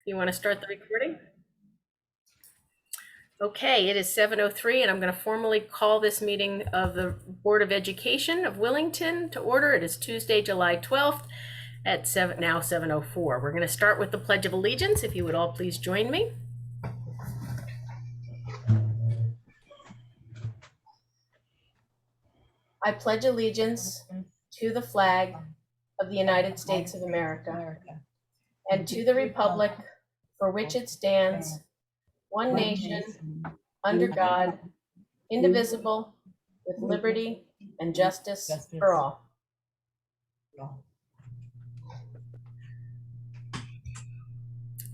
You want to start the recording? Okay, it is 7:03 and I'm going to formally call this meeting of the Board of Education of Willington to order. It is Tuesday, July 12th at 7:04. We're going to start with the Pledge of Allegiance. If you would all please join me. I pledge allegiance to the flag of the United States of America and to the republic for which it stands, one nation, under God, indivisible, with liberty and justice for all.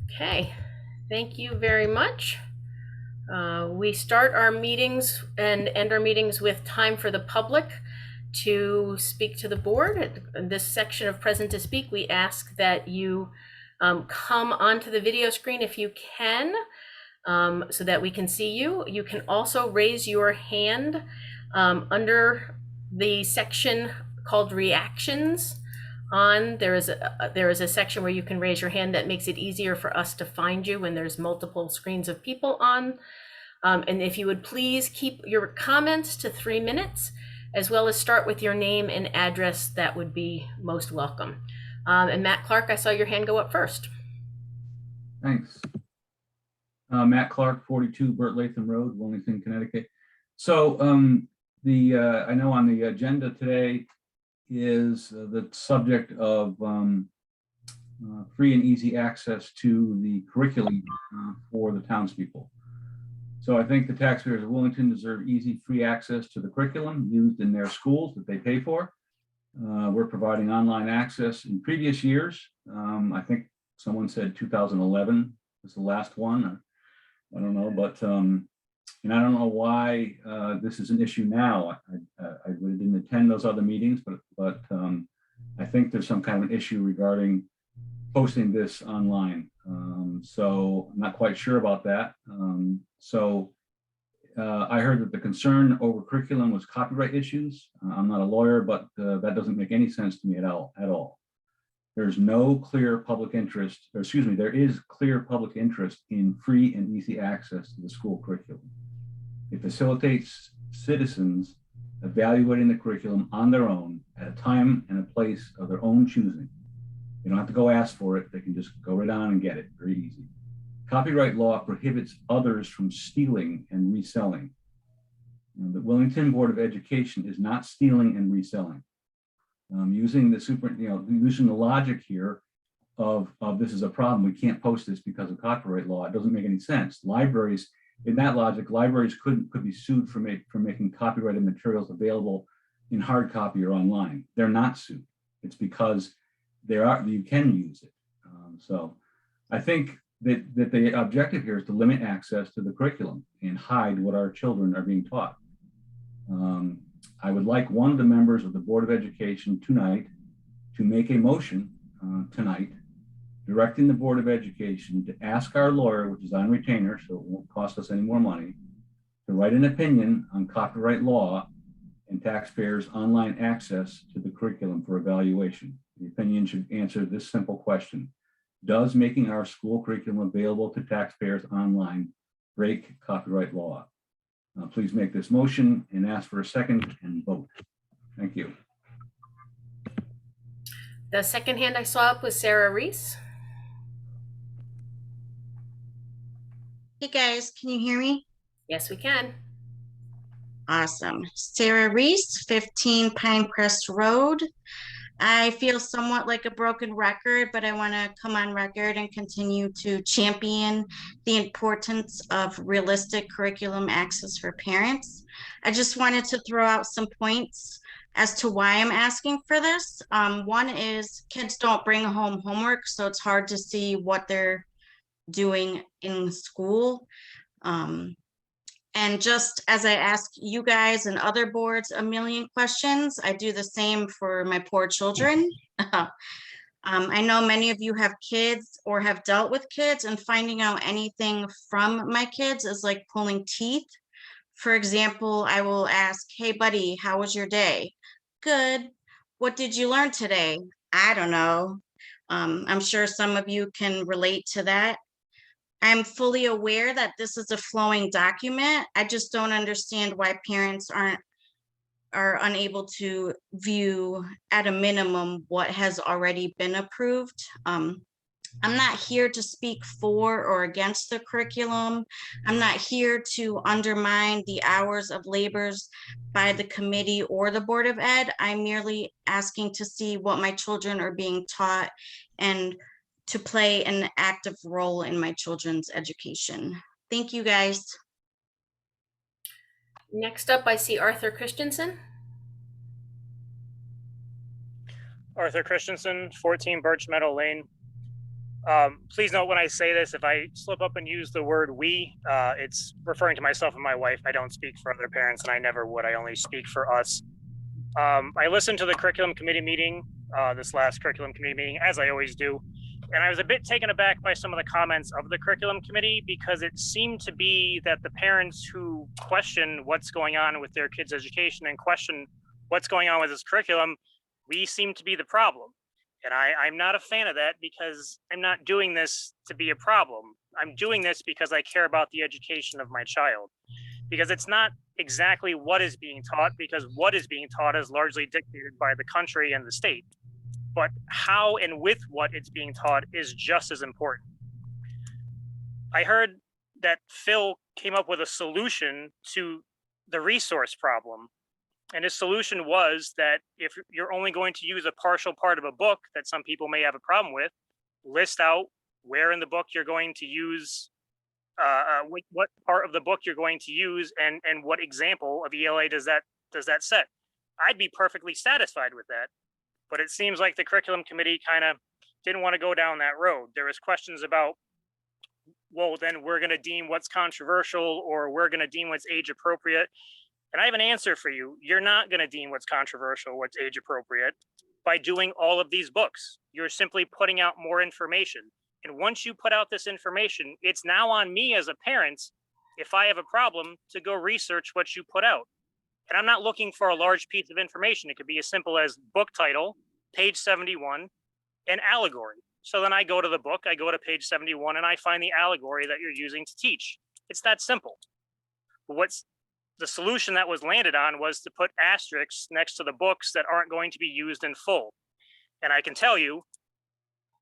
Okay, thank you very much. We start our meetings and end our meetings with time for the public to speak to the board. In this section of Present to Speak, we ask that you come onto the video screen if you can, so that we can see you. You can also raise your hand under the section called Reactions. There is a section where you can raise your hand that makes it easier for us to find you when there's multiple screens of people on. And if you would please keep your comments to 3 minutes, as well as start with your name and address, that would be most welcome. And Matt Clark, I saw your hand go up first. Thanks. Matt Clark, 42 Burt Latham Road, Wilmington, Connecticut. So I know on the agenda today is the subject of free and easy access to the curriculum for the townspeople. So I think the taxpayers of Willington deserve easy, free access to the curriculum used in their schools that they pay for. We're providing online access in previous years. I think someone said 2011 was the last one. I don't know, but and I don't know why this is an issue now. I really didn't attend those other meetings, but I think there's some kind of an issue regarding posting this online. So I'm not quite sure about that. I heard that the concern over curriculum was copyright issues. I'm not a lawyer, but that doesn't make any sense to me at all. There's no clear public interest, or excuse me, there is clear public interest in free and easy access to the school curriculum. It facilitates citizens evaluating the curriculum on their own at a time and a place of their own choosing. They don't have to go ask for it. They can just go right on and get it, very easy. Copyright law prohibits others from stealing and reselling. The Willington Board of Education is not stealing and reselling. Using the logic here of this is a problem, we can't post this because of copyright law, it doesn't make any sense. Libraries, in that logic, libraries could be sued for making copyrighted materials available in hard copy or online. They're not sued. It's because you can use it. So I think that the objective here is to limit access to the curriculum and hide what our children are being taught. I would like one of the members of the Board of Education tonight to make a motion tonight, directing the Board of Education to ask our lawyer, which is on retainer, so it won't cost us any more money, to write an opinion on copyright law and taxpayers' online access to the curriculum for evaluation. The opinion should answer this simple question: does making our school curriculum available to taxpayers online break copyright law? Please make this motion and ask for a second and vote. Thank you. The second hand I saw up was Sarah Reese. Hey guys, can you hear me? Yes, we can. Awesome. Sarah Reese, 15 Pinecrest Road. I feel somewhat like a broken record, but I want to come on record and continue to champion the importance of realistic curriculum access for parents. I just wanted to throw out some points as to why I'm asking for this. One is kids don't bring home homework, so it's hard to see what they're doing in school. And just as I ask you guys and other boards a million questions, I do the same for my poor children. I know many of you have kids or have dealt with kids, and finding out anything from my kids is like pulling teeth. For example, I will ask, hey buddy, how was your day? Good. What did you learn today? I don't know. I'm sure some of you can relate to that. I'm fully aware that this is a flowing document. I just don't understand why parents are unable to view at a minimum what has already been approved. I'm not here to speak for or against the curriculum. I'm not here to undermine the hours of labors by the committee or the Board of Ed. I'm merely asking to see what my children are being taught and to play an active role in my children's education. Thank you, guys. Next up, I see Arthur Christensen. Arthur Christensen, 14 Birch Meadow Lane. Please note when I say this, if I slip up and use the word we, it's referring to myself and my wife. I don't speak for other parents, and I never would. I only speak for us. I listened to the curriculum committee meeting, this last curriculum committee meeting, as I always do. And I was a bit taken aback by some of the comments of the curriculum committee, because it seemed to be that the parents who question what's going on with their kids' education and question what's going on with this curriculum, we seem to be the problem. And I'm not a fan of that, because I'm not doing this to be a problem. I'm doing this because I care about the education of my child. Because it's not exactly what is being taught, because what is being taught is largely dictated by the country and the state. But how and with what it's being taught is just as important. I heard that Phil came up with a solution to the resource problem. And his solution was that if you're only going to use a partial part of a book that some people may have a problem with, list out where in the book you're going to use, what part of the book you're going to use, and what example of ELA does that set. I'd be perfectly satisfied with that. But it seems like the curriculum committee kind of didn't want to go down that road. There was questions about, well, then we're going to deem what's controversial, or we're going to deem what's age appropriate. And I have an answer for you. You're not going to deem what's controversial, what's age appropriate by doing all of these books. You're simply putting out more information. And once you put out this information, it's now on me as a parent, if I have a problem, to go research what you put out. And I'm not looking for a large piece of information. It could be as simple as book title, page 71, and allegory. So then I go to the book, I go to page 71, and I find the allegory that you're using to teach. It's that simple. What's the solution that was landed on was to put asterisks next to the books that aren't going to be used in full. And I can tell you,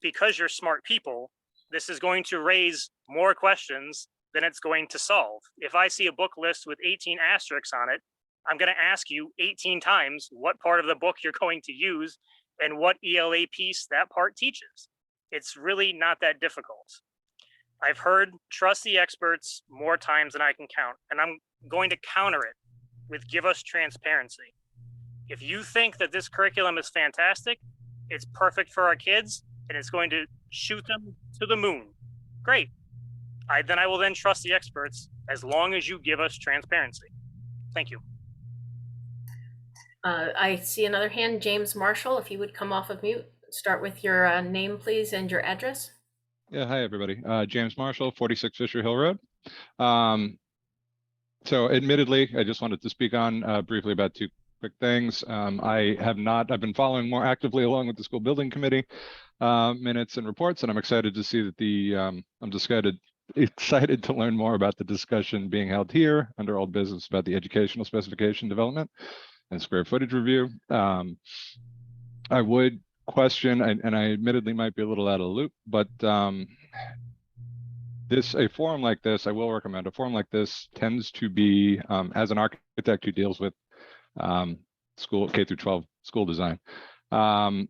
because you're smart people, this is going to raise more questions than it's going to solve. If I see a book list with 18 asterisks on it, I'm going to ask you 18 times what part of the book you're going to use and what ELA piece that part teaches. It's really not that difficult. I've heard trust the experts more times than I can count, and I'm going to counter it with give us transparency. If you think that this curriculum is fantastic, it's perfect for our kids, and it's going to shoot them to the moon, great. I will then trust the experts as long as you give us transparency. Thank you. I see another hand, James Marshall, if you would come off of mute. Start with your name, please, and your address. Yeah, hi, everybody. James Marshall, 46 Fisher Hill Road. So admittedly, I just wanted to speak on briefly about two quick things. I've been following more actively along with the school building committee minutes and reports, and I'm excited to see that I'm excited to learn more about the discussion being held here under old business about the educational specification development and square footage review. I would question, and I admittedly might be a little out of the loop, but a forum like this, I will recommend a forum like this tends to be, as an architect who deals with school K through 12 school design, a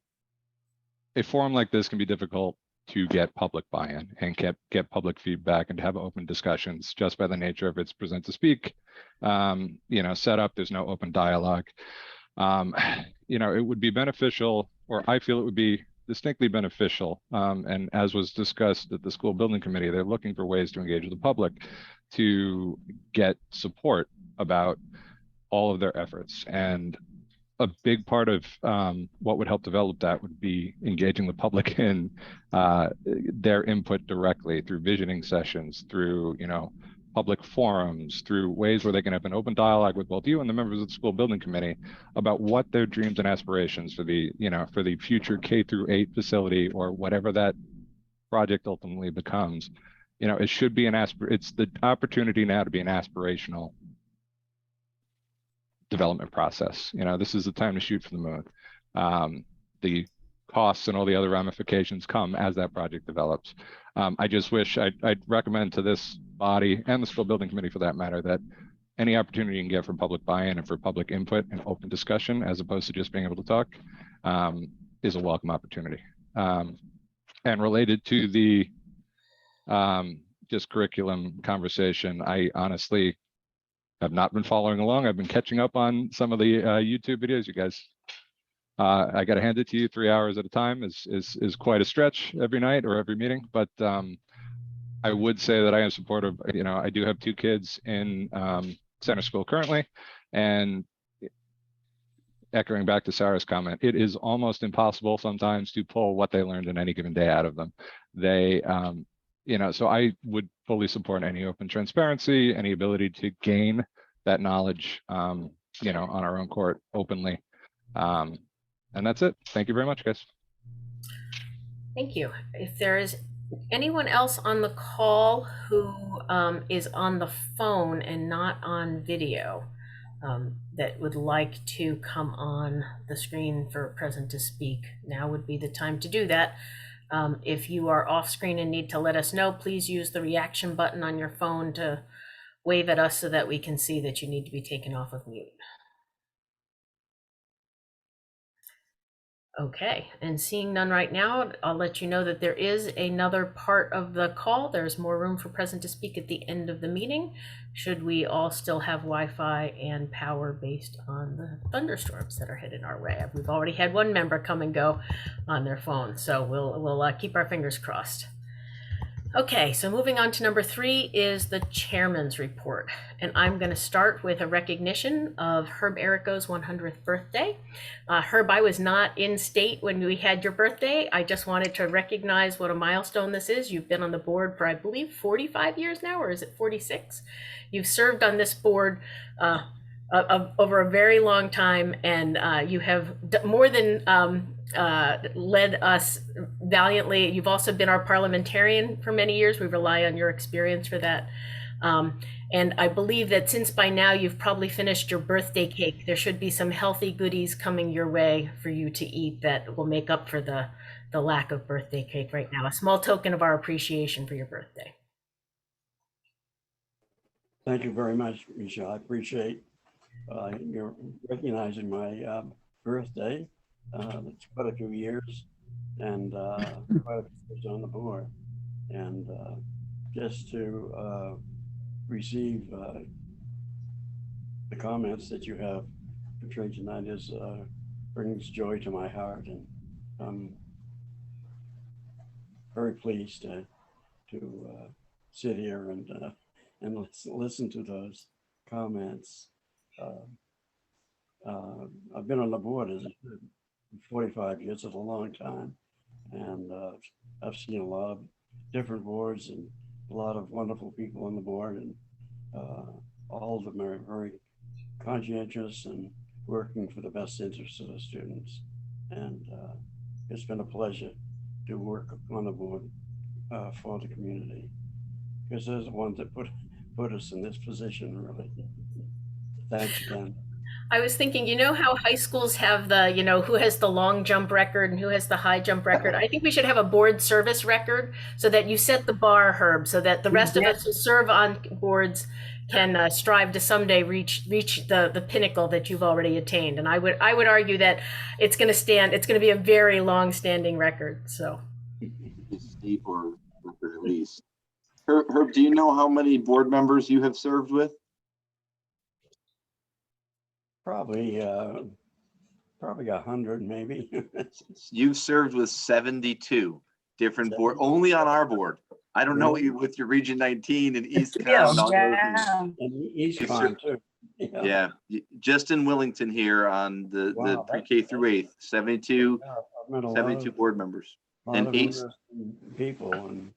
forum like this can be difficult to get public buy-in and get public feedback and to have open discussions just by the nature of its present to speak, setup. There's no open dialogue. It would be beneficial, or I feel it would be distinctly beneficial. And as was discussed at the school building committee, they're looking for ways to engage with the public to get support about all of their efforts. And a big part of what would help develop that would be engaging the public in their input directly through visioning sessions, through public forums, through ways where they can have an open dialogue with both you and the members of the school building committee about what their dreams and aspirations for the, for the future K-8 facility or whatever that project ultimately becomes. It should be it's the opportunity now to be an aspirational development process. This is the time to shoot for the moon. The costs and all the other ramifications come as that project develops. I just wish I'd recommend to this body and the school building committee for that matter, that any opportunity you can get for public buy-in and for public input and open discussion, as opposed to just being able to talk, is a welcome opportunity. And related to the just curriculum conversation, I honestly have not been following along. I've been catching up on some of the YouTube videos. You guys, I got to hand it to you, 3 hours at a time is quite a stretch every night or every meeting. But I would say that I am supportive. I do have 2 kids in center school currently, and echoing back to Sarah's comment, it is almost impossible sometimes to pull what they learned in any given day out of them. They, so I would fully support any open transparency, any ability to gain that knowledge, on our own court openly. And that's it. Thank you very much, guys. Thank you. If there is anyone else on the call who is on the phone and not on video, that would like to come on the screen for present to speak, now would be the time to do that. If you are off screen and need to let us know, please use the reaction button on your phone to wave at us so that we can see that you need to be taken off of mute. Okay, and seeing none right now, I'll let you know that there is another part of the call. There's more room for present to speak at the end of the meeting, should we all still have Wi-Fi and power based on the thunderstorms that are headed our way. We've already had one member come and go on their phone, so we'll keep our fingers crossed. Okay, so moving on to number 3 is the chairman's report. And I'm going to start with a recognition of Herb Errico's 100th birthday. Herb, I was not in state when we had your birthday. I just wanted to recognize what a milestone this is. You've been on the board for, I believe, 45 years now, or is it 46? You've served on this board over a very long time, and you have more than led us valiantly. You've also been our parliamentarian for many years. We rely on your experience for that. And I believe that since by now you've probably finished your birthday cake, there should be some healthy goodies coming your way for you to eat that will make up for the lack of birthday cake right now. A small token of our appreciation for your birthday. Thank you very much, Michelle. I appreciate your recognizing my birthday. It's quite a few years, and quite a few years on the board, and just to receive the comments that you have portrayed tonight brings joy to my heart, and I'm very pleased to sit here and listen to those comments. I've been on the board as 45 years, is a long time, and I've seen a lot of different boards and a lot of wonderful people on the board, and all of them are very conscientious and working for the best interests of the students. And it's been a pleasure to work on the board for the community, because they're the ones that put us in this position, really. Thanks again. I was thinking, you know how high schools have the, who has the long jump record and who has the high jump record? I think we should have a board service record so that you set the bar, Herb, so that the rest of us who serve on boards can strive to someday reach the pinnacle that you've already attained. And I would argue that it's going to be a very long standing record. So. State or record at least. Herb, do you know how many board members you have served with? Probably 100, maybe. You've served with 72 different board, only on our board. I don't know you with your Region 19 and East Con. And East Con too. Yeah, just in Willington here on the pre-K through 8th, 72 board members and 8 people, and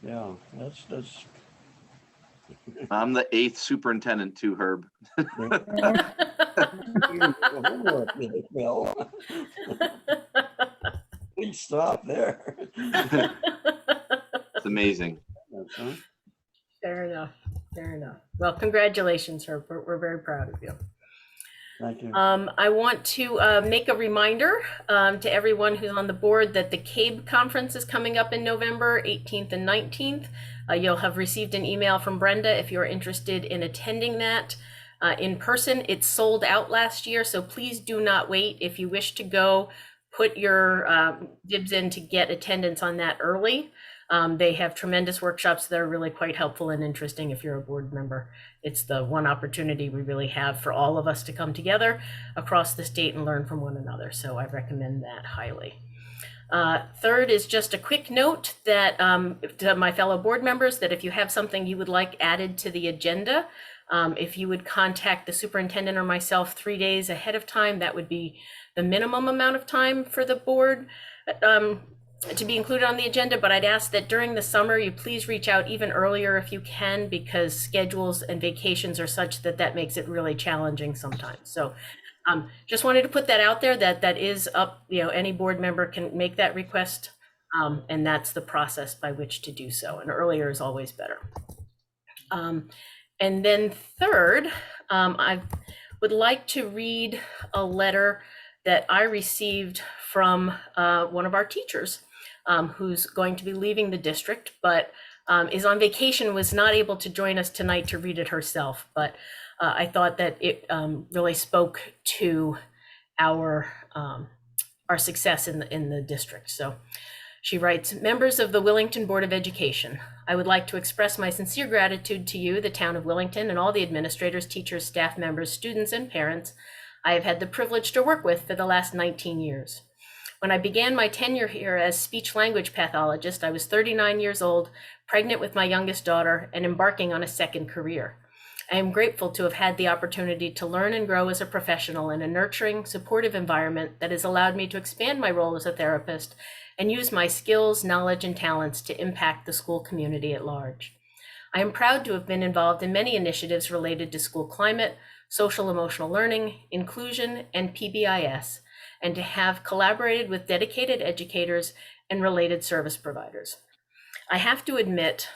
yeah, that's I'm the 8th superintendent too, Herb. Please stop there. It's amazing. Fair enough. Fair enough. Well, congratulations, Herb. We're very proud of you. Thank you. I want to make a reminder to everyone who's on the board that the CABE conference is coming up in November 18th and 19th. You'll have received an email from Brenda if you're interested in attending that in person. It's sold out last year, so please do not wait. If you wish to go, put your dibs in to get attendance on that early. They have tremendous workshops that are really quite helpful and interesting if you're a board member. It's the one opportunity we really have for all of us to come together across the state and learn from one another. So I recommend that highly. Third is just a quick note that to my fellow board members, that if you have something you would like added to the agenda, if you would contact the superintendent or myself 3 days ahead of time, that would be the minimum amount of time for the board to be included on the agenda. But I'd ask that during the summer, you please reach out even earlier if you can, because schedules and vacations are such that that makes it really challenging sometimes. So just wanted to put that out there, that is up, any board member can make that request, and that's the process by which to do so. And earlier is always better. And then third, I would like to read a letter that I received from one of our teachers who's going to be leaving the district, but is on vacation, was not able to join us tonight to read it herself. But I thought that it really spoke to our success in the district. So she writes, members of the Willington Board of Education, I would like to express my sincere gratitude to you, the town of Willington, and all the administrators, teachers, staff members, students, and parents I have had the privilege to work with for the last 19 years. When I began my tenure here as speech-language pathologist, I was 39 years old, pregnant with my youngest daughter, and embarking on a second career. I am grateful to have had the opportunity to learn and grow as a professional in a nurturing, supportive environment that has allowed me to expand my role as a therapist and use my skills, knowledge, and talents to impact the school community at large. I am proud to have been involved in many initiatives related to school climate, social emotional learning, inclusion, and PBIS, and to have collaborated with dedicated educators and related service providers. I have to admit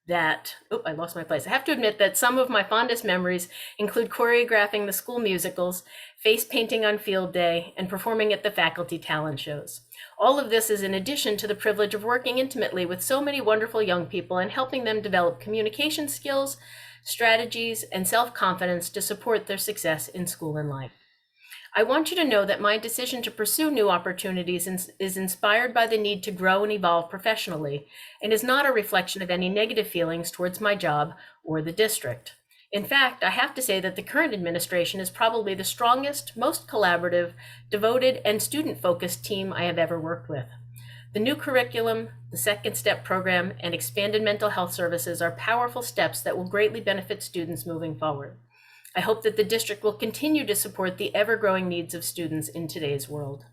that, I lost my place. I have to admit that some of my fondest memories include choreographing the school musicals, face painting on field day, and performing at the faculty talent shows. All of this is in addition to the privilege of working intimately with so many wonderful young people and helping them develop communication skills, strategies, and self-confidence to support their success in school and life. I want you to know that my decision to pursue new opportunities is inspired by the need to grow and evolve professionally, and is not a reflection of any negative feelings towards my job or the district. In fact, I have to say that the current administration is probably the strongest, most collaborative, devoted, and student-focused team I have ever worked with. The new curriculum, the Second Step program, and expanded mental health services are powerful steps that will greatly benefit students moving forward. I hope that the district will continue to support the ever-growing needs of students in today's world.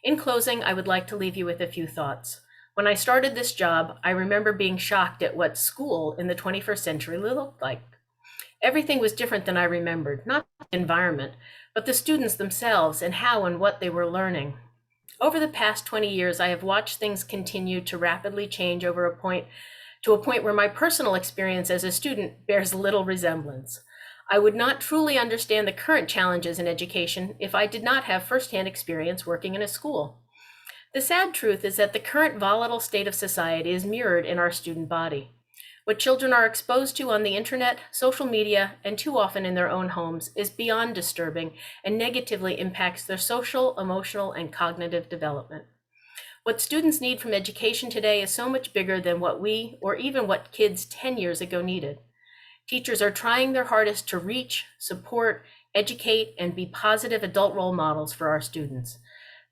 In closing, I would like to leave you with a few thoughts. When I started this job, I remember being shocked at what school in the 21st century looked like. Everything was different than I remembered, not the environment, but the students themselves and how and what they were learning. Over the past 20 years, I have watched things continue to rapidly change to a point where my personal experience as a student bears little resemblance. I would not truly understand the current challenges in education if I did not have firsthand experience working in a school. The sad truth is that the current volatile state of society is mirrored in our student body. What children are exposed to on the internet, social media, and too often in their own homes is beyond disturbing and negatively impacts their social, emotional, and cognitive development. What students need from education today is so much bigger than what we, or even what kids 10 years ago needed. Teachers are trying their hardest to reach, support, educate, and be positive adult role models for our students.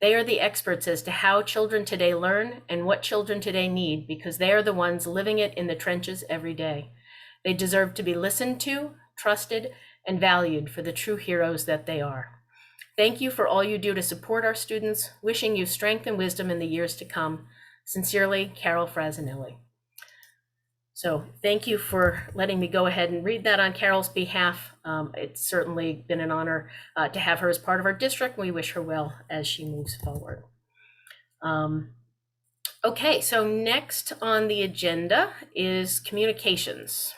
They are the experts as to how children today learn and what children today need, because they are the ones living it in the trenches every day. They deserve to be listened to, trusted, and valued for the true heroes that they are. Thank you for all you do to support our students, wishing you strength and wisdom in the years to come. Sincerely, Carol Frasinelli. So thank you for letting me go ahead and read that on Carol's behalf. It's certainly been an honor to have her as part of our district. We wish her well as she moves forward. Okay, so next on the agenda is communications.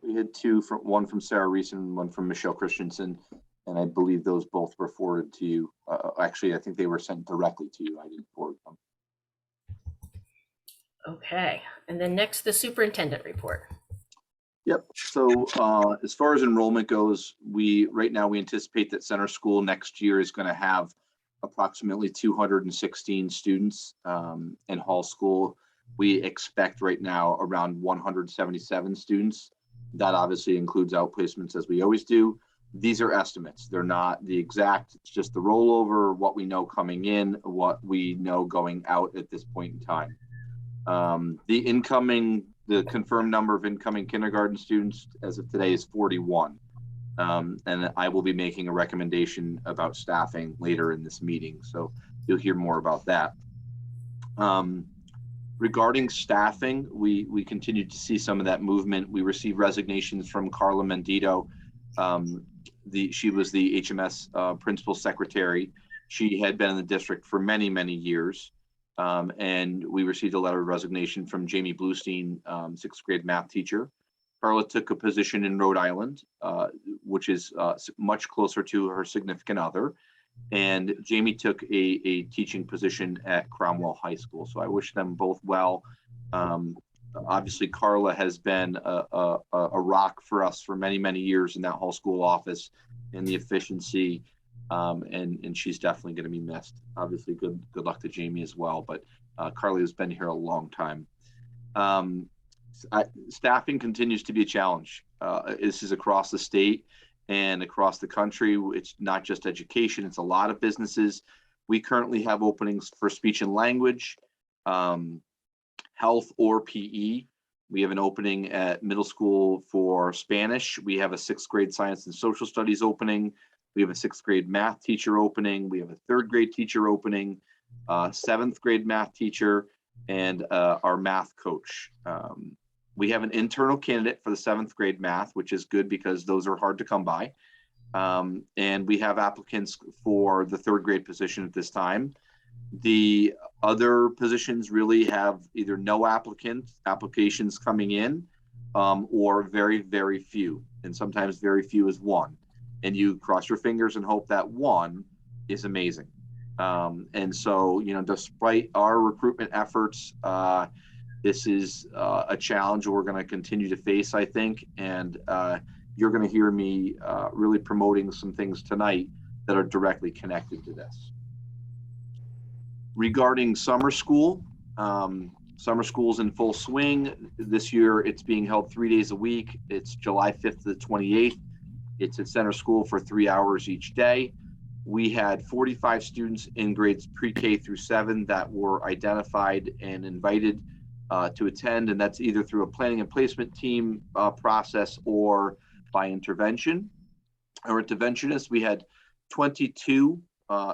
We had two, one from Sarah Reese and one from Michelle Christensen, and I believe those both were forwarded to you. Actually, I think they were sent directly to you. I didn't forward them. Okay, and then next, the superintendent report. Yep. So as far as enrollment goes, right now we anticipate that center school next year is going to have approximately 216 students. In Hall School, we expect right now around 177 students. That obviously includes outplacements, as we always do. These are estimates. They're not the exact, it's just the rollover, what we know coming in, what we know going out at this point in time. The confirmed number of incoming kindergarten students as of today is 41. And I will be making a recommendation about staffing later in this meeting. So you'll hear more about that. Regarding staffing, we continue to see some of that movement. We received resignations from Carla Mendito. She was the HMS principal secretary. She had been in the district for many, many years. And we received a letter of resignation from Jamie Bluestein, sixth grade math teacher. Carla took a position in Rhode Island, which is much closer to her significant other. And Jamie took a teaching position at Cromwell High School. So I wish them both well. Obviously, Carla has been a rock for us for many, many years in that Hall School office and the efficiency. And she's definitely going to be missed. Obviously, good luck to Jamie as well. But Carly has been here a long time. Staffing continues to be a challenge. This is across the state and across the country. It's not just education, it's a lot of businesses. We currently have openings for speech and language, health, or PE. We have an opening at middle school for Spanish. We have a sixth grade science and social studies opening. We have a sixth grade math teacher opening. We have a third grade teacher opening, seventh grade math teacher, and our math coach. We have an internal candidate for the seventh grade math, which is good because those are hard to come by. And we have applicants for the third grade position at this time. The other positions really have either no applications coming in, or very, very few. And sometimes very few is one. And you cross your fingers and hope that one is amazing. And so, despite our recruitment efforts, this is a challenge we're going to continue to face, I think. And you're going to hear me really promoting some things tonight that are directly connected to this. Regarding summer school, summer school's in full swing. This year, it's being held 3 days a week. It's July 5th to the 28th. It's at center school for 3 hours each day. We had 45 students in grades pre-K through 7 that were identified and invited to attend, and that's either through a planning and placement team process or by intervention. Our interventionists, we had 22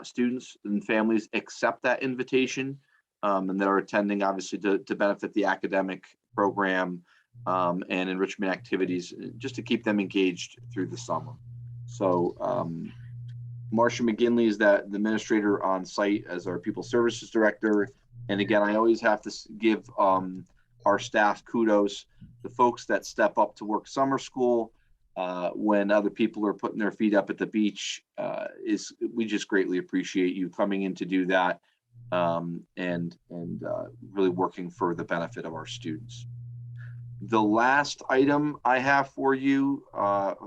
students and families accept that invitation, and they're attending obviously to benefit the academic program and enrichment activities, just to keep them engaged through the summer. So Marcia McGinley is the administrator on site as our people services director. And again, I always have to give our staff kudos. The folks that step up to work summer school when other people are putting their feet up at the beach, we just greatly appreciate you coming in to do that and really working for the benefit of our students. The last item I have for you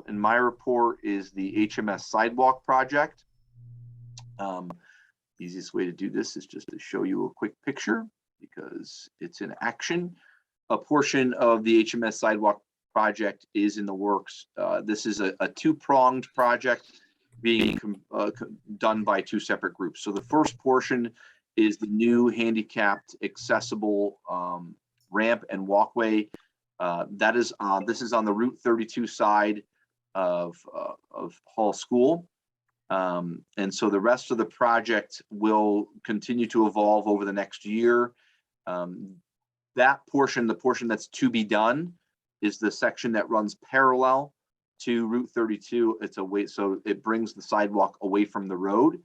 in my report is the HMS Sidewalk Project. Easiest way to do this is just to show you a quick picture because it's in action. A portion of the HMS Sidewalk Project is in the works. This is a two-pronged project being done by two separate groups. So the first portion is the new handicapped accessible ramp and walkway. This is on the Route 32 side of Hall School. And so the rest of the project will continue to evolve over the next year. That portion, the portion that's to be done, is the section that runs parallel to Route 32. It's a way, so it brings the sidewalk away from the road,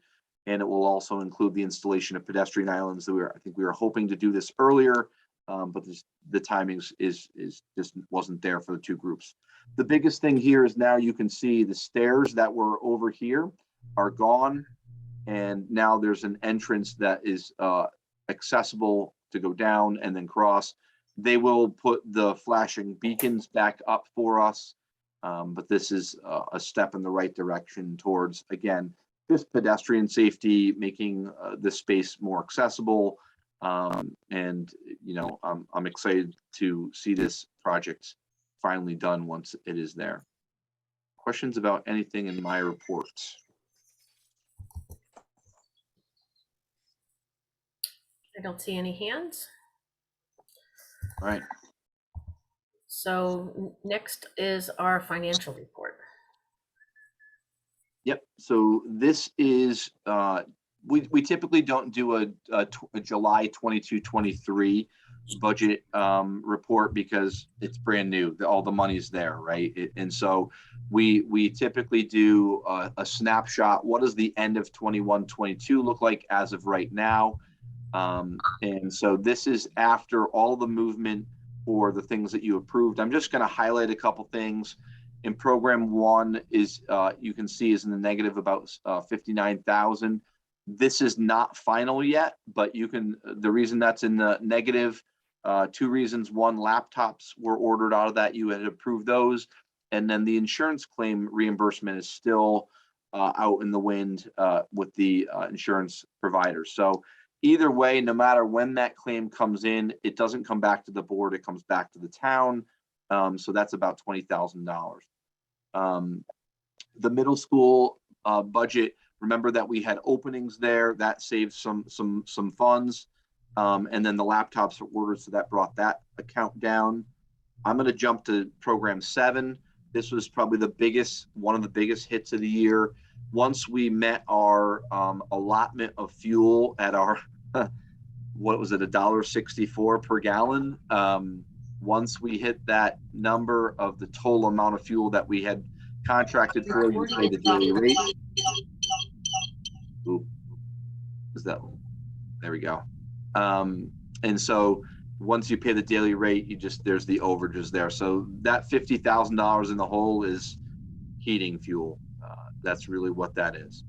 and it will also include the installation of pedestrian islands that I think we were hoping to do this earlier, but the timings is just wasn't there for the two groups. The biggest thing here is now you can see the stairs that were over here are gone, and now there's an entrance that is accessible to go down and then cross. They will put the flashing beacons back up for us, but this is a step in the right direction towards, again, this pedestrian safety, making the space more accessible. And, you know, I'm excited to see this project finally done once it is there. Questions about anything in my report? I don't see any hands. All right. So next is our financial report. Yep. So this is, we typically don't do a July 22-23 budget report because it's brand new. All the money's there, right? And so we typically do a snapshot. What does the end of 21-22 look like as of right now? And so this is after all the movement for the things that you approved. I'm just going to highlight a couple things. In program 1 is, you can see, is in the negative about 59,000. This is not final yet, but you can, the reason that's in the negative, 2 reasons. 1, laptops were ordered out of that. You had approved those. And then the insurance claim reimbursement is still out in the wind with the insurance providers. So either way, no matter when that claim comes in, it doesn't come back to the board, it comes back to the town. So that's about $20,000. The middle school budget, remember that we had openings there, that saved some funds. And then the laptops were ordered, so that brought that account down. I'm going to jump to program 7. This was probably one of the biggest hits of the year. Once we met our allotment of fuel at our, what was it, $1.64 per gallon. Once we hit that number of the total amount of fuel that we had contracted for, you pay the daily rate. Ooh, is that one? There we go. And so once you pay the daily rate, there's the overages there. So that $50,000 in the hole is heating fuel. That's really what that is.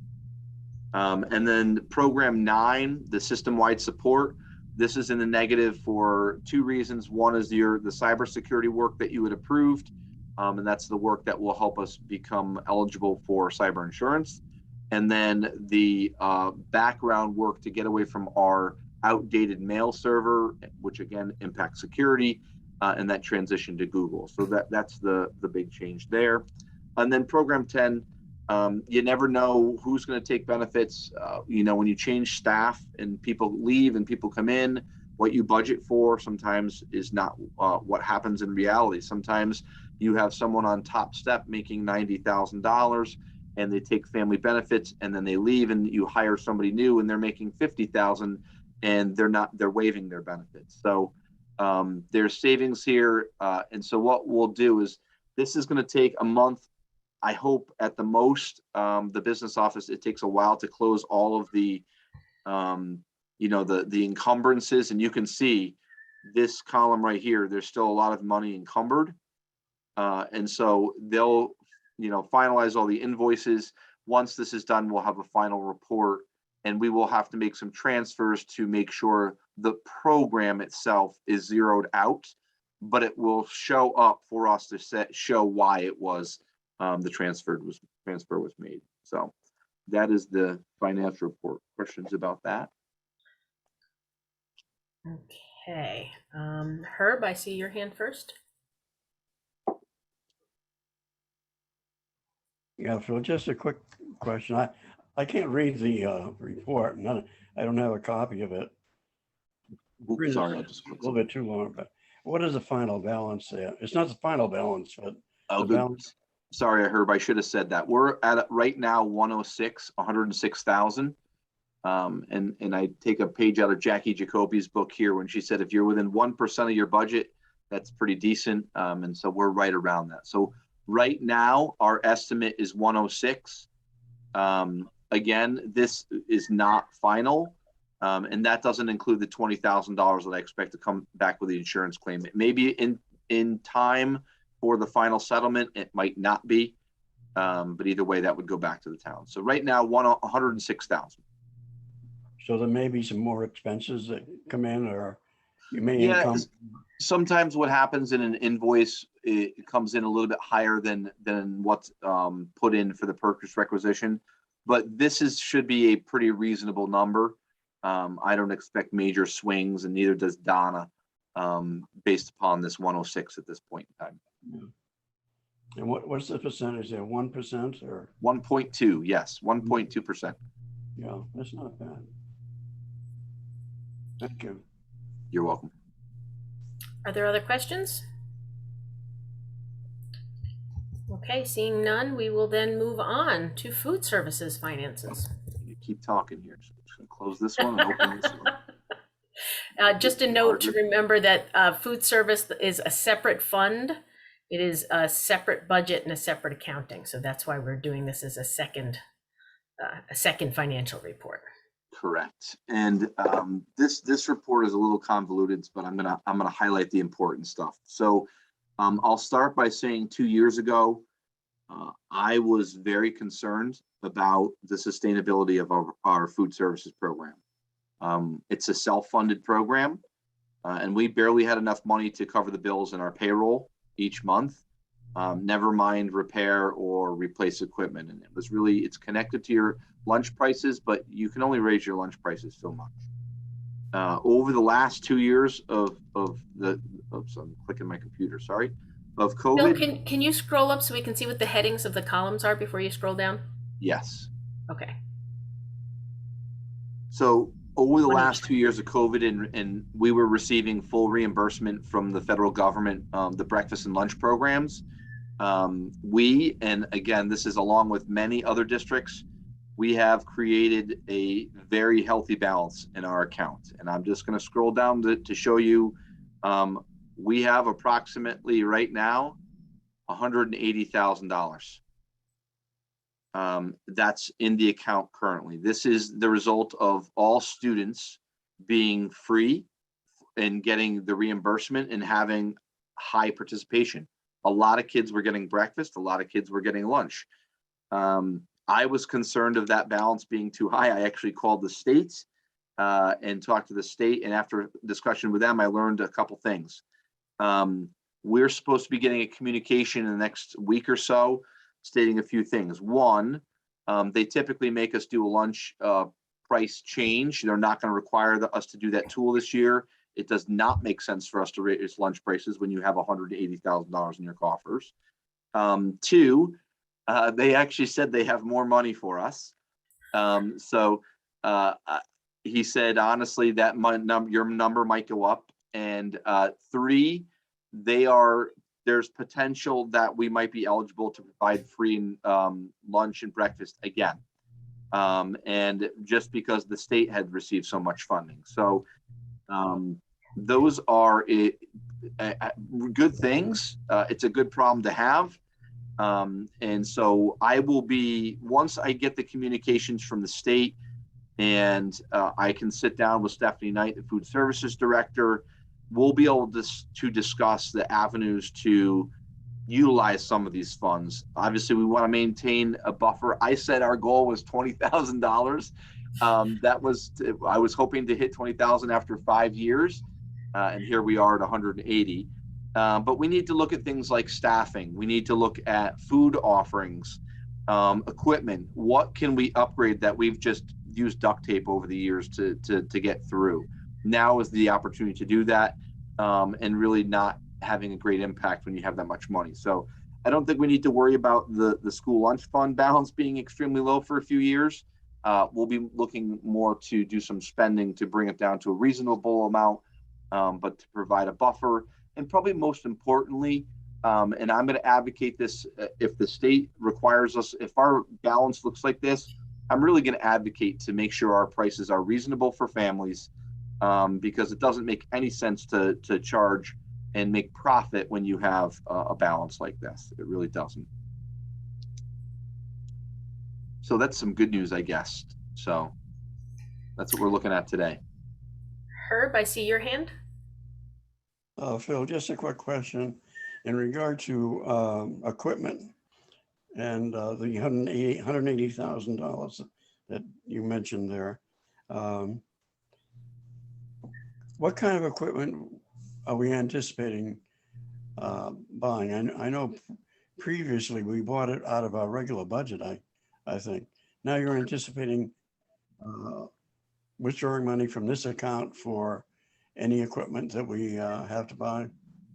And then program 9, the system-wide support. This is in the negative for 2 reasons. One is the cybersecurity work that you had approved, and that's the work that will help us become eligible for cyber insurance. And then the background work to get away from our outdated mail server, which again impacts security, and that transition to Google. So that's the big change there. And then program 10, you never know who's going to take benefits. You know, when you change staff and people leave and people come in, what you budget for sometimes is not what happens in reality. Sometimes you have someone on top step making $90,000 and they take family benefits and then they leave, and you hire somebody new and they're making $50,000 and they're waiving their benefits. So there's savings here. And so what we'll do is, this is going to take a month. I hope at the most, the business office, it takes a while to close all of the, you know, the encumbrances. And you can see this column right here, there's still a lot of money encumbered. And so they'll, you know, finalize all the invoices. Once this is done, we'll have a final report, and we will have to make some transfers to make sure the program itself is zeroed out, but it will show up for us to show why it was the transfer was made. So that is the financial report. Questions about that? Okay. Herb, I see your hand first. Yeah, so just a quick question. I can't read the report, and I don't have a copy of it. Oops, sorry, A little bit too long, but what is the final balance there? It's not the final balance, but the balance. Sorry, Herb, I should have said that. We're at right now 106,000. And I take a page out of Jackie Jacoby's book here when she said, if you're within 1% of your budget, that's pretty decent. And so we're right around that. So right now, our estimate is 106. Again, this is not final. And that doesn't include the $20,000 that I expect to come back with the insurance claim. It may be in time for the final settlement. It might not be. But either way, that would go back to the town. So right now, 106,000. So there may be some more expenses that come in, or you may Yeah, income. sometimes what happens in an invoice, it comes in a little bit higher than what's put in for the purchase requisition. But this should be a pretty reasonable number. I don't expect major swings, and neither does Donna, based upon this 106 at this point in time. Yeah. And what's the percentage there? 1% or? 1.2, yes, 1.2%. Yeah, that's not bad. Thank you. You're welcome. Are there other questions? Okay, seeing none, we will then move on to food services finances. You keep talking here. So I'm just gonna close this one and open this one. Just a note to remember that food service is a separate fund. It is a separate budget and a separate accounting. So that's why we're doing this as a second financial report. Correct. And this report is a little convoluted, but I'm gonna highlight the important stuff. So I'll start by saying 2 years ago, I was very concerned about the sustainability of our food services program. It's a self-funded program, and we barely had enough money to cover the bills in our payroll each month, never mind repair or replace equipment. And it's connected to your lunch prices, but you can only raise your lunch prices so much. Over the last 2 years of I'm clicking my computer, sorry, of COVID. Bill, can you scroll up so we can see what the headings of the columns are before you scroll down? Yes. Okay. So over the last 2 years of COVID, and we were receiving full reimbursement from the federal government, the breakfast and lunch programs. And again, this is along with many other districts, we have created a very healthy balance in our account. And I'm just going to scroll down to show you, we have approximately right now $180,000. That's in the account currently. This is the result of all students being free and getting the reimbursement and having high participation. A lot of kids were getting breakfast, a lot of kids were getting lunch. I was concerned of that balance being too high. I actually called the state and talked to the state, and after discussion with them, I learned a couple things. We're supposed to be getting a communication in the next week or so stating a few things. One, they typically make us do a lunch price change. They're not going to require us to do that tool this year. It does not make sense for us to raise lunch prices when you have $180,000 in your coffers. Two, they actually said they have more money for us. He said, honestly, that your number might go up. And three, there's potential that we might be eligible to provide free lunch and breakfast again. And just because the state had received so much funding. So those are good things. It's a good problem to have. And so I will be, once I get the communications from the state and I can sit down with Stephanie Knight, the food services director, we'll be able to discuss the avenues to utilize some of these funds. Obviously, we want to maintain a buffer. I said our goal was $20,000. I was hoping to hit 20,000 after 5 years, and here we are at 180. But we need to look at things like staffing. We need to look at food offerings, equipment. What can we upgrade that we've just used duct tape over the years to get through? Now is the opportunity to do that, and really not having a great impact when you have that much money. So I don't think we need to worry about the school lunch fund balance being extremely low for a few years. We'll be looking more to do some spending to bring it down to a reasonable amount, but to provide a buffer. And probably most importantly, and I'm going to advocate this, if the state requires us, if our balance looks like this, I'm really going to advocate to make sure our prices are reasonable for families, because it doesn't make any sense to charge and make profit when you have a balance like this. It really doesn't. So that's some good news, I guess. So that's what we're looking at today. Herb, I see your hand. Phil, just a quick question in regard to equipment and the $180,000 that you mentioned there. What kind of equipment are we anticipating buying? I know previously we bought it out of our regular budget, I think. Now you're anticipating withdrawing money from this account for any equipment that we have to buy?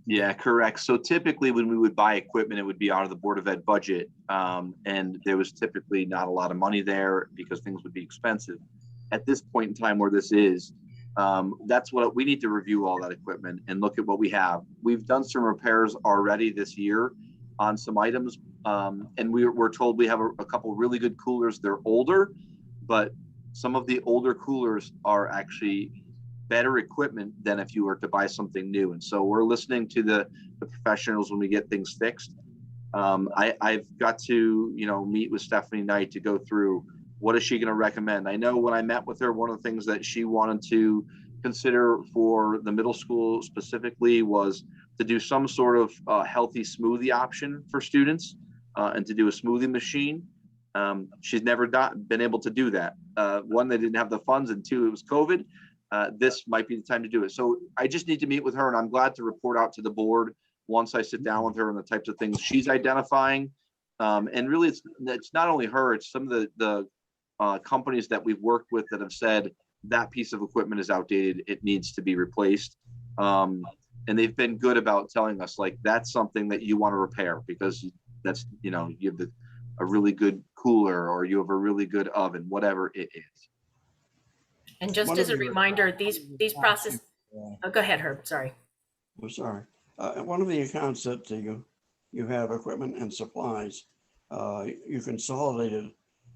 Yeah, correct. So typically when we would buy equipment, it would be out of the Board of Ed budget. And there was typically not a lot of money there because things would be expensive. At this point in time where this is, that's what we need to review, all that equipment and look at what we have. We've done some repairs already this year on some items. And we're told we have a couple really good coolers. They're older, but some of the older coolers are actually better equipment than if you were to buy something new. And so we're listening to the professionals when we get things fixed. I've got to, meet with Stephanie Knight to go through what is she going to recommend. I know when I met with her, one of the things that she wanted to consider for the middle school specifically was to do some sort of healthy smoothie option for students and to do a smoothie machine. She's never been able to do that. One, they didn't have the funds, and two, it was COVID. This might be the time to do it. So I just need to meet with her, and I'm glad to report out to the board once I sit down with her and the types of things she's identifying. And really, it's not only her, it's some of the companies that we've worked with that have said that piece of equipment is outdated, it needs to be replaced. And they've been good about telling us, like, that's something that you want to repair because that's, you have a really good cooler or you have a really good oven, whatever it is. And just as a reminder, these process. Oh, go ahead, Herb. Sorry. I'm sorry. One of the accounts that you have equipment and supplies, you consolidated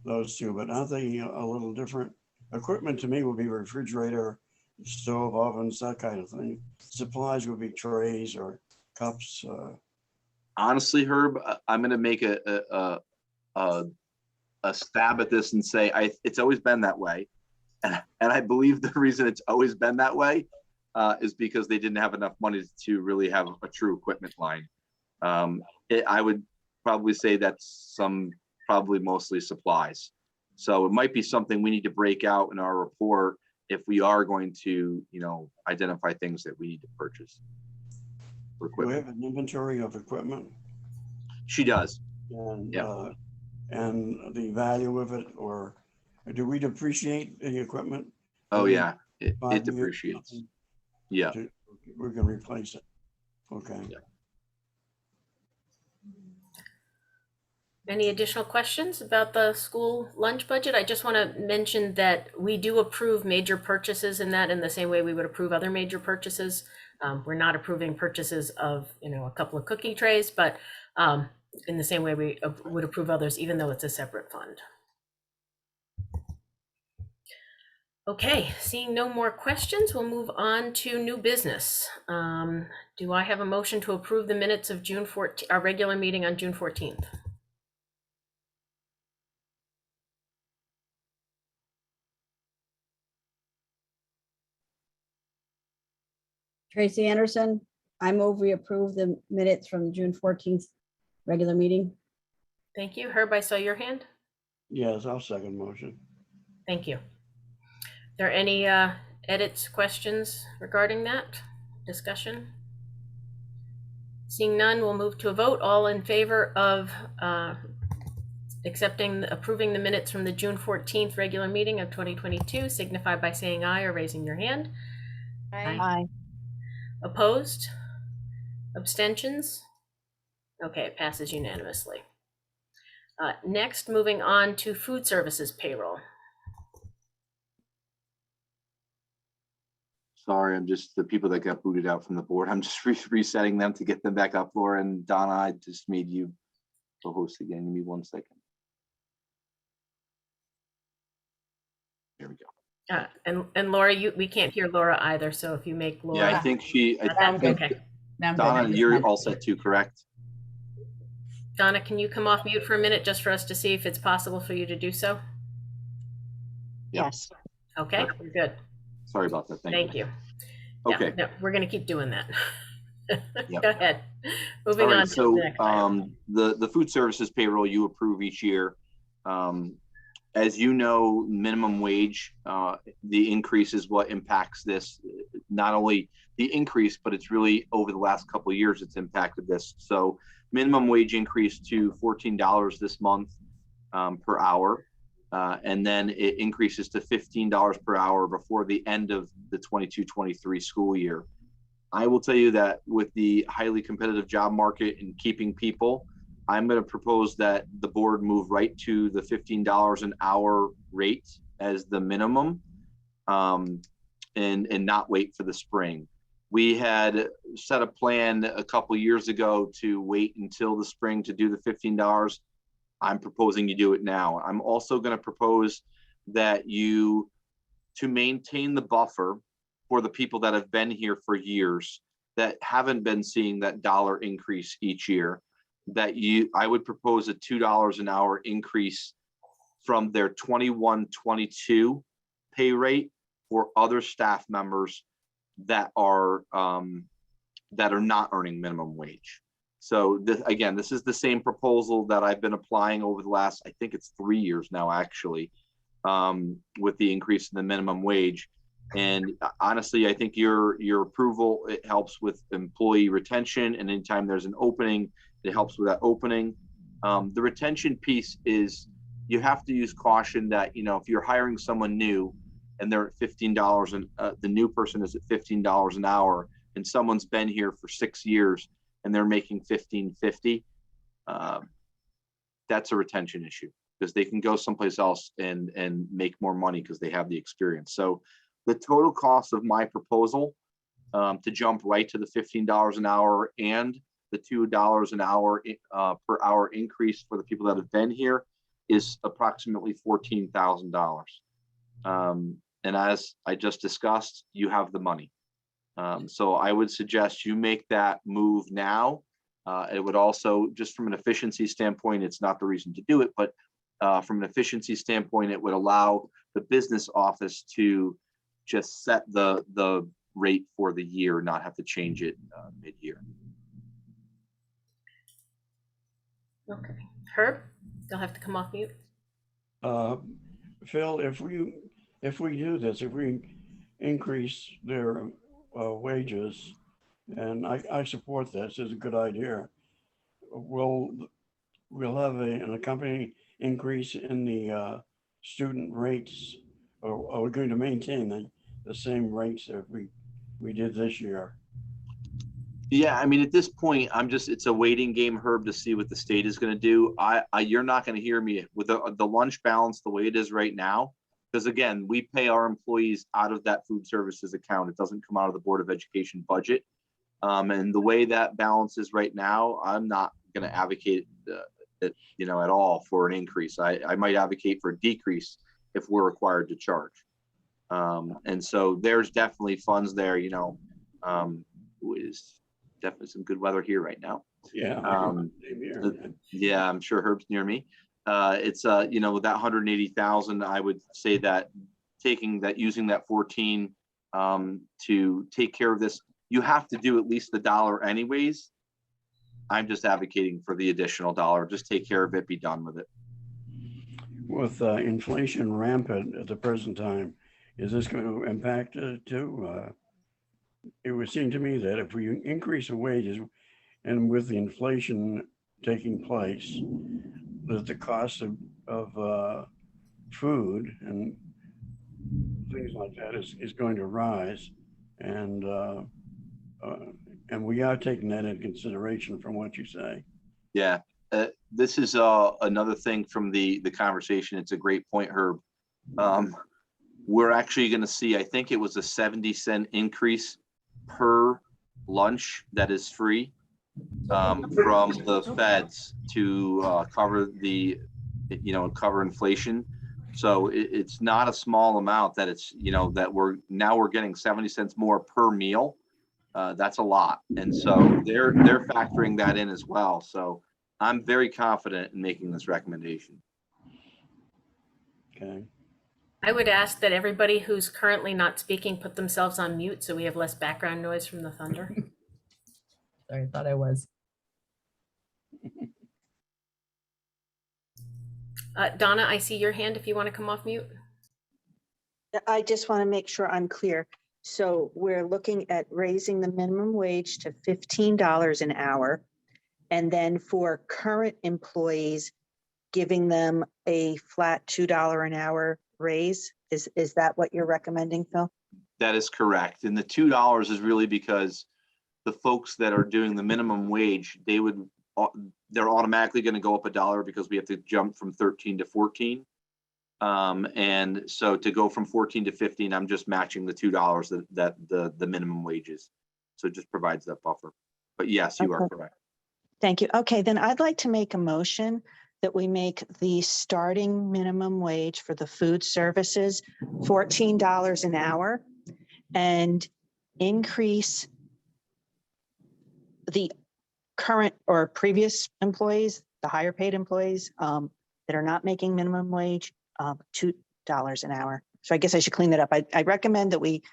those two, but aren't they a little different? Equipment to me would be refrigerator, stove, ovens, that kind of thing. Supplies would be trays or cups. Honestly, Herb, I'm going to make a stab at this and say it's always been that way. And I believe the reason it's always been that way is because they didn't have enough money to really have a true equipment line. I would probably say that's probably mostly supplies. So it might be something we need to break out in our report if we are going to, identify things that we need to purchase. Do we have an inventory of equipment? She does. And, yeah. And the value of it, or do we depreciate the equipment? Oh yeah, it depreciates. Yeah. We're going to replace it. Okay. Yeah. Any additional questions about the school lunch budget? I just want to mention that we do approve major purchases in that in the same way we would approve other major purchases. We're not approving purchases of, a couple of cookie trays, but in the same way we would approve others, even though it's a separate fund. Okay, seeing no more questions, we'll move on to new business. Do I have a motion to approve the minutes of June 14th, our regular meeting on June 14th? Tracy Anderson, I move we approve the minutes from June 14th regular meeting. Thank you. Herb, I saw your hand. Yes, I'll second motion. Thank you. Are there any edits, questions regarding that discussion? Seeing none, we'll move to a vote. All in favor of approving the minutes from the June 14th regular meeting of 2022 signify by saying aye or raising your hand. Aye. Opposed? Abstentions? Okay, it passes unanimously. Next, moving on to food services payroll. Sorry, I'm just the people that got booted out from the board. I'm just resetting them to get them back up. Laura and Donna, I just made you the host again. Give me 1 second. And Laura, we can't hear Laura either, so if you make Yeah, Laura. I think I'm good. Okay. Now I'm good. Donna, you're all set too, correct? Donna, can you come off mute for a minute just for us to see if it's possible for you to do so? Yes. Okay, we're good. Sorry about that. Thank you. Thank you. Okay. Yeah, no, we're gonna keep doing that. Yep. Go ahead. All Moving on right, to so the next item. the food services payroll you approve each year. As you know, minimum wage, the increase is what impacts this. Not only the increase, but it's really over the last couple of years it's impacted this. So minimum wage increased to $14 this month per hour. And then it increases to $15 per hour before the end of the 22-23 school year. I will tell you that with the highly competitive job market and keeping people, I'm going to propose that the board move right to the $15 an hour rate as the minimum, and not wait for the spring. We had set a plan a couple years ago to wait until the spring to do the $15. I'm proposing you do it now. I'm also going to propose that to maintain the buffer for the people that have been here for years that haven't been seeing that dollar increase each year, I would propose a $2 an hour increase from their 21-22 pay rate for other staff members that are not earning minimum wage. So this is the same proposal that I've been applying over the last, I think it's 3 years now, actually, with the increase in the minimum wage. And honestly, I think your approval, it helps with employee retention, and anytime there's an opening, it helps with that opening. The retention piece is you have to use caution that, if you're hiring someone new and they're at $15 and the new person is at $15 an hour, and someone's been here for 6 years and they're making $15.50, that's a retention issue because they can go someplace else and make more money because they have the experience. So the total cost of my proposal to jump right to the $15 an hour and the $2 an hour per hour increase for the people that have been here is approximately $14,000. And as I just discussed, you have the money. So I would suggest you make that move now. It would also, just from an efficiency standpoint, it's not the reason to do it, but from an efficiency standpoint, it would allow the business office to just set the rate for the year, not have to change it mid-year. Okay, Herb, you'll have to come off mute. Phil, if we do this, if we increase their wages, and I support this, it's a good idea, we'll have an accompanying increase in the student rates, or are we going to maintain the same rates that we did this year? Yeah, I mean, at this point, it's a waiting game, Herb, to see what the state is going to do. You're not going to hear me with the lunch balance the way it is right now, because again, we pay our employees out of that food services account. It doesn't come out of the Board of Education budget. And the way that balance is right now, I'm not going to advocate at all for an increase. I might advocate for a decrease if we're required to charge. And so there's definitely funds there, is definitely some good weather here right now. Yeah. Yeah, I'm sure Herb's near me. It's with that 180,000, I would say that using that 14 to take care of this, you have to do at least the $1 anyways. I'm just advocating for the additional $1. Just take care of it, be done with it. With inflation rampant at the present time, is this going to impact it too? It would seem to me that if we increase the wages and with the inflation taking place, that the cost of food and things like that is going to rise. And we are taking that into consideration from what you say. Yeah, this is another thing from the conversation. It's a great point, Herb. We're actually going to see, I think it was a 70-cent increase per lunch that is free from the feds to cover cover inflation. So it's not a small amount that it's, you know, that we're getting 70 cents more per meal. That's a lot. And so they're factoring that in as well. So I'm very confident in making this recommendation. Okay. I would ask that everybody who's currently not speaking put themselves on mute so we have less background noise from the thunder. Sorry, I thought I was. Donna, I see your hand if you want to come off mute. I just want to make sure I'm clear. So we're looking at raising the minimum wage to $15 an hour. And then for current employees, giving them a flat $2 an hour raise. Is that what you're recommending, Phil? That is correct. And the $2 is really because the folks that are doing the minimum wage, they're automatically going to go up $1 because we have to jump from 13 to 14. And so to go from 14 to 15, I'm just matching the $2 that the minimum wage is. So it just provides that buffer. But yes, you are correct. Thank you. Okay, then I'd like to make a motion that we make the starting minimum wage for the food services $14 an hour and increase the current or previous employees, the higher paid employees that are not making minimum wage, $2 an hour. So I guess I should clean that up. I recommend that we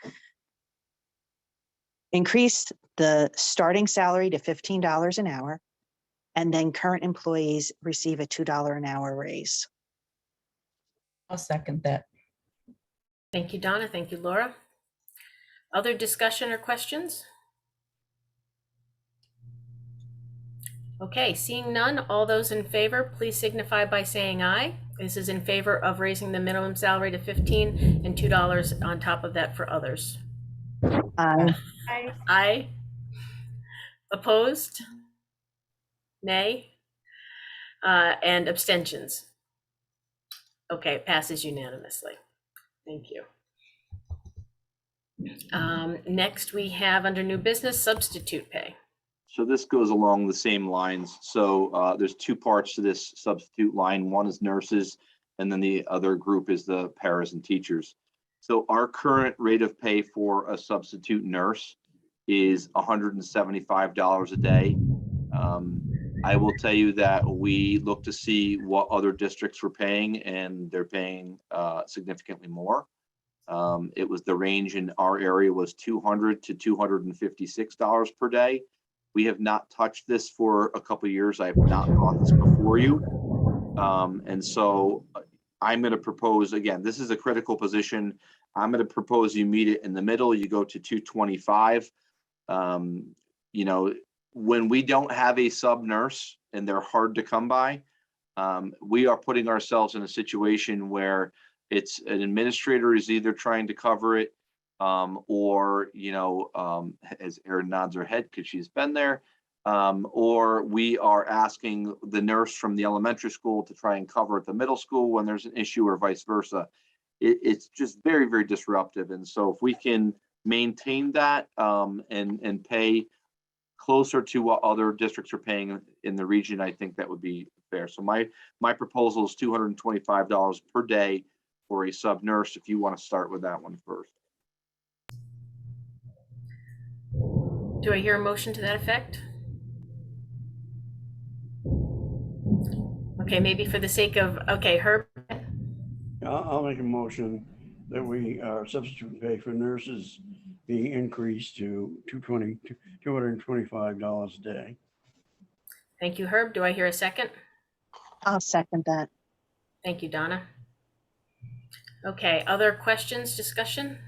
increase the starting salary to $15 an hour, and then current employees receive a $2 an hour raise. I'll second that. Thank you, Donna. Thank you, Laura. Other discussion or questions? Okay, seeing none, all those in favor, please signify by saying aye. This is in favor of raising the minimum salary to $15 and $2 on top of that for others. Aye. Opposed? Nay? And abstentions? Okay, it passes unanimously. Thank you. Next, we have under new business substitute pay. So this goes along the same lines. So there's two parts to this substitute line. One is nurses, and then the other group is the paras and teachers. So our current rate of pay for a substitute nurse is $175 a day. I will tell you that we look to see what other districts were paying, and they're paying significantly more. It was the range in our area was $200 to $256 per day. We have not touched this for a couple of years. I have not brought this before you. And so I'm going to propose, again, this is a critical position. I'm going to propose you meet it in the middle. You go to 225. You know, when we don't have a sub nurse and they're hard to come by, we are putting ourselves in a situation where it's an administrator is either trying to cover it or, you know, as Erin nods her head because she's been there, or we are asking the nurse from the elementary school to try and cover at the middle school when there's an issue or vice versa. It's just very, very disruptive. And so if we can maintain that and pay closer to what other districts are paying in the region, I think that would be fair. So my proposal is $225 per day for a sub nurse, if you want to start with that one first. Do I hear a motion to that effect? Okay, maybe for the sake of, okay, Herb. I'll make a motion that we substitute pay for nurses be increased to $225 a day. Thank you, Herb. Do I hear a second? I'll second that. Thank you, Donna. Okay, other questions, discussion?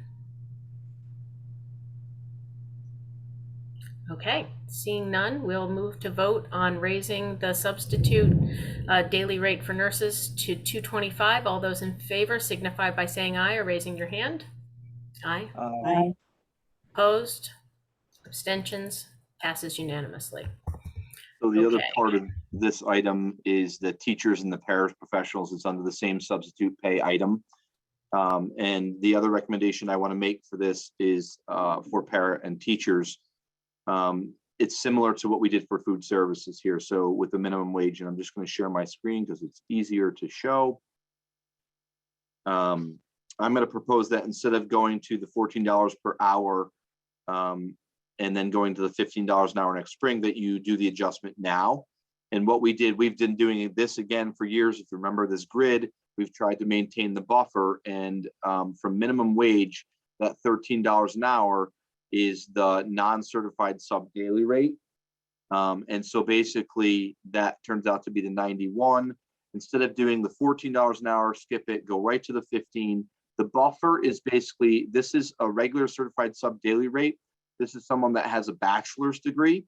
Okay, seeing none, we'll move to vote on raising the substitute daily rate for nurses to $225. All those in favor signify by saying aye or raising your hand. Aye. Aye. Opposed? Abstentions? Passes unanimously. So the other Okay. part of this item is the teachers and the paraprofessionals is under the same substitute pay item. And the other recommendation I want to make for this is for para and teachers. It's similar to what we did for food services here. So with the minimum wage, and I'm just going to share my screen because it's easier to show. I'm going to propose that instead of going to the $14 per hour and then going to the $15 an hour next spring, that you do the adjustment now. And what we did, we've been doing this again for years. If you remember this grid, we've tried to maintain the buffer, and from minimum wage, that $13 an hour is the non-certified sub daily rate. And so basically that turns out to be the 91. Instead of doing the $14 an hour, skip it, go right to the 15. The buffer is basically, this is a regular certified sub daily rate. This is someone that has a bachelor's degree,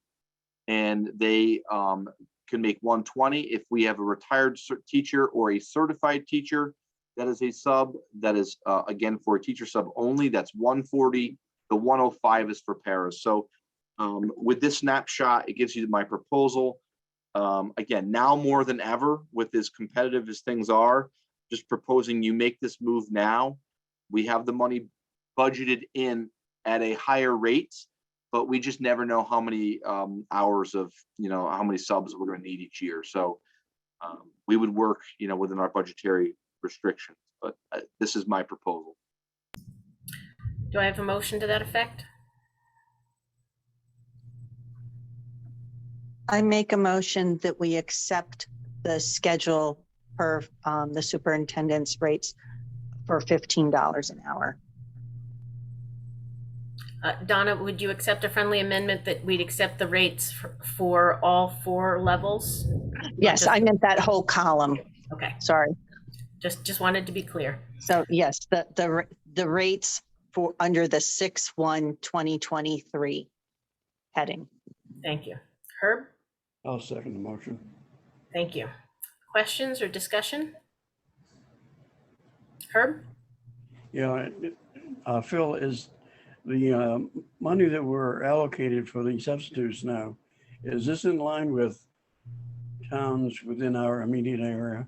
and they can make 120. If we have a retired teacher or a certified teacher that is a sub, that is again for a teacher sub only, that's 140. The 105 is for paras. So with this snapshot, it gives you my proposal. Again, now more than ever, with as competitive as things are, just proposing you make this move now. We have the money budgeted in at a higher rate, but we just never know how many hours of, how many subs we're going to need each year. So we would work, within our budgetary restrictions, but this is my proposal. Do I have a motion to that effect? I make a motion that we accept the schedule per the superintendent's rates for $15 an hour. Donna, would you accept a friendly amendment that we'd accept the rates for all 4 levels? Yes, I meant that whole column. Okay, Sorry. just wanted to be clear. So yes, the rates for under the 6/1/2023 heading. Thank you. Herb? I'll second the motion. Thank you. Questions or discussion? Herb? Yeah, Phil, is the money that we're allocated for the substitutes now, is this in line with towns within our immediate area?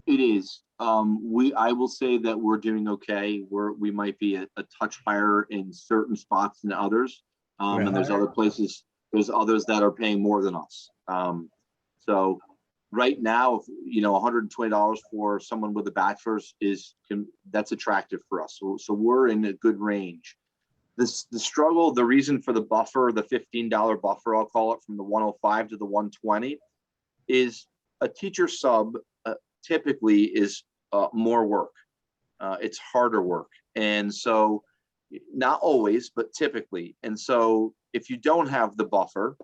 It is. I will say that we're doing okay. We might be a touch higher in certain spots than others. And there's other places, there's others that are paying more than us. So right now, if, $120 for someone with a bachelor's that's attractive for us. So we're in a good range. The struggle, the reason for the buffer, the $15 buffer, I'll call it, from the 105 to the 120, is a teacher sub typically is more work. It's harder work. And so not always, but typically. And so if you don't have the buffer,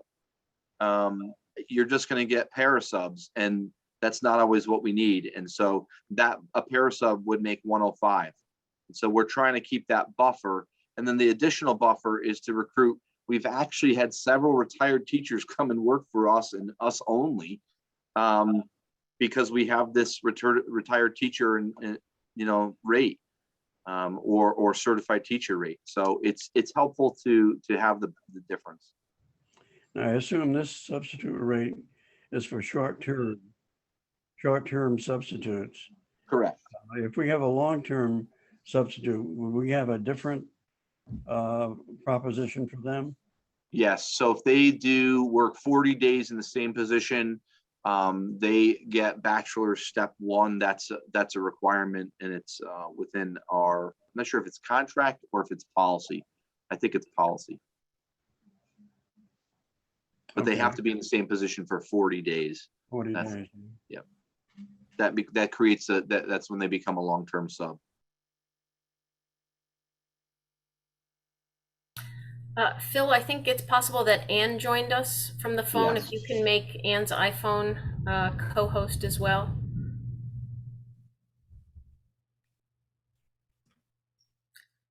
you're just going to get para subs, and that's not always what we need. And so that a para sub would make 105. And so we're trying to keep that buffer. And then the additional buffer is to recruit. We've actually had several retired teachers come and work for us, and us only, because we have this retired teacher and rate, or certified teacher rate. So it's helpful to have the difference. I assume this substitute rate is for short-term substitutes. Correct. If we have a long-term substitute, will we have a different proposition for them? Yes. So if they do work 40 days in the same position, they get bachelor's step 1. That's a requirement, and it's within our, I'm not sure if it's contract or if it's policy. I think it's policy. But they have to be in the same position for 40 days. 40 days. Yeah. That creates that's when they become a long-term sub. Phil, I think it's possible that Ann joined us from the phone. Yes. If you can make Ann's iPhone co-host as well.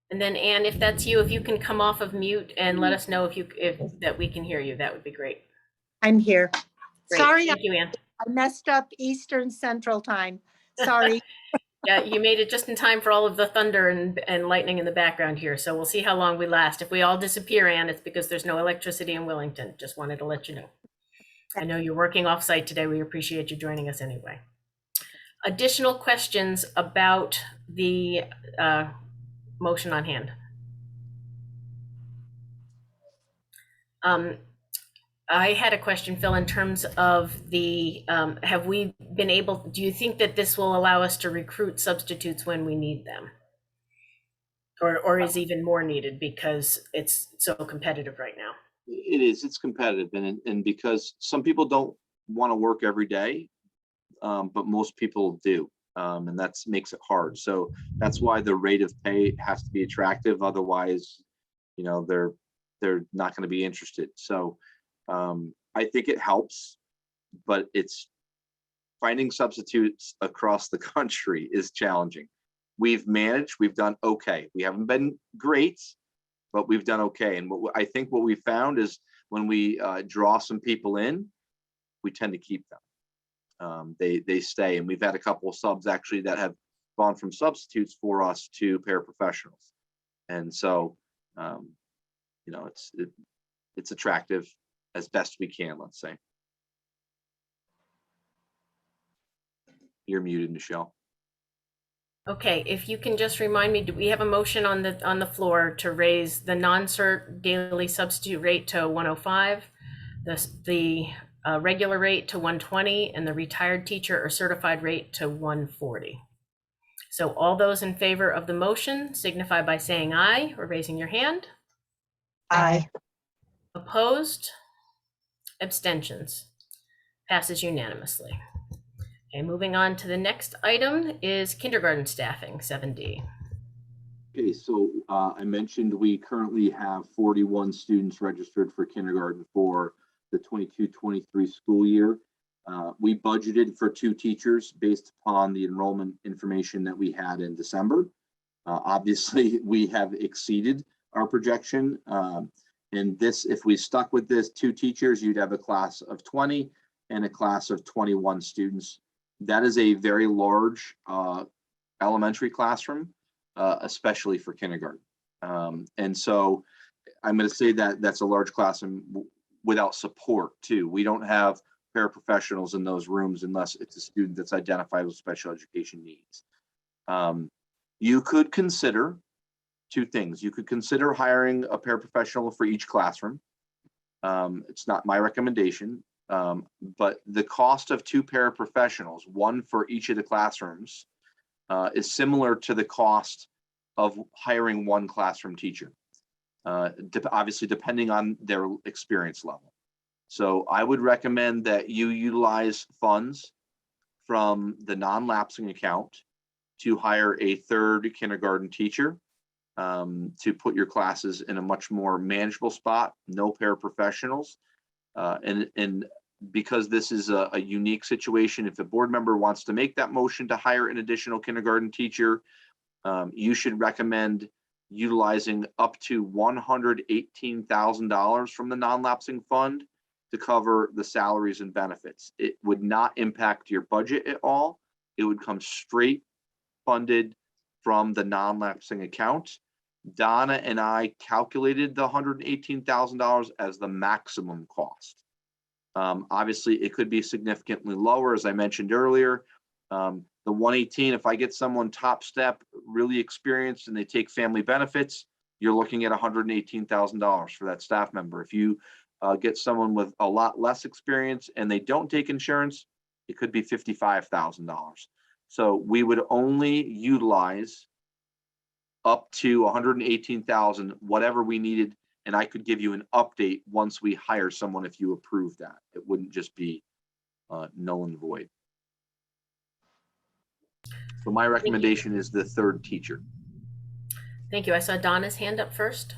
And then Ann, if that's you, if you can come off of mute and let us know if that we can hear you, that would be great. I'm here. Great. Sorry, Thank you, Ann. I messed up Eastern Central Time. Sorry. Yeah, you made it just in time for all of the thunder and lightning in the background here. So we'll see how long we last. If we all disappear, Ann, it's because there's no electricity in Willington. Just wanted to let you know. I know you're working off-site today. We appreciate you joining us anyway. Additional questions about the motion on hand? I had a question, Phil, in terms of the, have we been able, do you think that this will allow us to recruit substitutes when we need them? Or is even more needed because it's so competitive right now? It is, it's competitive, and because some people don't want to work every day, but most people do. And that makes it hard. So that's why the rate of pay has to be attractive. Otherwise, you know, they're not going to be interested. So I think it helps, but it's finding substitutes across the country is challenging. We've managed, we've done okay. We haven't been great, but we've done okay. And I think what we found is when we draw some people in, we tend to keep them. They stay, and we've had a couple of subs actually that have gone from substitutes for us to paraprofessionals. And so, you know, it's attractive as best we can, let's say. You're muted, Michelle. Okay, if you can just remind me, do we have a motion on the floor to raise the non-cert daily substitute rate to 105, the regular rate to 120, and the retired teacher or certified rate to 140? So all those in favor of the motion signify by saying aye or raising your hand. Aye. Opposed? Abstentions? Passes unanimously. Okay, moving on to the next item is kindergarten staffing, 7D. Okay, so I mentioned we currently have 41 students registered for kindergarten for the 22-23 school year. We budgeted for 2 teachers based upon the enrollment information that we had in December. Obviously, we have exceeded our projection. And this, if we stuck with this 2 teachers, you'd have a class of 20 and a class of 21 students. That is a very large elementary classroom, especially for kindergarten. And so I'm going to say that that's a large classroom without support too. We don't have paraprofessionals in those rooms unless it's a student that's identified with special education needs. You could consider 2 things. You could consider hiring a paraprofessional for each classroom. It's not my recommendation. But the cost of 2 paraprofessionals, 1 for each of the classrooms, is similar to the cost of hiring 1 classroom teacher, obviously depending on their experience level. So I would recommend that you utilize funds from the non-lapsing account to hire a 3rd kindergarten teacher, to put your classes in a much more manageable spot, no paraprofessionals. And because this is a unique situation, if a board member wants to make that motion to hire an additional kindergarten teacher, you should recommend utilizing up to $118,000 from the non-lapsing fund to cover the salaries and benefits. It would not impact your budget at all. It would come straight funded from the non-lapsing account. Donna and I calculated the $118,000 as the maximum cost. Obviously, it could be significantly lower, as I mentioned earlier. The 118, if I get someone top step, really experienced, and they take family benefits, you're looking at $118,000 for that staff member. If you get someone with a lot less experience and they don't take insurance, it could be $55,000. So we would only utilize up to $118,000, whatever we needed. And I could give you an update once we hire someone if you approve that. It wouldn't just be null and void. So my recommendation is the 3rd teacher. Thank you. I saw Donna's hand up first.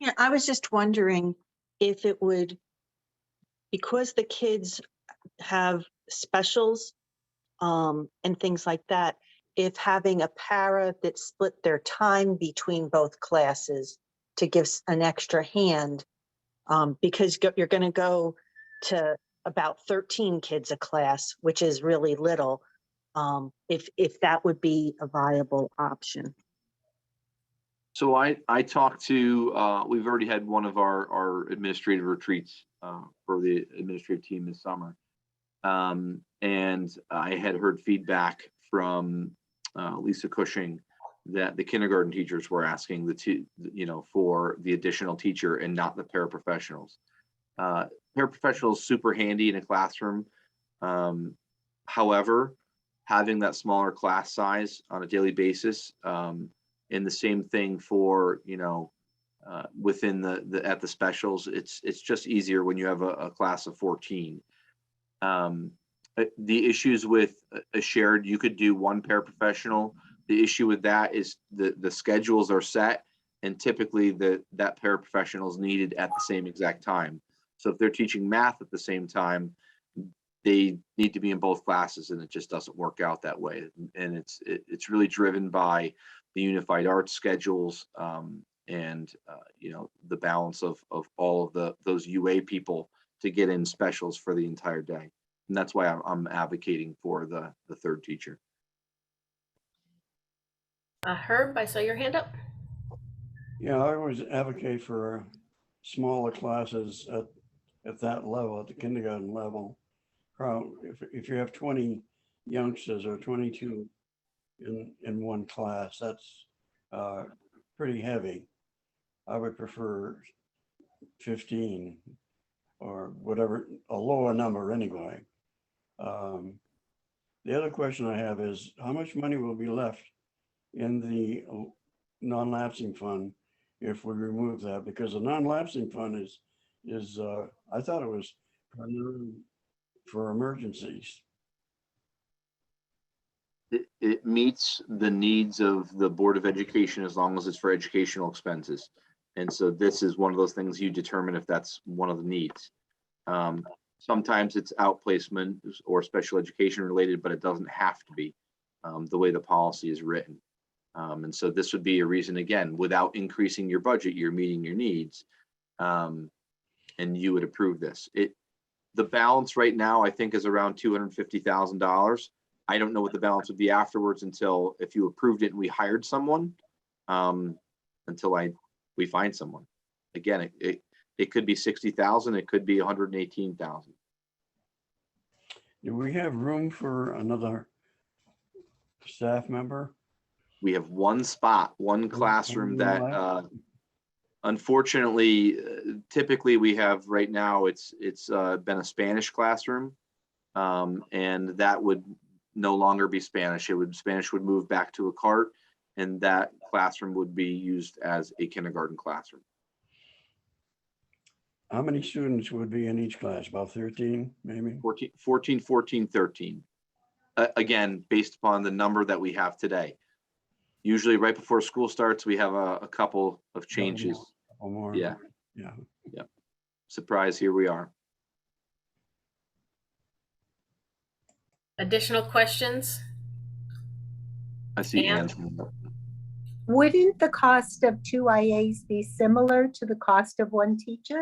Yeah, I was just wondering if it would, because the kids have specials and things like that, if having a para that split their time between both classes to give an extra hand, because you're going to go to about 13 kids a class, which is really little, if that would be a viable option. So I talked to, we've already had one of our administrative retreats for the administrative team this summer. And I had heard feedback from Lisa Cushing that the kindergarten teachers were asking for the additional teacher and not the paraprofessionals. Paraprofessionals super handy in a classroom. However, having that smaller class size on a daily basis, and the same thing for, within at the specials, it's just easier when you have a class of 14. The issues with a shared, you could do one paraprofessional. The issue with that is the schedules are set, and typically that paraprofessional is needed at the same exact time. So if they're teaching math at the same time, they need to be in both classes, and it just doesn't work out that way. And it's really driven by the unified arts schedules, and the balance of all of those UA people to get in specials for the entire day. And that's why I'm advocating for the third teacher. Herb, I saw your hand up. Yeah, I always advocate for smaller classes at that level, at the kindergarten level. If you have 20 youngsters or 22 in one class, that's pretty heavy. I would prefer 15 or whatever, a lower number anyway. The other question I have is, how much money will be left in the non-lapsing fund if we remove that? Because the non-lapsing fund is I thought it was primarily for emergencies. It meets the needs of the Board of Education as long as it's for educational expenses. And so this is one of those things you determine if that's one of the needs. Sometimes it's outplacement or special education related, but it doesn't have to be the way the policy is written. And so this would be a reason, again, without increasing your budget, you're meeting your needs, and you would approve this. The balance right now, I think, is around $250,000. I don't know what the balance would be afterwards until if you approved it and we hired someone, until we find someone. Again, it could be 60,000, it could be 118,000. Do we have room for another staff member? We have one spot, one classroom that unfortunately, typically we have right now, it's been a Spanish classroom, and that would no longer be Spanish. Spanish would move back to a cart, and that classroom would be used as a kindergarten classroom. How many students would be in each class? About 13, maybe? 14, 13. Again, based upon the number that we have today. Usually right before school starts, we have a couple of changes. Or more. Yeah. Yeah. Yeah. Surprise, here we are. Additional questions? I see Ann? hands. Wouldn't the cost of 2 IAs be similar to the cost of one teacher?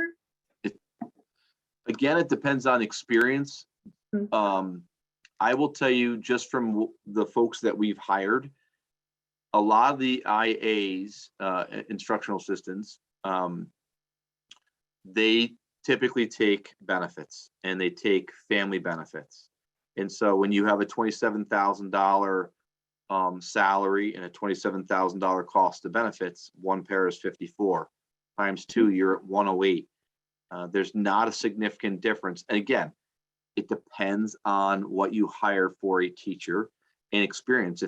Again, it depends on experience. I will tell you, just from the folks that we've hired, a lot of the IAs, instructional assistants, they typically take benefits and they take family benefits. And so when you have a $27,000 salary and a $27,000 cost of benefits, one pair is 54 times 2, you're at 108. There's not a significant difference. And again, it depends on what you hire for a teacher and experience.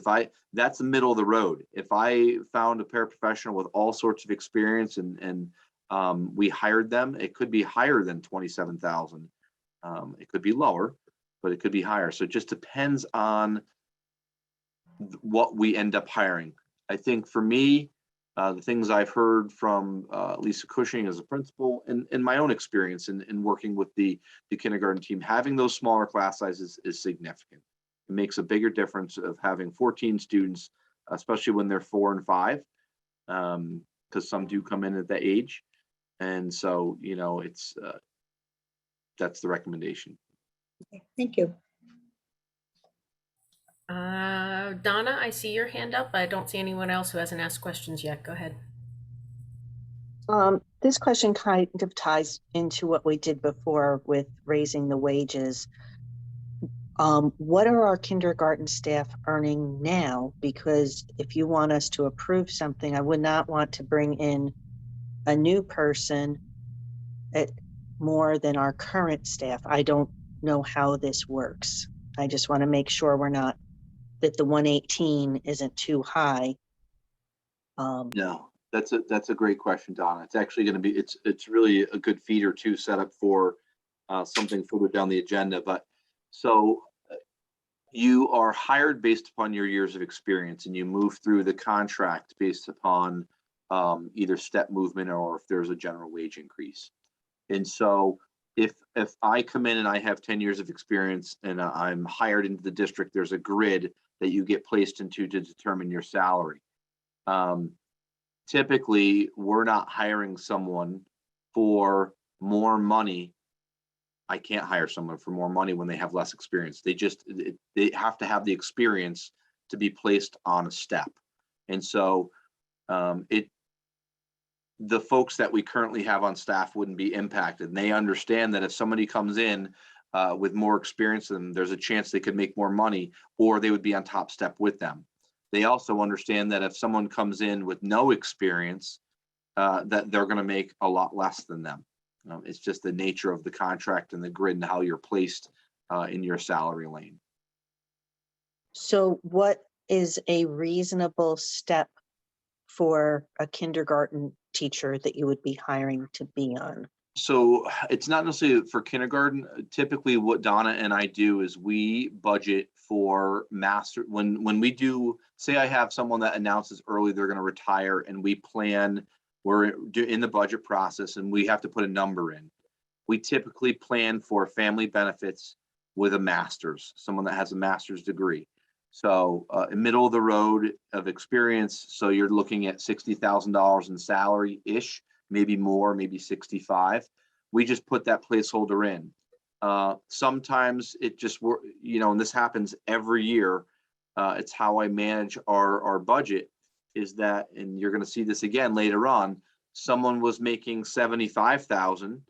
That's the middle of the road. If I found a paraprofessional with all sorts of experience and we hired them, it could be higher than 27,000. It could be lower, but it could be higher. So it just depends on what we end up hiring. I think for me, the things I've heard from Lisa Cushing as a principal and my own experience in working with the kindergarten team, having those smaller class sizes is significant. It makes a bigger difference of having 14 students, especially when they're 4 and 5, because some do come in at that age. And so, it's that's the recommendation. Thank you. Donna, I see your hand up. I don't see anyone else who hasn't asked questions yet. Go ahead. This question kind of ties into what we did before with raising the wages. What are our kindergarten staff earning now? Because if you want us to approve something, I would not want to bring in a new person at more than our current staff. I don't know how this works. I just want to make sure we're not, that the 118 isn't too high. No, that's a great question, Donna. It's actually going to be, it's really a good feeder too, set up for something further down the agenda. But so you are hired based upon your years of experience, and you move through the contract based upon either step movement or if there's a general wage increase. And so if I come in and I have 10 years of experience and I'm hired into the district, there's a grid that you get placed into to determine your salary. Typically, we're not hiring someone for more money. I can't hire someone for more money when they have less experience. They have to have the experience to be placed on a step. And so the folks that we currently have on staff wouldn't be impacted. And they understand that if somebody comes in with more experience, then there's a chance they could make more money, or they would be on top step with them. They also understand that if someone comes in with no experience, that they're going to make a lot less than them. It's just the nature of the contract and the grid and how you're placed in your salary lane. So what is a reasonable step for a kindergarten teacher that you would be hiring to be on? So it's not necessarily for kindergarten. Typically what Donna and I do is we budget for master. When we do, say I have someone that announces early they're going to retire, and we plan, we're in the budget process and we have to put a number in. We typically plan for family benefits with a master's, someone that has a master's degree. So middle of the road of experience. So you're looking at $60,000 in salary-ish, maybe more, maybe 65. We just put that placeholder in. Sometimes it just, and this happens every year. It's how I manage our budget, is that, and you're going to see this again later on, someone was making 75,000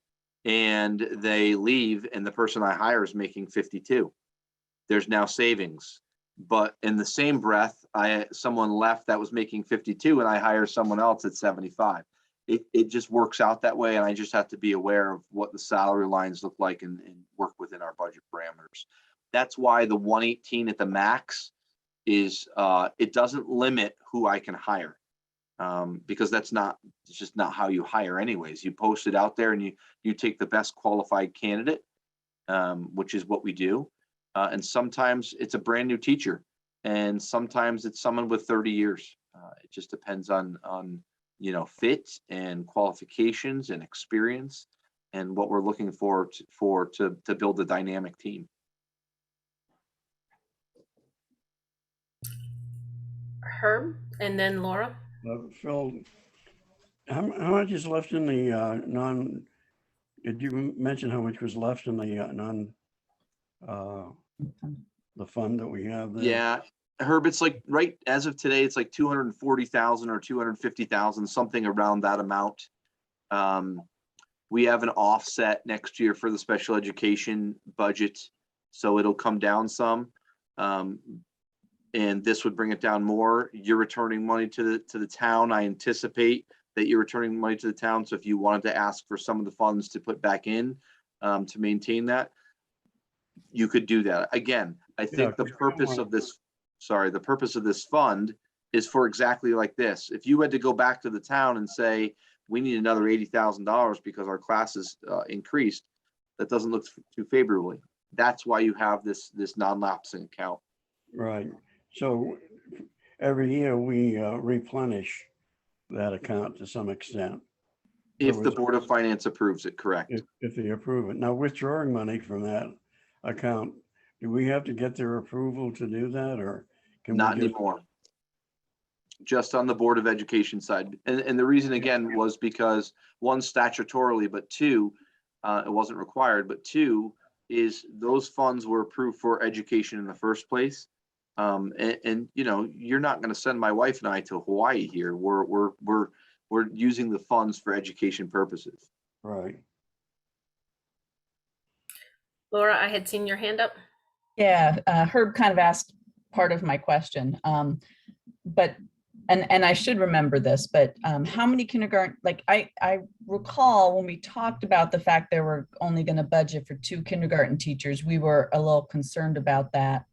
and they leave, and the person I hire is making 52. There's now savings. But in the same breath, someone left that was making 52 and I hire someone else at 75. It just works out that way, and I just have to be aware of what the salary lines look like and work within our budget parameters. That's why the 118 at the max is, it doesn't limit who I can hire, because it's just not how you hire anyways. You post it out there and you take the best qualified candidate, which is what we do. And sometimes it's a brand new teacher, and sometimes it's someone with 30 years. It just depends on fit and qualifications and experience and what we're looking for to build a dynamic team. Herb, and then Laura. Phil, how much is left in the did you mention how much was left in the the fund that we have there? Yeah, Herb, it's like right as of today, it's like 240,000 or 250,000, something around that amount. We have an offset next year for the special education budget, so it'll come down some. And this would bring it down more. You're returning money to the town. I anticipate that you're returning money to the town. So if you wanted to ask for some of the funds to put back in to maintain that, you could do that. Again, I think the purpose of this fund is for exactly like this. If you had to go back to the town and say, we need another $80,000 because our classes increased, that doesn't look too favorably. That's why you have this non-lapsing account. Right. So every year we replenish that account to some extent. If the Board of Finance approves it, correct. If they approve it. Now, withdrawing money from that account, do we have to get their approval to do that, or can Not we anymore. Just on the Board of Education side. And the reason again was because one, statutorily, but two, it wasn't required, but two is those funds were approved for education in the first place. And you're not going to send my wife and I to Hawaii here. We're using the funds for education purposes. Right. Laura, I had seen your hand up. Yeah, Herb kind of asked part of my question. But, and I should remember this, but how many kindergarten, like I recall when we talked about the fact they were only going to budget for 2 kindergarten teachers, we were a little concerned about that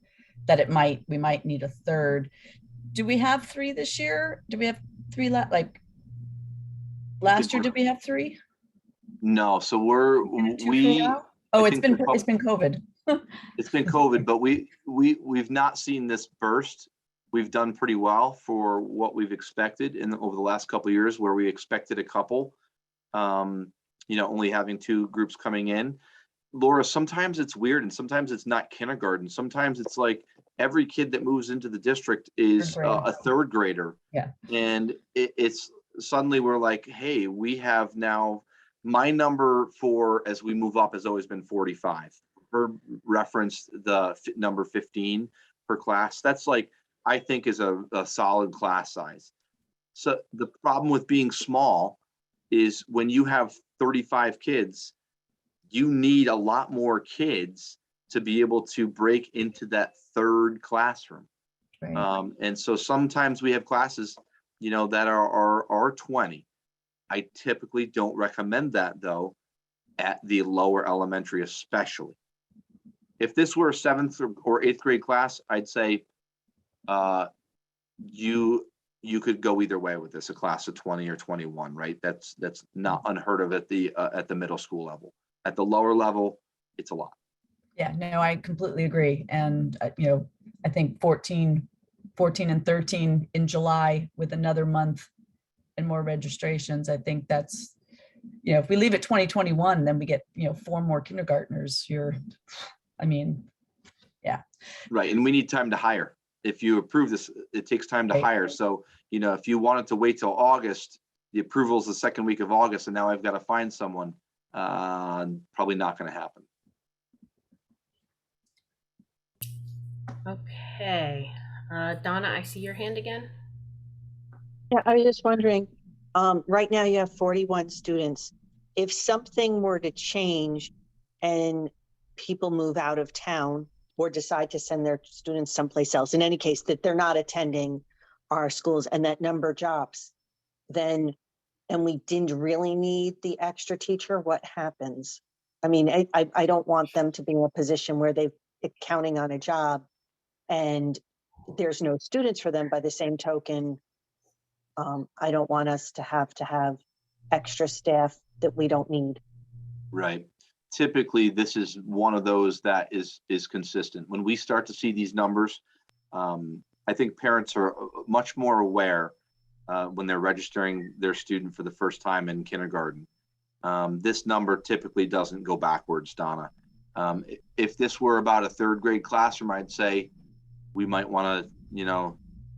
we might need a third. Do we have 3 this year? Do we have 3 like last year? Did we have 3? No, so Oh, I it's think been COVID. it's been COVID, but we've not seen this burst. We've done pretty well for what we've expected over the last couple of years, where we expected a couple, only having 2 groups coming in. Laura, sometimes it's weird, and sometimes it's not kindergarten. Sometimes it's like every kid that moves into the district is a 3rd grader. Yeah. And it's suddenly we're like, hey, we have now, my number for as we move up has always been 45. Herb referenced the number 15 per class. That's like, I think is a solid class size. So the problem with being small is when you have 35 kids, you need a lot more kids to be able to break into that 3rd classroom. Right. And so sometimes we have classes, that are 20. I typically don't recommend that though, at the lower elementary, especially. If this were a 7th or 8th grade class, I'd say you could go either way with this, a class of 20 or 21, right? That's not unheard of at the middle school level. At the lower level, it's a lot. Yeah, no, I completely agree. And, I think 14 and 13 in July with another month and more registrations. I think that's, if we leave it 2021, then we get, 4 more kindergartners. Yeah. Right. And we need time to hire. If you approve this, it takes time to Right. hire. So, if you wanted to wait till August, the approval is the 2nd week of August, and now I've got to find someone. Probably not going to happen. Okay, Donna, I see your hand again. Yeah, I was just wondering, right now you have 41 students. If something were to change and people move out of town or decide to send their students someplace else, in any case, that they're not attending our schools and that number drops, then, and we didn't really need the extra teacher, what happens? I mean, I don't want them to be in a position where they're counting on a job and there's no students for them. By the same token, I don't want us to have extra staff that we don't need. Right. Typically, this is one of those that is consistent. When we start to see these numbers, I think parents are much more aware when they're registering their student for the first time in kindergarten. This number typically doesn't go backwards, Donna. If this were about a 3rd grade classroom, I'd say we might want to,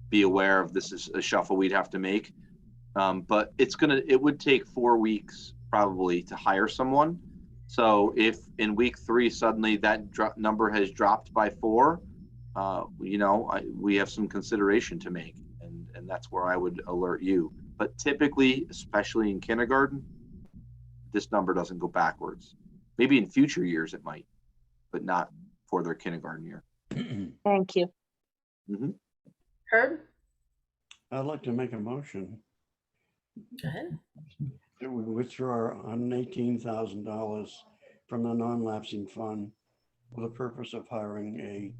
be aware of this is a shuffle we'd have to make. But it would take 4 weeks probably to hire someone. So if in week 3 suddenly that number has dropped by 4, we have some consideration to make, and that's where I would alert you. But typically, especially in kindergarten, this number doesn't go backwards. Maybe in future years it might, but not for their kindergarten year. Thank you. Mm-hmm. Herb, I'd like to make a motion go ahead. that we withdraw $118,000 from the non-lapsing fund for the purpose of hiring a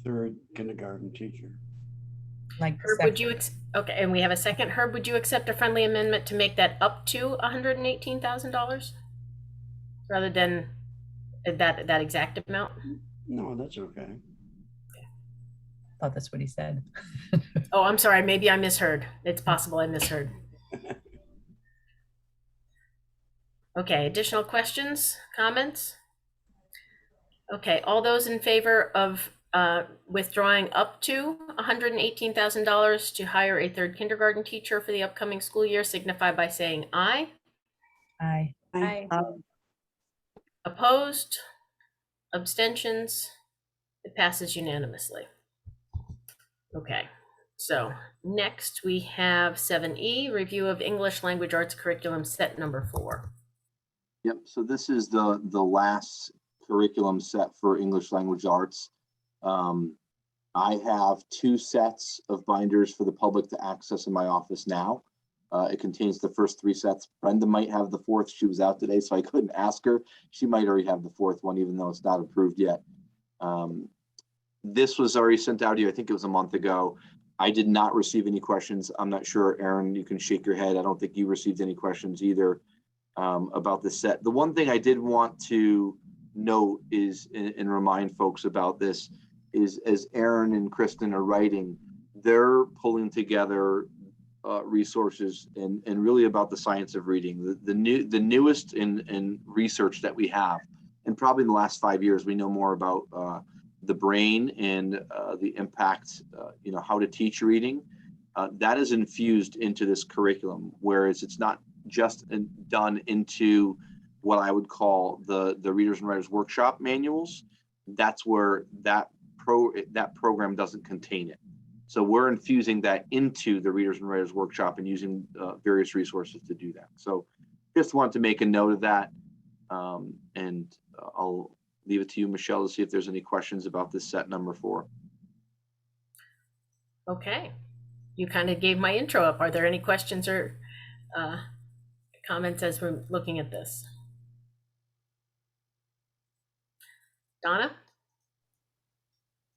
3rd kindergarten teacher. Like Herb, would you, okay, and we have a second. Herb, would you accept a friendly amendment to make that up to $118,000? Rather than that exact amount? No, that's okay. thought that's what he said. Oh, I'm sorry, maybe I misheard. It's possible I misheard. Okay, additional questions, comments? Okay, all those in favor of withdrawing up to $118,000 to hire a 3rd kindergarten teacher for the upcoming school year signify by saying aye. Aye. Aye. Opposed? Abstentions? It passes unanimously. Okay, so next we have 7E, review of English language arts curriculum set number 4. Yep. So this is the last curriculum set for English language arts. I have 2 sets of binders for the public to access in my office now. It contains the first 3 sets. Brenda might have the 4th. She was out today, so I couldn't ask her. She might already have the 4th one, even though it's not approved yet. This was already sent out to you. I think it was a month ago. I did not receive any questions. I'm not sure, Aaron, you can shake your head. I don't think you received any questions either about the set. The one thing I did want to note is, and remind folks about this, is as Aaron and Kristen are writing, they're pulling together resources and really about the science of reading. The newest in research that we have, and probably in the last 5 years, we know more about the brain and the impact, how to teach reading. That is infused into this curriculum, whereas it's not just done into what I would call the Readers and Writers Workshop manuals. That's where that program doesn't contain it. So we're infusing that into the Readers and Writers Workshop and using various resources to do that. So just want to make a note of that. And I'll leave it to you, Michelle, to see if there's any questions about this set number 4. Okay, you kind of gave my intro up. Are there any questions or comments as we're looking at this? Donna?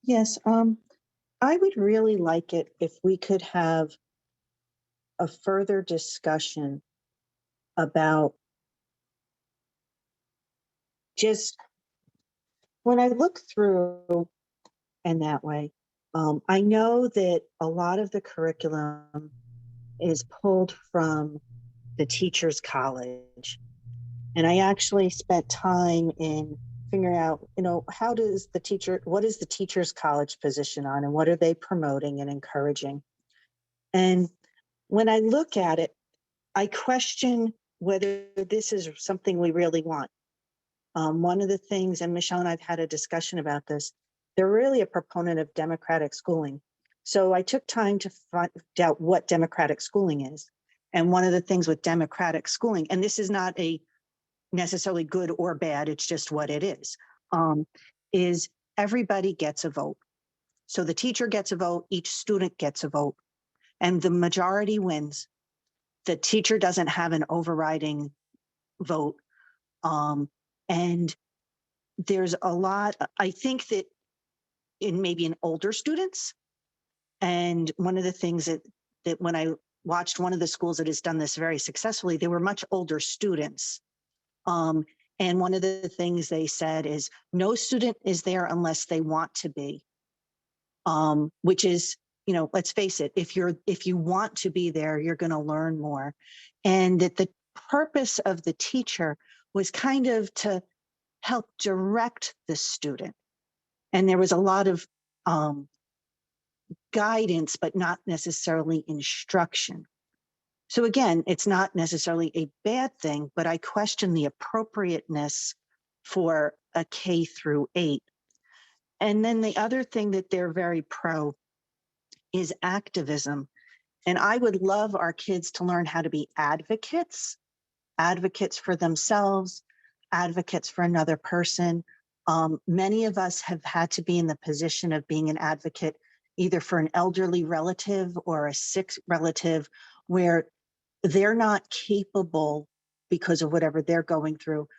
Yes, I would really like it if we could have a further discussion about just when I look through and that way, I know that a lot of the curriculum is pulled from the Teachers College. And I actually spent time in figuring out, what is the Teachers College position on and what are they promoting and encouraging? And when I look at it, I question whether this is something we really want. One of the things, and Michelle and I've had a discussion about this, they're really a proponent of democratic schooling. So I took time to find out what democratic schooling is. And one of the things with democratic schooling, and this is not a necessarily good or bad, it's just what it is everybody gets a vote. So the teacher gets a vote, each student gets a vote, and the majority wins. The teacher doesn't have an overriding vote. And there's a lot, I think that maybe in older students, and one of the things that when I watched one of the schools that has done this very successfully, they were much older students. And one of the things they said is no student is there unless they want to be, which is, let's face it, if you want to be there, you're going to learn more. And that the purpose of the teacher was kind of to help direct the student. And there was a lot of guidance, but not necessarily instruction. So again, it's not necessarily a bad thing, but I question the appropriateness for a K through 8. And then the other thing that they're very pro is activism. And I would love our kids to learn how to be advocates for themselves, advocates for another person. Many of us have had to be in the position of being an advocate, either for an elderly relative or a sick relative, where they're not capable because of whatever they're going through.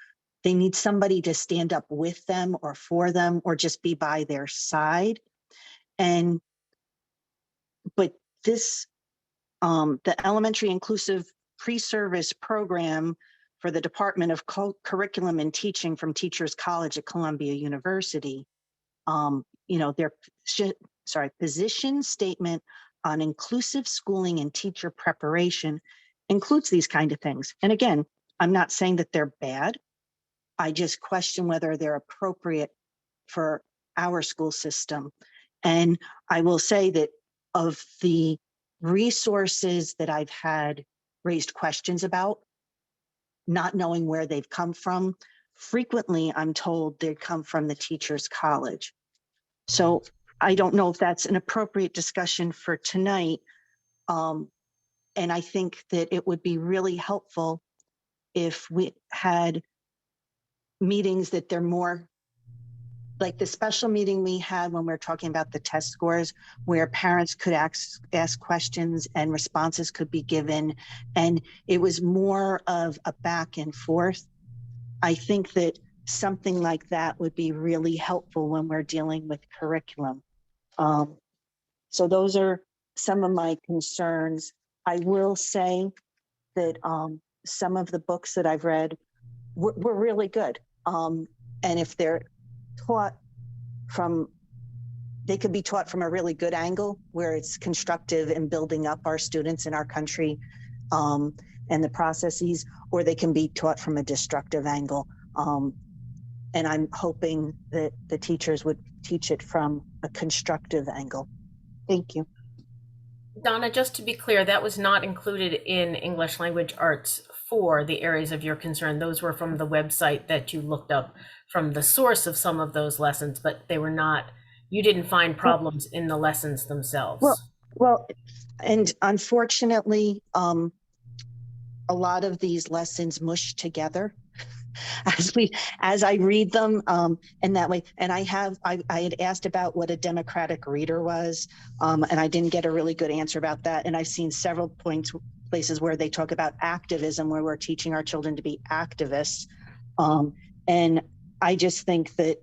They need somebody to stand up with them or for them or just be by their side. But this, the Elementary Inclusive Pre-Service Program for the Department of Curriculum and Teaching from Teachers College at Columbia University, their position statement on inclusive schooling and teacher preparation includes these kind of things. And again, I'm not saying that they're bad. I just question whether they're appropriate for our school system. And I will say that of the resources that I've had raised questions about, not knowing where they've come from, frequently I'm told they come from the Teachers College. So I don't know if that's an appropriate discussion for tonight. And I think that it would be really helpful if we had meetings that they're more like the special meeting we had when we were talking about the test scores, where parents could ask questions and responses could be given, and it was more of a back and forth. I think that something like that would be really helpful when we're dealing with curriculum. So those are some of my concerns. I will say that some of the books that I've read were really good. And if they're taught they could be taught from a really good angle where it's constructive in building up our students in our country and the processes, or they can be taught from a destructive angle. And I'm hoping that the teachers would teach it from a constructive angle. Thank you. Donna, just to be clear, that was not included in English language arts for the areas of your concern. Those were from the website that you looked up from the source of some of those lessons, but they were not, you didn't find problems in the lessons themselves. Well, and unfortunately, a lot of these lessons mush together as I read them, and that way. And I had asked about what a democratic reader was, and I didn't get a really good answer about that. And I've seen several places where they talk about activism, where we're teaching our children to be activists. And I just think that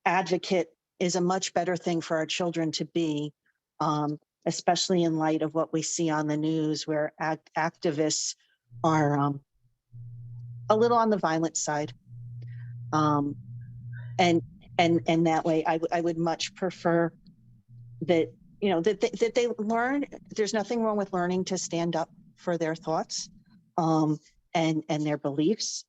advocate is a much better thing for our children to be, especially in light of what we see on the news, where activists are a little on the violent side. And that way I would much prefer that, you know, that they learn. There's nothing wrong with learning to stand up for their thoughts and their beliefs,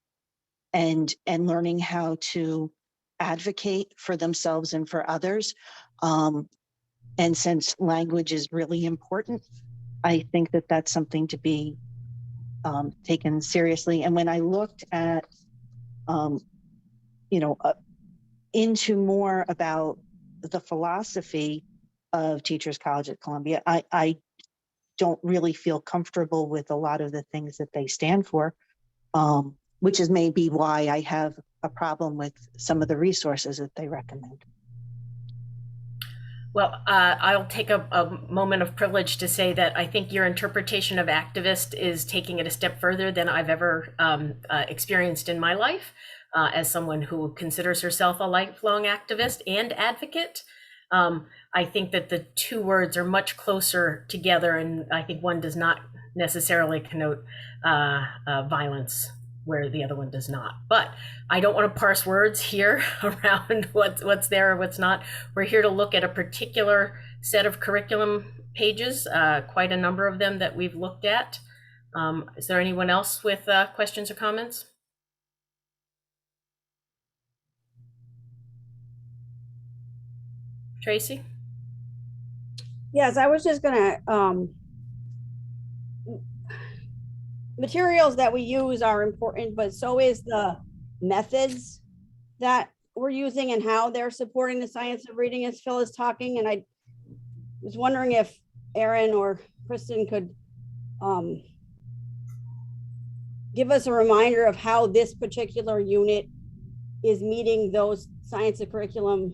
and learning how to advocate for themselves and for others. And since language is really important, I think that that's something to be taken seriously. And when I looked at, into more about the philosophy of Teachers College at Columbia, I don't really feel comfortable with a lot of the things that they stand for, which is maybe why I have a problem with some of the resources that they recommend. Well, I'll take a moment of privilege to say that I think your interpretation of activist is taking it a step further than I've ever experienced in my life, as someone who considers herself a lifelong activist and advocate. I think that the two words are much closer together, and I think one does not necessarily connote violence, where the other one does not. But I don't want to parse words here around what's there or what's not. We're here to look at a particular set of curriculum pages, quite a number of them that we've looked at. Is there anyone else with questions or comments? Tracy? Yes, I was just gonna, materials that we use are important, but so is the methods that we're using and how they're supporting the science of reading, as Phil is talking. And I was wondering if Aaron or Kristen could give us a reminder of how this particular unit is meeting those science of curriculum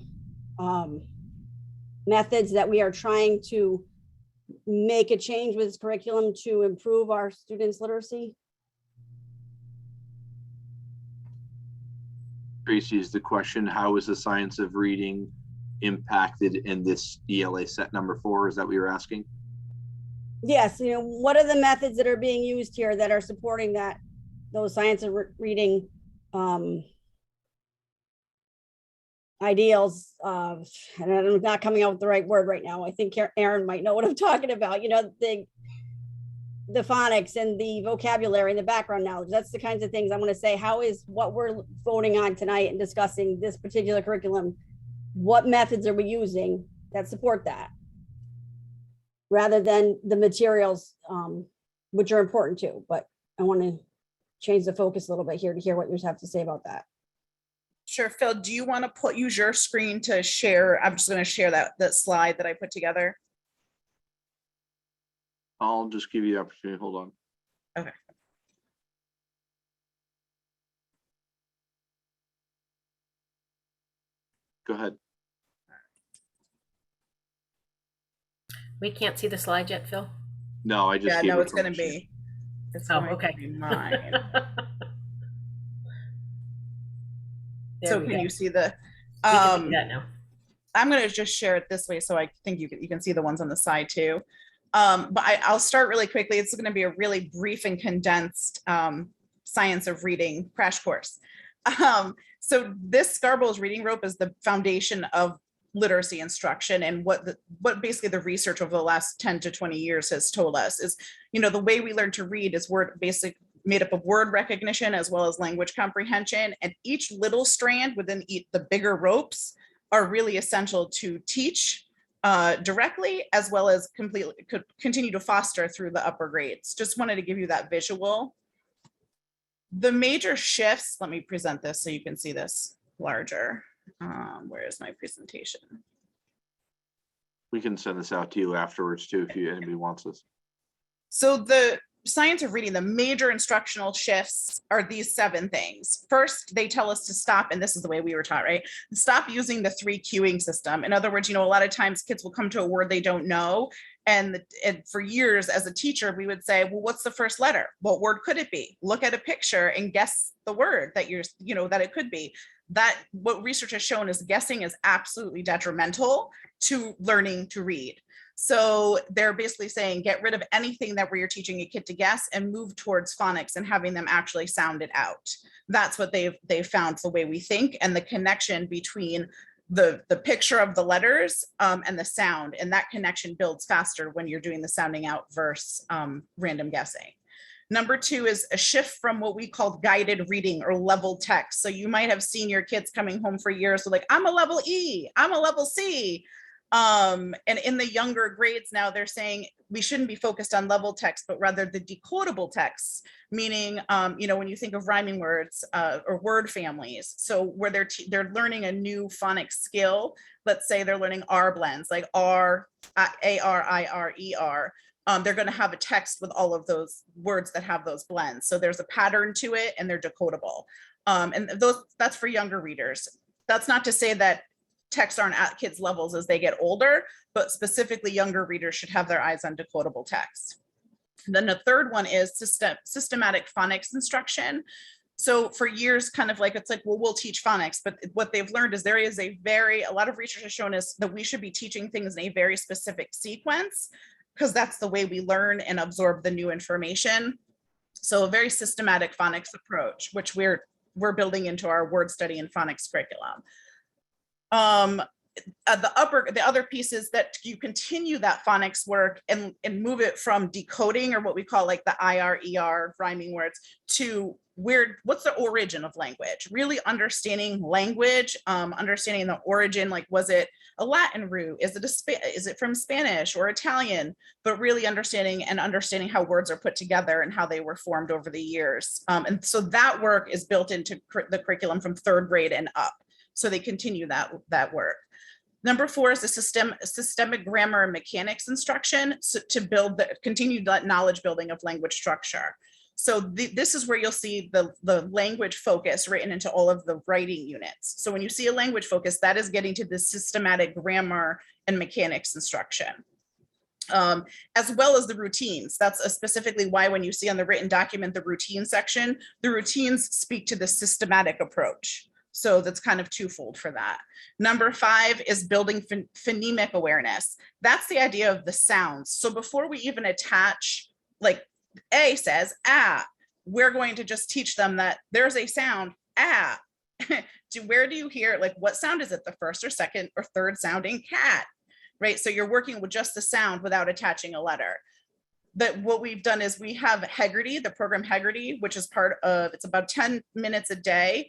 methods that we are trying to make a change with this curriculum to improve our students' literacy. Tracy, is the question, how is the science of reading impacted in this ELA set number 4? Is that what you're asking? Yes, you know, what are the methods that are being used here that are supporting those science of reading ideals? And I'm not coming out with the right word right now. I think Aaron might know what I'm talking about. You know, the phonics and the vocabulary and the background knowledge. That's the kinds of things I'm going to say. How is what we're voting on tonight and discussing this particular curriculum, what methods are we using that support that, rather than the materials, which are important too. But I want to change the focus a little bit here to hear what you have to say about that. Sure. Phil, do you want to use your screen to share? I'm just going to share that slide that I put together. I'll just give you the opportunity. Hold on. Okay. Go ahead. We can't see the slide yet, Phil. No, I just Yeah, gave no, it it's gonna permission. be. It's Oh, going okay. to be mine. There So we can go. you see the? We can see that now. I'm going to just share it this way so I think you can see the ones on the side too. But I'll start really quickly. It's going to be a really brief and condensed science of reading crash course. So this Scarborough's reading rope is the foundation of literacy instruction, and what basically the research over the last 10 to 20 years has told us is, the way we learn to read is made up of word recognition as well as language comprehension, and each little strand within the bigger ropes are really essential to teach directly, as well as continue to foster through the upper grades. Just wanted to give you that visual. The major shifts, let me present this so you can see this larger. Where is my presentation? We can send this out to you afterwards too, if anybody wants this. So the science of reading, the major instructional shifts are these 7 things. First, they tell us to stop, and this is the way we were taught, right? Stop using the 3 cueing system. In other words, a lot of times kids will come to a word they don't know. And for years as a teacher, we would say, well, what's the first letter? What word could it be? Look at a picture and guess the word that that it could be. That what research has shown is guessing is absolutely detrimental to learning to read. So they're basically saying, get rid of anything where you're teaching a kid to guess and move towards phonics and having them actually sound it out. That's what they've found the way we think, and the connection between the picture of the letters and the sound, and that connection builds faster when you're doing the sounding out versus random guessing. Number 2 is a shift from what we call guided reading or level text. So you might have seen your kids coming home for years, so like, I'm a level E, I'm a level C. And in the younger grades now, they're saying we shouldn't be focused on level text, but rather the decodable texts, meaning, when you think of rhyming words or word families, so where they're learning a new phonics skill. Let's say they're learning R blends, like R, A-R, I-R, E-R. They're going to have a text with all of those words that have those blends. So there's a pattern to it, and they're decodable. And that's for younger readers. That's not to say that texts aren't at kids' levels as they get older, but specifically younger readers should have their eyes on decodable text. And then the third one is systematic phonics instruction. So for years, it's like, well, we'll teach phonics, but what they've learned is there is a lot of research has shown us that we should be teaching things in a very specific sequence, because that's the way we learn and absorb the new information. So a very systematic phonics approach, which we're building into our word study and phonics curriculum. The other piece is that you continue that phonics work and move it from decoding, or what we call like the IR, rhyming words, to what's the origin of language, really understanding language, understanding the origin, like, was it a Latin root? Is it from Spanish or Italian? But really understanding how words are put together and how they were formed over the years. And so that work is built into the curriculum from 3rd grade and up. So they continue that work. Number 4 is the systemic grammar and mechanics instruction, so to continue that knowledge building of language structure. So this is where you'll see the language focus written into all of the writing units. So when you see a language focus, that is getting to the systematic grammar and mechanics instruction. As well as the routines. That's specifically why when you see on the written document, the routine section, the routines speak to the systematic approach. So that's kind of twofold for that. Number 5 is building phonemic awareness. That's the idea of the sounds. So before we even attach, like A says, ah, we're going to just teach them that there's a sound, ah. Where do you hear, like, what sound is it? The first or second or third sounding cat, right? So you're working with just the sound without attaching a letter. But what we've done is we have Heggerty, the program Heggerty, which is it's about 10 minutes a day,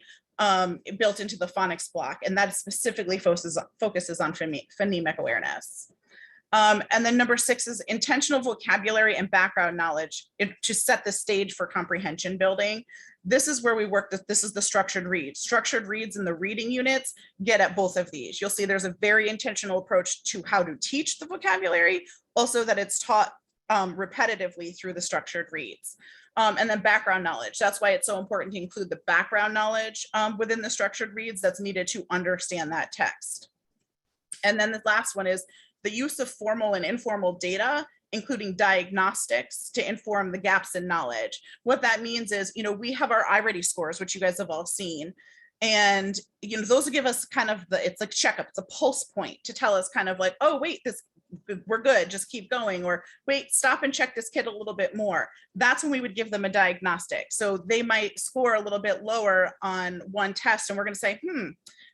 built into the phonics block, and that specifically focuses on phonemic awareness. And then number 6 is intentional vocabulary and background knowledge to set the stage for comprehension building. This is where we work. This is the structured reads. Structured reads in the reading units get at both of these. You'll see there's a very intentional approach to how to teach the vocabulary, also that it's taught repetitively through the structured reads. And then background knowledge. That's why it's so important to include the background knowledge within the structured reads that's needed to understand that text. And then the last one is the use of formal and informal data, including diagnostics, to inform the gaps in knowledge. What that means is, we have our iReady scores, which you guys have all seen. And, those will give us kind of it's like checkup, it's a pulse point to tell us kind of like, oh, wait, we're good, just keep going, or wait, stop and check this kid a little bit more. That's when we would give them a diagnostic. So they might score a little bit lower on one test, and we're going to say,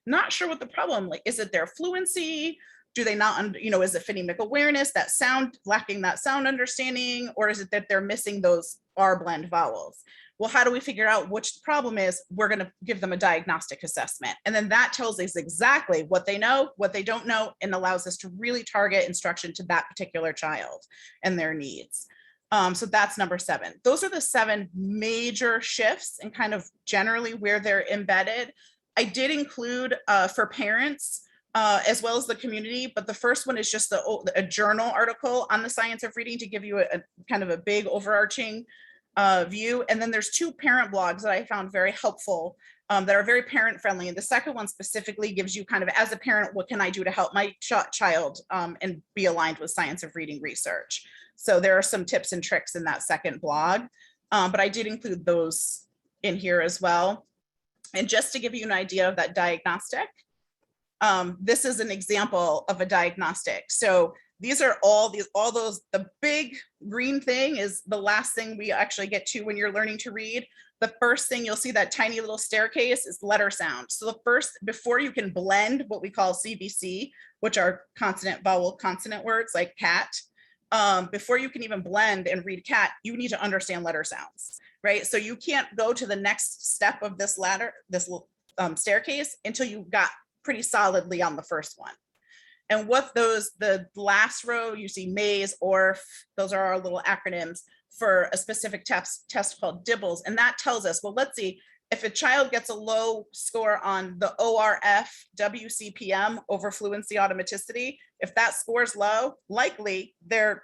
not sure what the problem, like, is it their fluency? Do they not, is it phonemic awareness, that sound, lacking that sound understanding, or is it that they're missing those R blend vowels? Well, how do we figure out which the problem is? We're going to give them a diagnostic assessment. And then that tells us exactly what they know, what they don't know, and allows us to really target instruction to that particular child and their needs. So that's number 7. Those are the 7 major shifts and kind of generally where they're embedded. I did include for parents, as well as the community, but the first one is just a journal article on the science of reading to give you a kind of a big overarching view. And then there's 2 parent blogs that I found very helpful, that are very parent friendly. And the second one specifically gives you kind of, as a parent, what can I do to help my child and be aligned with science of reading research? So there are some tips and tricks in that second blog, but I did include those in here as well. And just to give you an idea of that diagnostic, this is an example of a diagnostic. So these are the big green thing is the last thing we actually get to when you're learning to read. The first thing you'll see, that tiny little staircase, is letter sound. So the first, before you can blend what we call CVC, which are consonant, vowel, consonant words like cat, before you can even blend and read cat, you need to understand letter sounds, right? So you can't go to the next step of this ladder, this staircase, until you got pretty solidly on the first one. And what the last row, you see maze, ORF, those are our little acronyms for a specific test called DIBELS. And that tells us, well, let's see, if a child gets a low score on the ORF WCPM over fluency automaticity, if that score's low, likely their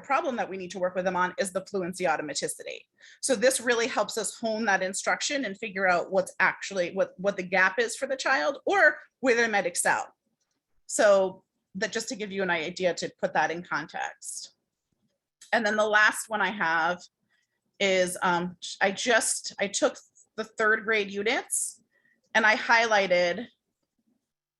problem that we need to work with them on is the fluency automaticity. So this really helps us hone that instruction and figure out what's actually, what the gap is for the child or where they might excel. So that, just to give you an idea to put that in context. And then the last one I have is I took the 3rd grade units and I highlighted,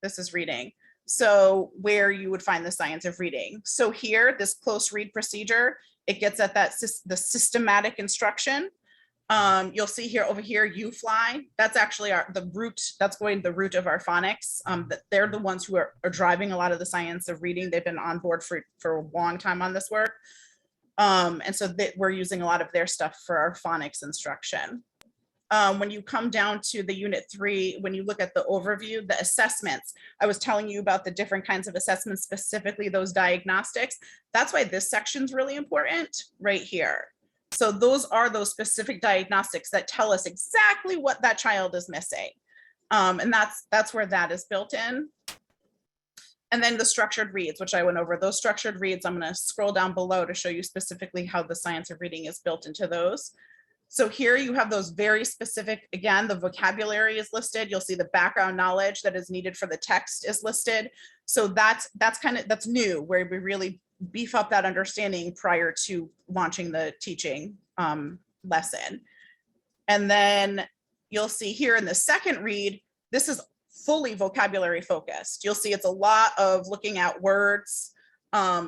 this is reading, so where you would find the science of reading. So here, this close read procedure, it gets at the systematic instruction. You'll see here, over here, you fly. That's actually the root of our phonics. They're the ones who are driving a lot of the science of reading. They've been on board for a long time on this work. And so we're using a lot of their stuff for our phonics instruction. When you come down to the unit 3, when you look at the overview, the assessments, I was telling you about the different kinds of assessments, specifically those diagnostics. That's why this section is really important right here. So those are those specific diagnostics that tell us exactly what that child is missing. And that's where that is built in. And then the structured reads, which I went over, those structured reads, I'm going to scroll down below to show you specifically how the science of reading is built into those. So here you have those very specific, again, the vocabulary is listed. You'll see the background knowledge that is needed for the text is listed. So that's new, where we really beef up that understanding prior to launching the teaching lesson. And then you'll see here in the second read, this is fully vocabulary focused. You'll see it's a lot of looking at words,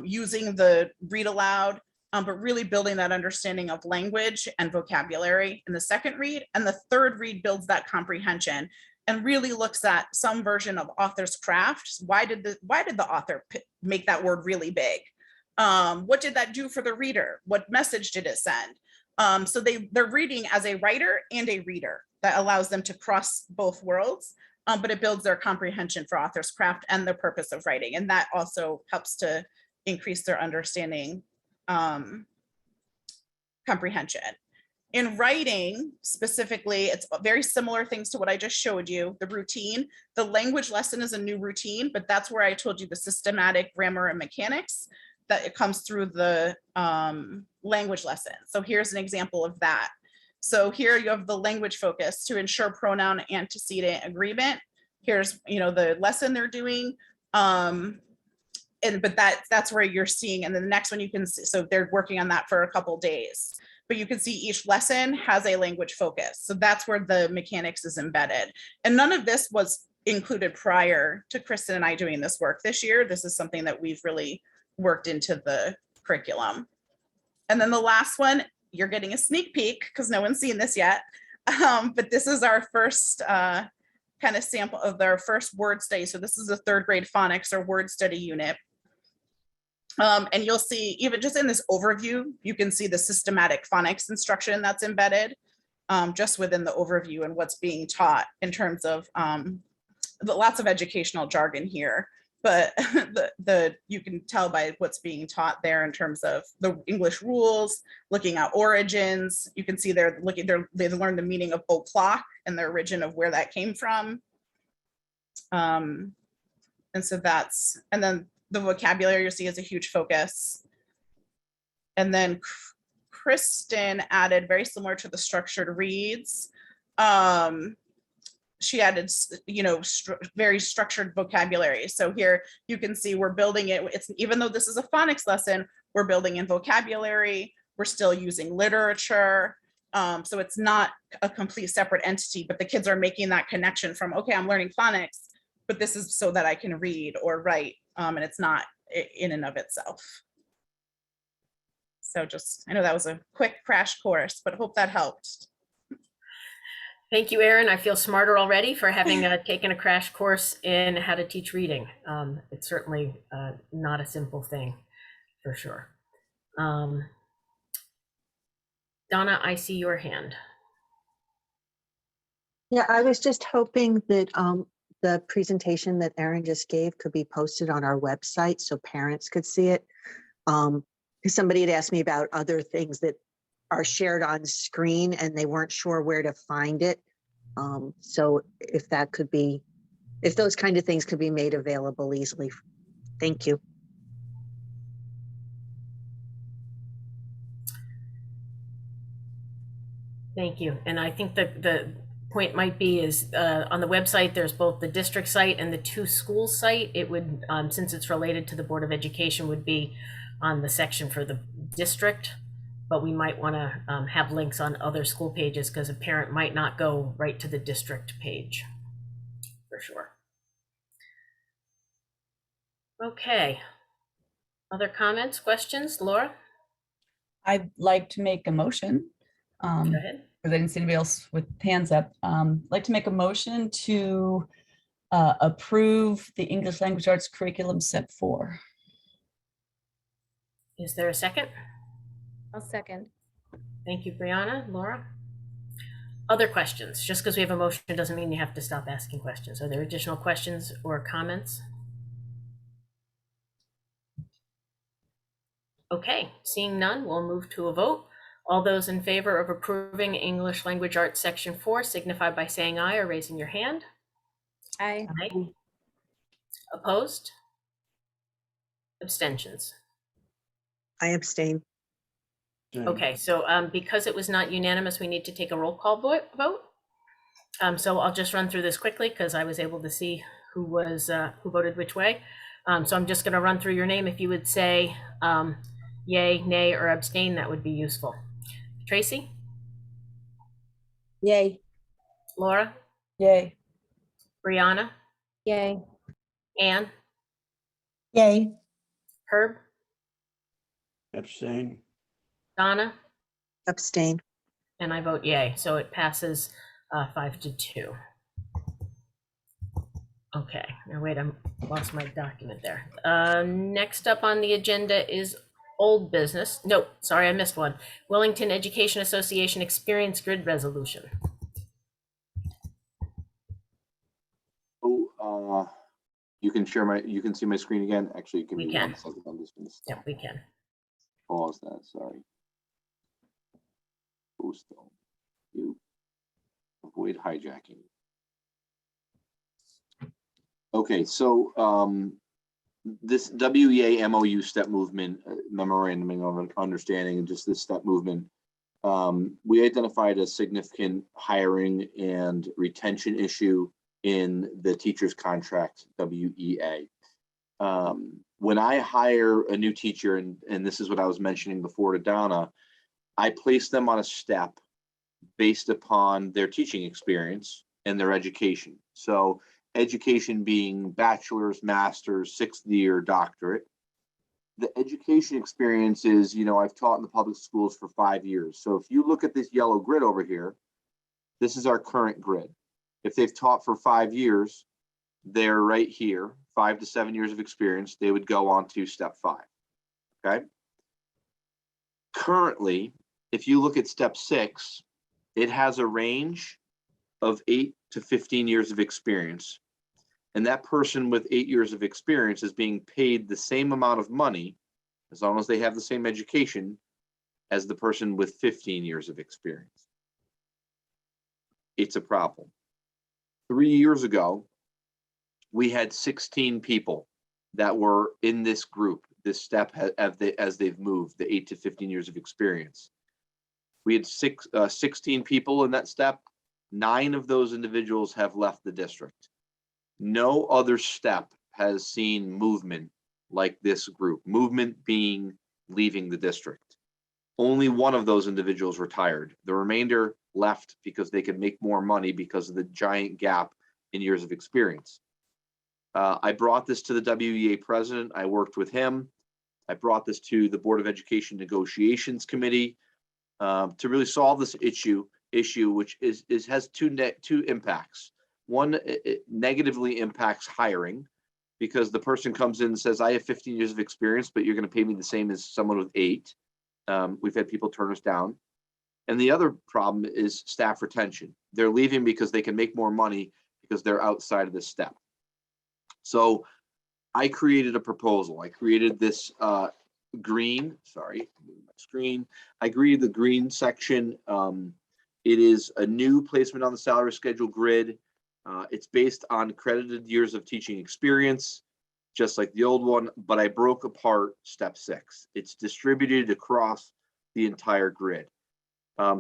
using the read aloud, but really building that understanding of language and vocabulary in the second read. And the third read builds that comprehension and really looks at some version of author's craft. Why did the author make that word really big? What did that do for the reader? What message did it send? So they're reading as a writer and a reader. That allows them to cross both worlds, but it builds their comprehension for author's craft and the purpose of writing. And that also helps to increase their understanding comprehension. In writing specifically, it's very similar things to what I just showed you, the routine. The language lesson is a new routine, but that's where I told you the systematic, grammar, and mechanics. that it comes through the language lesson. So here's an example of that. So here you have the language focus to ensure pronoun antecedent agreement. Here's, the lesson they're doing. But that's where you're seeing, and then the next one you can see, so they're working on that for a couple days, but you can see each lesson has a language focus. So that's where the mechanics is embedded. And none of this was included prior to Kristen and I doing this work this year. This is something that we've really worked into the curriculum. And then the last one, you're getting a sneak peek because no one's seen this yet. But this is our first kind of sample of their first word study. So this is a 3rd grade phonics or word study unit. And you'll see, even just in this overview, you can see the systematic phonics instruction that's embedded just within the overview and what's being taught in terms of lots of educational jargon here. But you can tell by what's being taught there in terms of the English rules, looking at origins. You can see they learned the meaning of o'clock and the origin of where that came from. And so and then the vocabulary you see is a huge focus. And then Kristen added, very similar to the structured reads, she added, very structured vocabulary. So here you can see we're building it. Even though this is a phonics lesson, we're building in vocabulary. We're still using literature. So it's not a complete separate entity, but the kids are making that connection from, okay, I'm learning phonics, but this is so that I can read or write. And it's not in and of itself. So I know that was a quick crash course, but hope that helped. Thank you, Erin. I feel smarter already for having taken a crash course in how to teach reading. It's certainly not a simple thing, for sure. Donna, I see your hand. Yeah, I was just hoping that the presentation that Erin just gave could be posted on our website so parents could see it. Because somebody had asked me about other things that are shared on screen and they weren't sure where to find it. So if those kind of things could be made available easily. Thank you. Thank you. And I think that the point might be is on the website, there's both the district site and the 2 school site. It would, since it's related to the Board of Education, would be on the section for the district, but we might want to have links on other school pages because a parent might not go right to the district page, for sure. Okay. Other comments, questions? Laura? I'd like to make a motion. Go ahead. Because I didn't see anybody else with hands up. I'd like to make a motion to approve the English Language Arts Curriculum Set 4. Is there a second? I'll second. Thank you, Brianna. Laura? Other questions? Just because we have a motion doesn't mean you have to stop asking questions. Are there additional questions or comments? Okay, seeing none, we'll move to a vote. All those in favor of approving English Language Arts Section 4 signify by saying aye or raising your hand. Aye. Aye. Opposed? Abstentions? I abstain. Okay, so because it was not unanimous, we need to take a roll call vote. So I'll just run through this quickly because I was able to see who voted which way. So I'm just going to run through your name. If you would say yay, nay, or abstain, that would be useful. Tracy? Yay. Laura? Yay. Brianna? Yay. Anne? Yay. Herb? Abstain. Donna? Abstain. And I vote yay, so it passes 5-2. Okay, now wait, I lost my document there. Next up on the agenda is old business. Nope, sorry, I missed one. Willington Education Association Experience Grid Resolution. Oh, you can see my screen again. Actually, give me 1 second. I'm just gonna Yep, we can. pause that. Sorry. Boost you avoid hijacking. Okay, so this WEA MOU step movement, memorandum of understanding, and just this step movement, we identified a significant hiring and retention issue in the teacher's contract, WEA. When I hire a new teacher, and this is what I was mentioning before to Donna, I place them on a step based upon their teaching experience and their education. So education being bachelor's, master's, 6th year, doctorate. The education experience is, you know, I've taught in the public schools for 5 years. So if you look at this yellow grid over here, this is our current grid. If they've taught for 5 years, they're right here, 5 to 7 years of experience, they would go on to step 5, okay? Currently, if you look at step 6, it has a range of 8 to 15 years of experience. And that person with 8 years of experience is being paid the same amount of money, as long as they have the same education, as the person with 15 years of experience. It's a problem. 3 years ago, we had 16 people that were in this group, this step as they've moved, the 8 to 15 years of experience. We had 16 people in that step. 9 of those individuals have left the district. No other step has seen movement like this group, movement being leaving the district. Only one of those individuals retired. The remainder left because they could make more money because of the giant gap in years of experience. I brought this to the WEA president. I worked with him. I brought this to the Board of Education Negotiations Committee to really solve this issue, which has two impacts. One, it negatively impacts hiring, because the person comes in and says, I have 15 years of experience, but you're going to pay me the same as someone with 8. We've had people turn us down. And the other problem is staff retention. They're leaving because they can make more money because they're outside of this step. So I created a proposal. I created this green, sorry, my screen. I created the green section. It is a new placement on the salary schedule grid. It's based on credited years of teaching experience, just like the old one, but I broke apart step 6. It's distributed across the entire grid.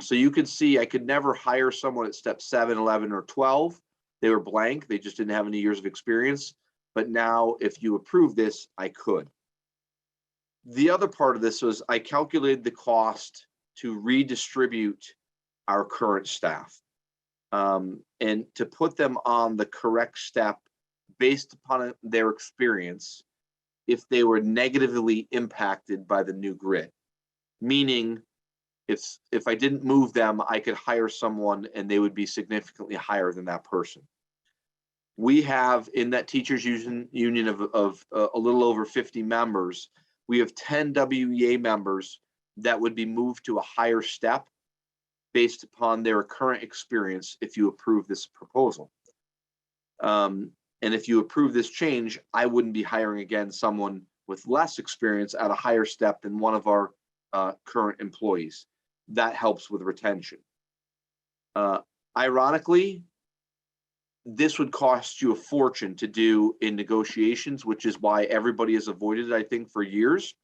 So you can see I could never hire someone at step 7, 11, or 12. They were blank. They just didn't have any years of experience. But now if you approve this, I could. The other part of this was I calculated the cost to redistribute our current staff and to put them on the correct step based upon their experience if they were negatively impacted by the new grid. Meaning, if I didn't move them, I could hire someone and they would be significantly higher than that person. We have in that teachers union of a little over 50 members, we have 10 WEA members that would be moved to a higher step based upon their current experience if you approve this proposal. And if you approve this change, I wouldn't be hiring again someone with less experience at a higher step than one of our current employees. That helps with retention. Ironically, this would cost you a fortune to do in negotiations, which is why everybody has avoided it, I think, for years.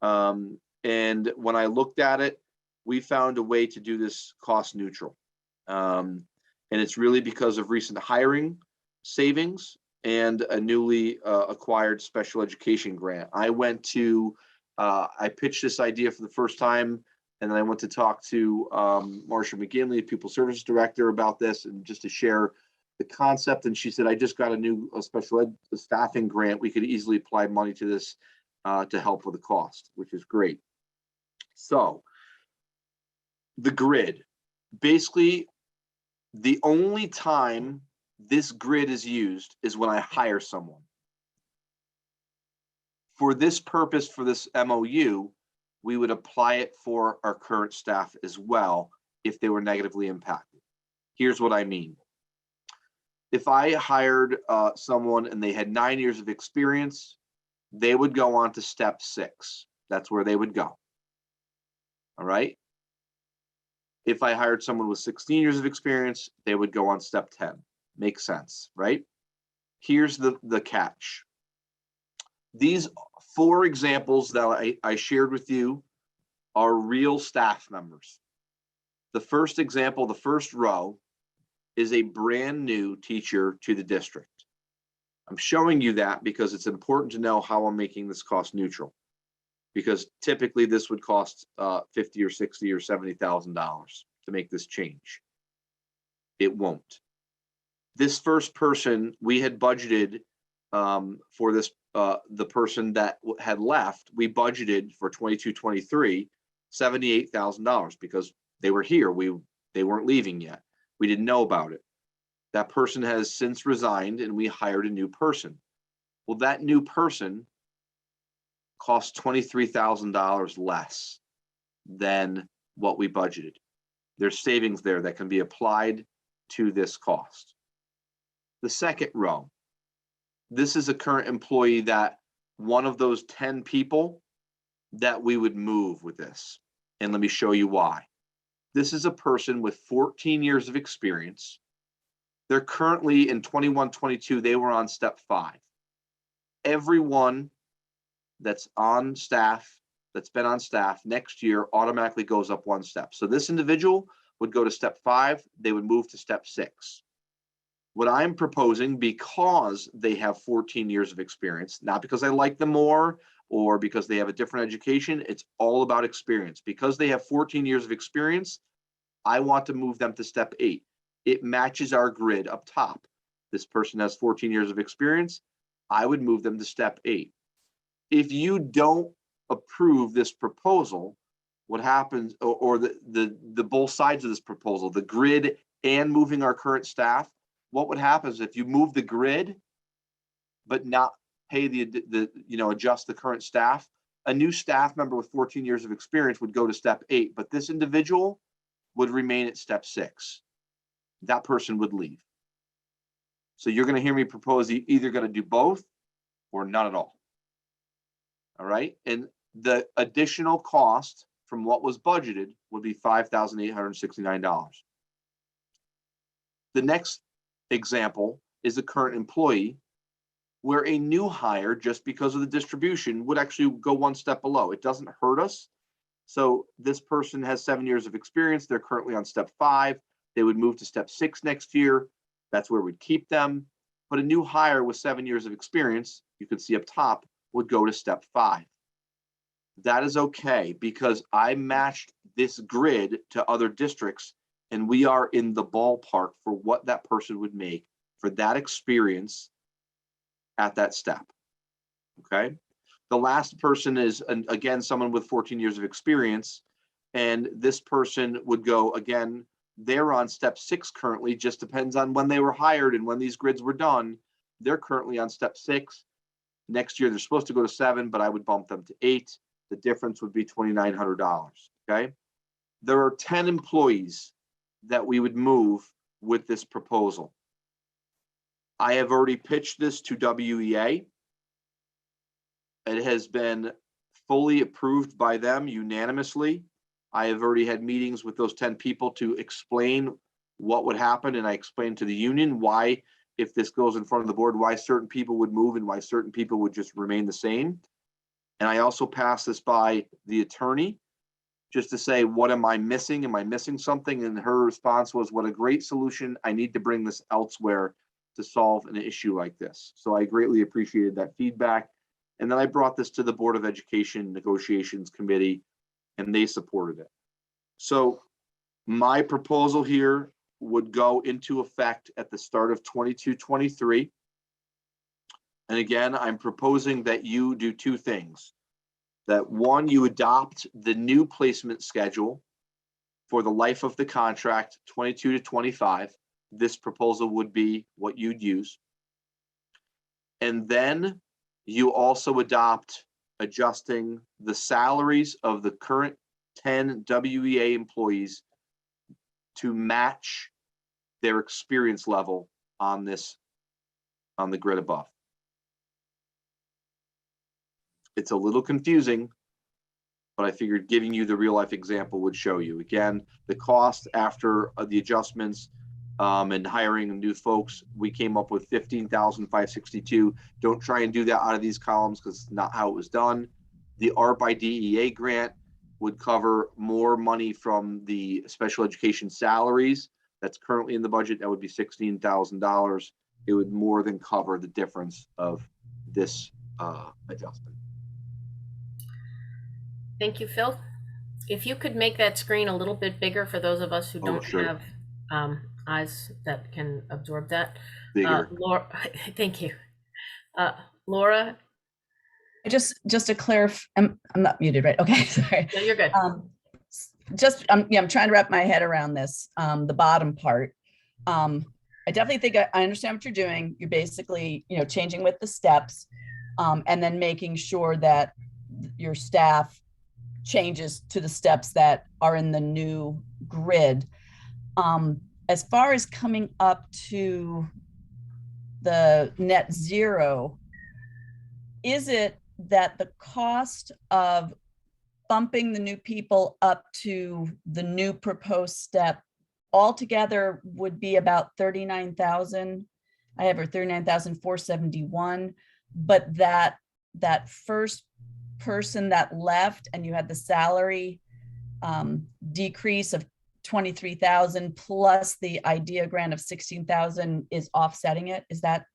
And when I looked at it, we found a way to do this cost neutral. And it's really because of recent hiring savings and a newly acquired special education grant. I pitched this idea for the first time, and then I went to talk to Marsha McGinley, Pupil Services Director, about this, and just to share the concept. And she said, I just got a special ed staffing grant. We could easily apply money to this to help with the cost, which is great. So the grid, basically the only time this grid is used is when I hire someone. For this purpose, for this MOU, we would apply it for our current staff as well if they were negatively impacted. Here's what I mean. If I hired someone and they had 9 years of experience, they would go on to step 6. That's where they would go. All right. If I hired someone with 16 years of experience, they would go on step 10. Makes sense, right? Here's the catch. These 4 examples that I shared with you are real staff members. The first example, the first row, is a brand new teacher to the district. I'm showing you that because it's important to know how I'm making this cost neutral. Because typically this would cost $50 or $60 or $70,000 to make this change. It won't. This first person, we had budgeted for this, the person that had left, we budgeted for 22-23, $78,000 because they were here. They weren't leaving yet. We didn't know about it. That person has since resigned and we hired a new person. Well, that new person cost $23,000 less than what we budgeted. There's savings there that can be applied to this cost. The second row, this is a current employee that one of those 10 people that we would move with this. And let me show you why. This is a person with 14 years of experience. They're currently in 21-22, they were on step 5. Everyone that's on staff, that's been on staff next year automatically goes up 1 step. So this individual would go to step 5, they would move to step 6. What I'm proposing, because they have 14 years of experience, not because I like them more or because they have a different education, it's all about experience. Because they have 14 years of experience, I want to move them to step 8. It matches our grid up top. This person has 14 years of experience, I would move them to step 8. If you don't approve this proposal, what happens, or the both sides of this proposal, the grid and moving our current staff, what would happen is if you move the grid, but not pay adjust the current staff, a new staff member with 14 years of experience would go to step 8, but this individual would remain at step 6. That person would leave. So you're going to hear me propose either going to do both or none at all. All right. And the additional cost from what was budgeted would be $5,869. The next example is a current employee where a new hire, just because of the distribution, would actually go 1 step below. It doesn't hurt us. So this person has 7 years of experience. They're currently on step 5. They would move to step 6 next year. That's where we'd keep them. But a new hire with 7 years of experience, you can see up top, would go to step 5. That is okay because I matched this grid to other districts and we are in the ballpark for what that person would make for that experience at that step. Okay. The last person is, again, someone with 14 years of experience, and this person would go, again, they're on step 6 currently, just depends on when they were hired and when these grids were done. They're currently on step 6. Next year, they're supposed to go to 7, but I would bump them to 8. The difference would be $2,900, okay? There are 10 employees that we would move with this proposal. I have already pitched this to WEA. It has been fully approved by them unanimously. I have already had meetings with those 10 people to explain what would happen, and I explained to the union why, if this goes in front of the board, why certain people would move and why certain people would just remain the same. And I also passed this by the attorney just to say, what am I missing? Am I missing something? And her response was, what a great solution. I need to bring this elsewhere to solve an issue like this. So I greatly appreciated that feedback. And then I brought this to the Board of Education Negotiations Committee, and they supported it. So my proposal here would go into effect at the start of 22-23. And again, I'm proposing that you do 2 things. That 1, you adopt the new placement schedule for the life of the contract, 22-25. This proposal would be what you'd use. And then you also adopt adjusting the salaries of the current 10 WEA employees to match their experience level on the grid above. It's a little confusing, but I figured giving you the real life example would show you. Again, the cost after the adjustments and hiring new folks, we came up with 15,562. Don't try and do that out of these columns because it's not how it was done. The ARP IDEA grant would cover more money from the special education salaries that's currently in the budget. That would be $16,000. It would more than cover the difference of this adjustment. Thank you, Phil. If you could make that screen a little bit bigger for those of us who don't sure. have eyes that can absorb that. Bigger. Laura, thank you. Laura? Just to clarify, I'm not muted, right? Okay, sorry. No, you're good. I'm trying to wrap my head around this, the bottom part. I definitely think I understand what you're doing. You're basically, changing with the steps, and then making sure that your staff changes to the steps that are in the new grid. As far as coming up to the net zero, is it that the cost of bumping the new people up to the new proposed step altogether would be about 39,000? I have her 39,471, but that first person that left and you had the salary decrease of 23,000 plus the IDEA grant of 16,000 is offsetting it. Is that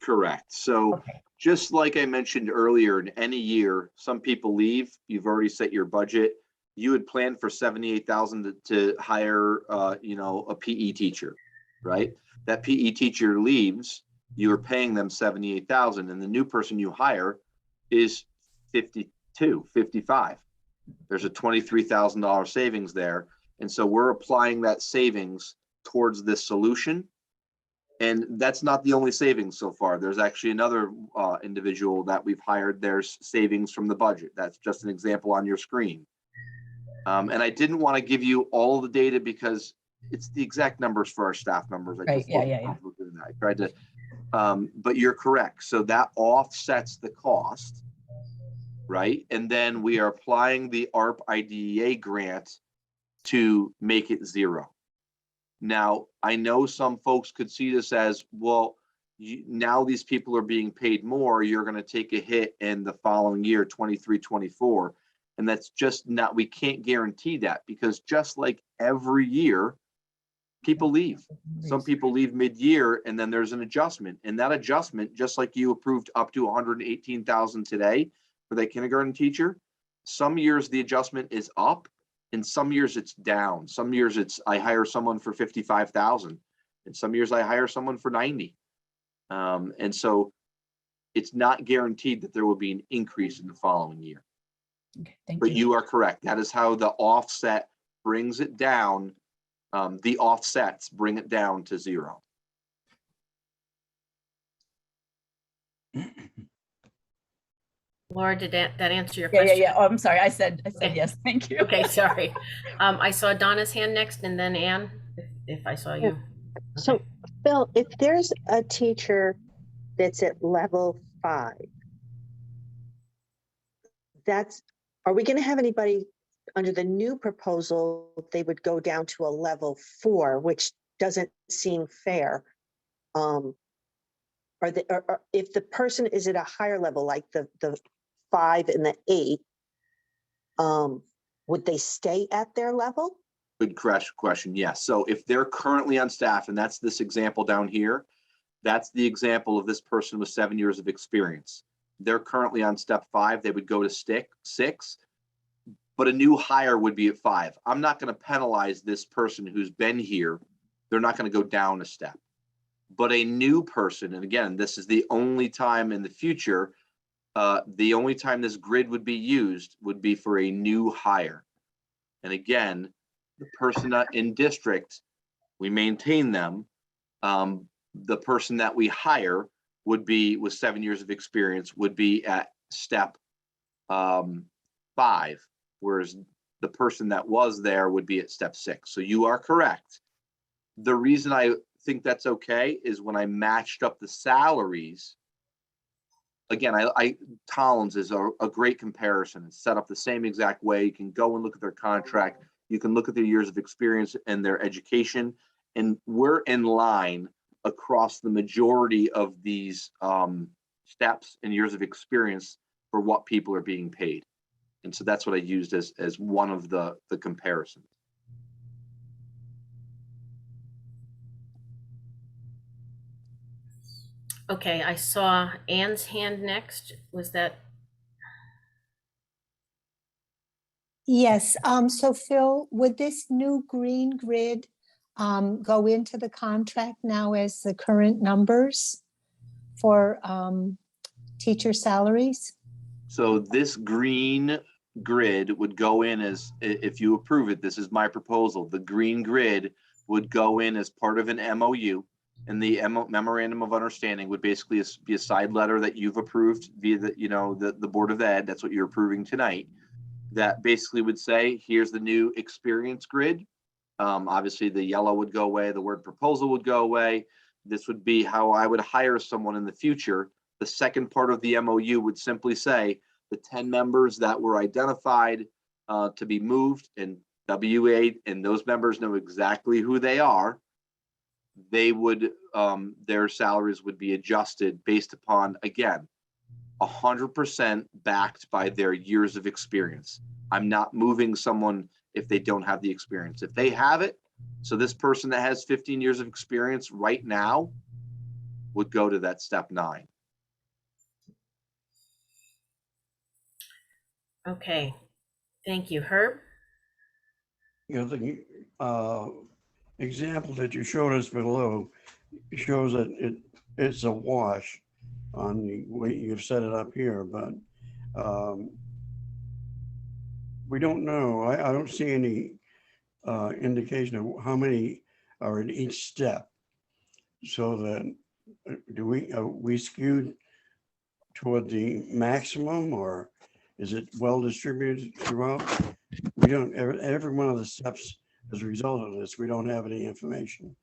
correct? So okay. Just like I mentioned earlier, in any year, some people leave. You've already set your budget. You would plan for 78,000 to hire, a PE teacher, right? That PE teacher leaves. You are paying them 78,000, and the new person you hire is 55. There's a $23,000 savings there, and so we're applying that savings towards this solution. And that's not the only savings so far. There's actually another individual that we've hired. There's savings from the budget. That's just an example on your screen. And I didn't want to give you all the data because it's the exact numbers for our staff members. Right. Yeah. I tried to, but you're correct. So that offsets the cost, right? And then we are applying the ARP IDEA grant to make it zero. Now, I know some folks could see this as, well, now these people are being paid more, you're going to take a hit in the following year, 23, 24. And that's just not, we can't guarantee that, because just like every year, people leave. Some people leave mid-year and then there's an adjustment. And that adjustment, just like you approved up to 118,000 today for that kindergarten teacher, some years the adjustment is up. In some years it's down. Some years it's I hire someone for 55,000. In some years I hire someone for 90. And so it's not guaranteed that there will be an increase in the following year. Okay, thank but you. you are correct. That is how the offset brings it down. The offsets bring it down to zero. Laura, did that answer your question? Yeah. Oh, I'm sorry. I said yes. Thank you. Okay, sorry. I saw Donna's hand next, and then Anne, if I saw you. So, Bill, if there's a teacher that's at level 5, are we going to have anybody under the new proposal? They would go down to a level 4, which doesn't seem fair. Or if the person is at a higher level, like the 5 and the 8, would they stay at their level? Good question. Yes. So if they're currently on staff, and that's this example down here, that's the example of this person with 7 years of experience. They're currently on step 5. They would go to 6, but a new hire would be at 5. I'm not going to penalize this person who's been here. They're not going to go down a step. But a new person, and again, this is the only time in the future, the only time this grid would be used would be for a new hire. And again, the person in district, we maintain them. The person that we hire would be, with 7 years of experience, would be at step 5, whereas the person that was there would be at step 6. So you are correct. The reason I think that's okay is when I matched up the salaries. Again, Collins is a great comparison. It's set up the same exact way. You can go and look at their contract. You can look at their years of experience and their education, And we're in line across the majority of these steps and years of experience for what people are being paid. And so that's what I used as one of the comparisons. Okay, I saw Anne's hand next. Was that? Yes, so Phil, would this new green grid go into the contract now as the current numbers for teacher salaries? So this green grid would go in as, if you approve it, this is my proposal, the green grid would go in as part of an MOU. And the memorandum of understanding would basically be a side letter that you've approved via the Board of Ed. That's what you're approving tonight. That basically would say, here's the new experience grid. Obviously the yellow would go away, the word proposal would go away. This would be how I would hire someone in the future. The second part of the MOU would simply say the 10 members that were identified to be moved in W8, and those members know exactly who they are. They would, their salaries would be adjusted based upon, again, 100% backed by their years of experience. I'm not moving someone if they don't have the experience. If they have it, so this person that has 15 years of experience right now would go to that step 9. Okay, thank you. Herb? The example that you showed us below shows that it's a wash on the way you've set it up here, but we don't know. I don't see any indication of how many are in each step. So that are we skewed toward the maximum, or is it well distributed throughout? We don't, every one of the steps as a result of this, we don't have any information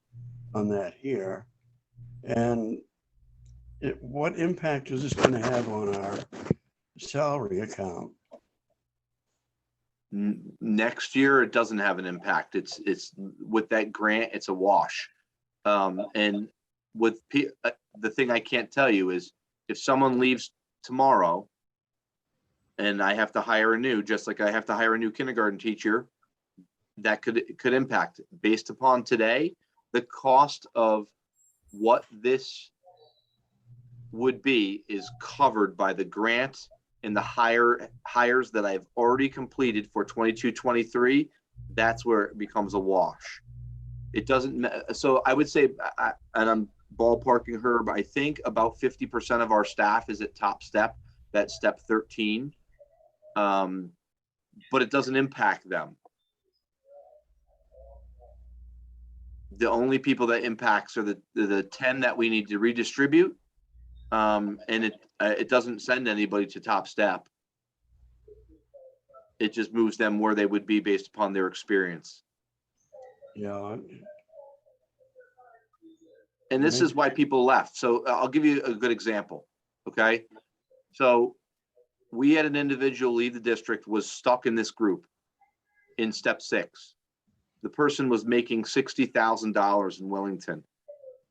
on that here. And what impact is this going to have on our salary account? Next year, it doesn't have an impact. It's with that grant, it's a wash. And with the thing I can't tell you is if someone leaves tomorrow and I have to hire a new, just like I have to hire a new kindergarten teacher, that could impact it. Based upon today, the cost of what this would be is covered by the grant and the hires that I've already completed for 22-23. That's where it becomes a wash. It doesn't, so I would say, and I'm ballparking her, but I think about 50% of our staff is at top step, that step 13. But it doesn't impact them. The only people that impacts are the 10 that we need to redistribute. And it doesn't send anybody to top step. It just moves them where they would be based upon their experience. Yeah. And this is why people left. So I'll give you a good example. Okay. So we had an individual leave the district, was stuck in this group in step 6. The person was making $60,000 in Willington,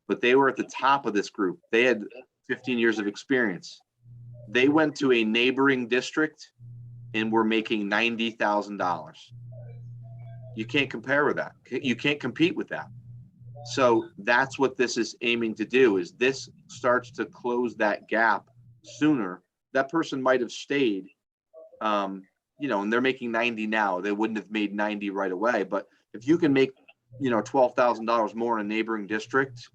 but they were at the top of this group. They had 15 years of experience. They went to a neighboring district and were making $90,000. You can't compare with that. You can't compete with that. So that's what this is aiming to do, is this starts to close that gap sooner. That person might have stayed, and they're making 90 now. They wouldn't have made 90 right away. But if you can make, $12,000 more in a neighboring district,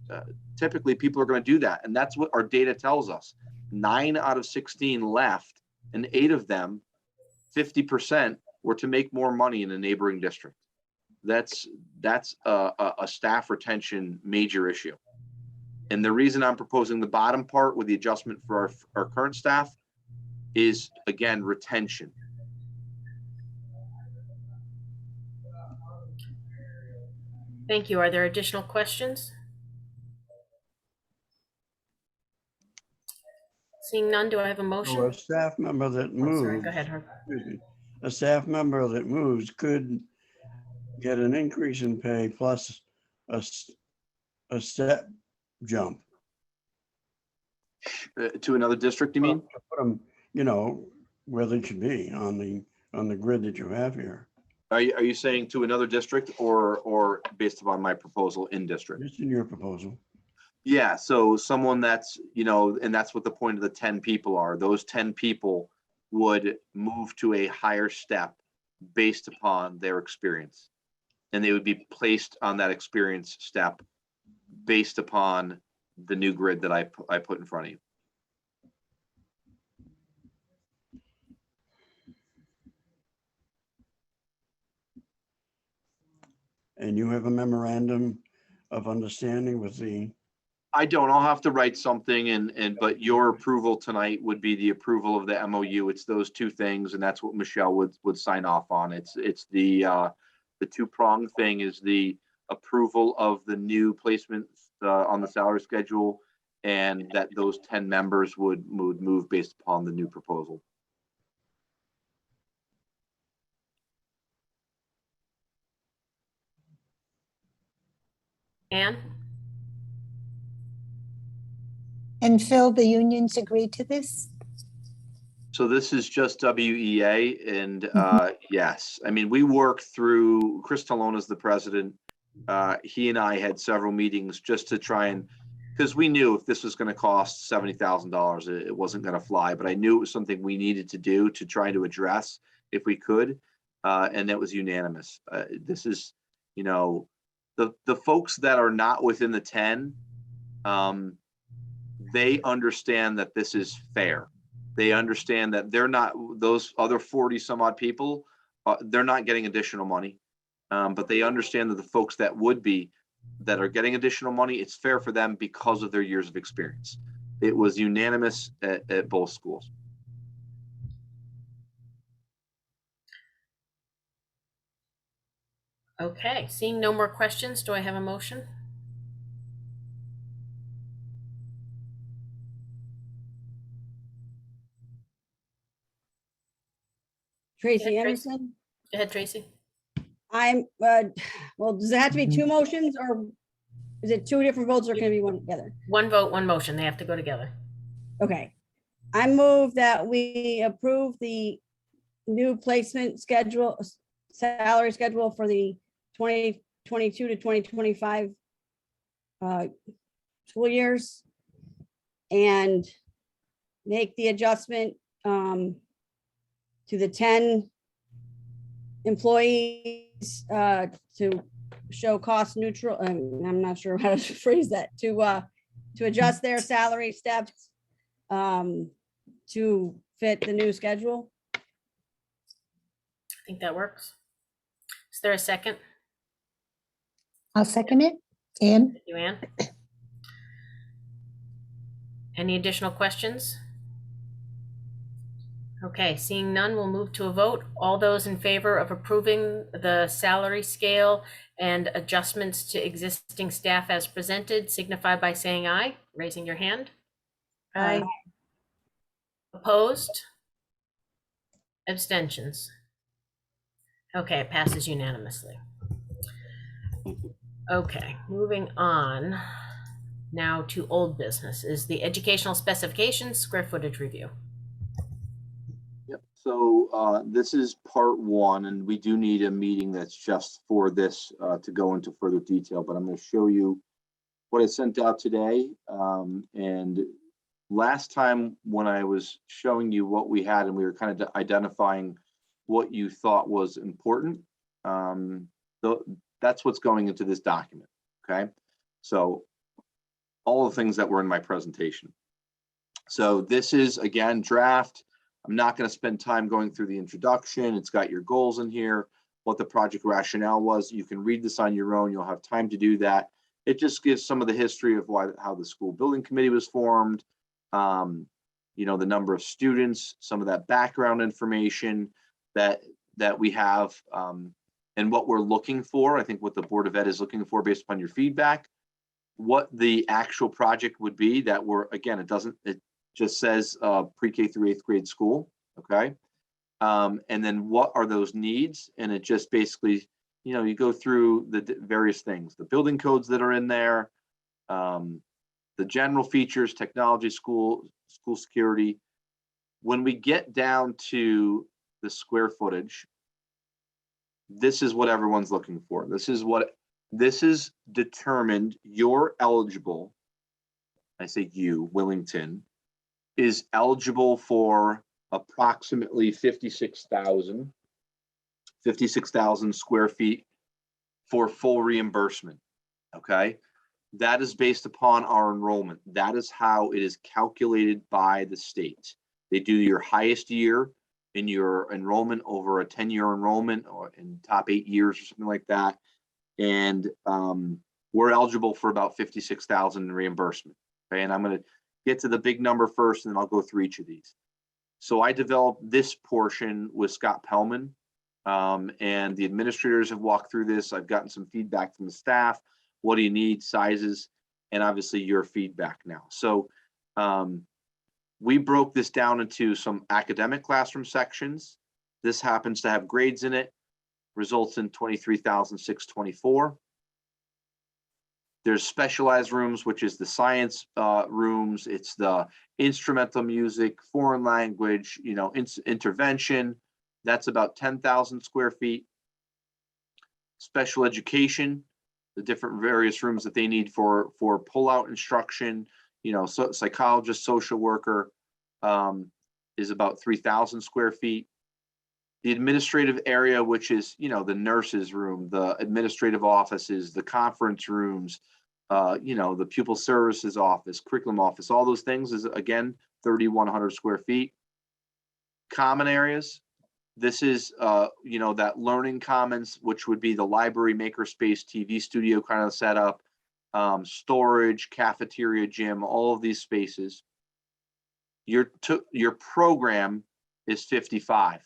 typically people are going to do that. And that's what our data tells us. 9 out of 16 left, and 8 of them, 50%, were to make more money in a neighboring district. That's a staff retention major issue. And the reason I'm proposing the bottom part with the adjustment for our current staff is, again, retention. Thank you. Are there additional questions? Seeing none, do I have a motion? So a staff member that moves, sorry, go ahead, Herb. A staff member that moves could get an increase in pay plus a step jump. To another district, you mean? To put them, where they should be on the grid that you have here. Are you saying to another district or based upon my proposal in district? Just in your proposal. Yeah, so someone that's, and that's what the point of the 10 people are. Those 10 people would move to a higher step based upon their experience. And they would be placed on that experience step based upon the new grid that I put in front of you. And you have a memorandum of understanding with the, I don't, I'll have to write something but your approval tonight would be the approval of the MOU. It's those two things, and that's what Michelle would sign off on. It's the two-pronged thing is the approval of the new placements on the salary schedule, and that those 10 members would move based upon the new proposal. Anne? And Phil, the unions agreed to this? So this is just WEA, and yes, I mean, we work through, Chris Talona's the president. He and I had several meetings just to try and, because we knew if this was going to cost $70,000, it wasn't going to fly, but I knew it was something we needed to do to try to address if we could, and that was unanimous. This is, the folks that are not within the 10, they understand that this is fair. They understand that they're not, those other 40 some odd people, they're not getting additional money. But they understand that the folks that are getting additional money, it's fair for them because of their years of experience. It was unanimous at both schools. Okay, seeing no more questions, do I have a motion? Tracy Yeah, Tracy. Emerson. Go ahead, Tracy. Well, does it have to be two motions, or is it two different votes, or can it be one together? One vote, one motion. They have to go together. Okay. I move that we approve the new placement schedule, salary schedule for the 2022 to 2025 school years, and make the adjustment to the 10 employees to show cost neutral. I'm not sure how to phrase that, to adjust their salary steps to fit the new schedule. I think that works. Is there a second? I'll second it. Anne? Thank you, Anne. Any additional questions? Okay, seeing none, we'll move to a vote. All those in favor of approving the salary scale and adjustments to existing staff as presented signify by saying aye, raising your hand. Aye. Opposed? Abstentions? Okay, it passes unanimously. Okay, moving on now to old business is the educational specifications square footage review. Yep. So this is part one, and we do need a meeting that's just for this to go into further detail, but I'm going to show you what I sent out today. And last time when I was showing you what we had and we were kind of identifying what you thought was important, that's what's going into this document, okay? So all the things that were in my presentation. So this is, again, draft. I'm not going to spend time going through the introduction. It's got your goals in here, what the project rationale was. You can read this on your own. You'll have time to do that. It just gives some of the history of how the school building committee was formed, you know, the number of students, some of that background information that we have, and what we're looking for. I think what the Board of Ed is looking for based upon your feedback, what the actual project would be that again, it just says pre-K through 8th grade school, okay? And then what are those needs? And it just basically, you know, you go through the various things, the building codes that are in there, the general features, technology, school security. When we get down to the square footage, this is what everyone's looking for. This is determined. You're eligible. I say you, Willington, is eligible for approximately 56,000 square feet for full reimbursement. Okay. That is based upon our enrollment. That is how it is calculated by the state. They do your highest year in your enrollment over a 10-year enrollment or in top 8 years or something like that. And we're eligible for about 56,000 in reimbursement. Okay. And I'm going to get to the big number first, and then I'll go through each of these. So I developed this portion with Scott Pellman, and the administrators have walked through this. I've gotten some feedback from the staff. What do you need, sizes, and obviously your feedback now. So we broke this down into some academic classroom sections. This happens to have grades in it, results in 23,624. There's specialized rooms, which is the science rooms. It's the instrumental music, foreign language, intervention. That's about 10,000 square feet. Special education, the different various rooms that they need for pull-out instruction, so psychologist, social worker, is about 3,000 square feet. The administrative area, which is, the nurses' room, the administrative offices, the conference rooms, the pupil services office, curriculum office, all those things is, again, 3,100 square feet. Common areas, this is, that learning commons, which would be the library, makerspace, TV studio kind of setup, storage, cafeteria, gym, all of these spaces. Your program is 55.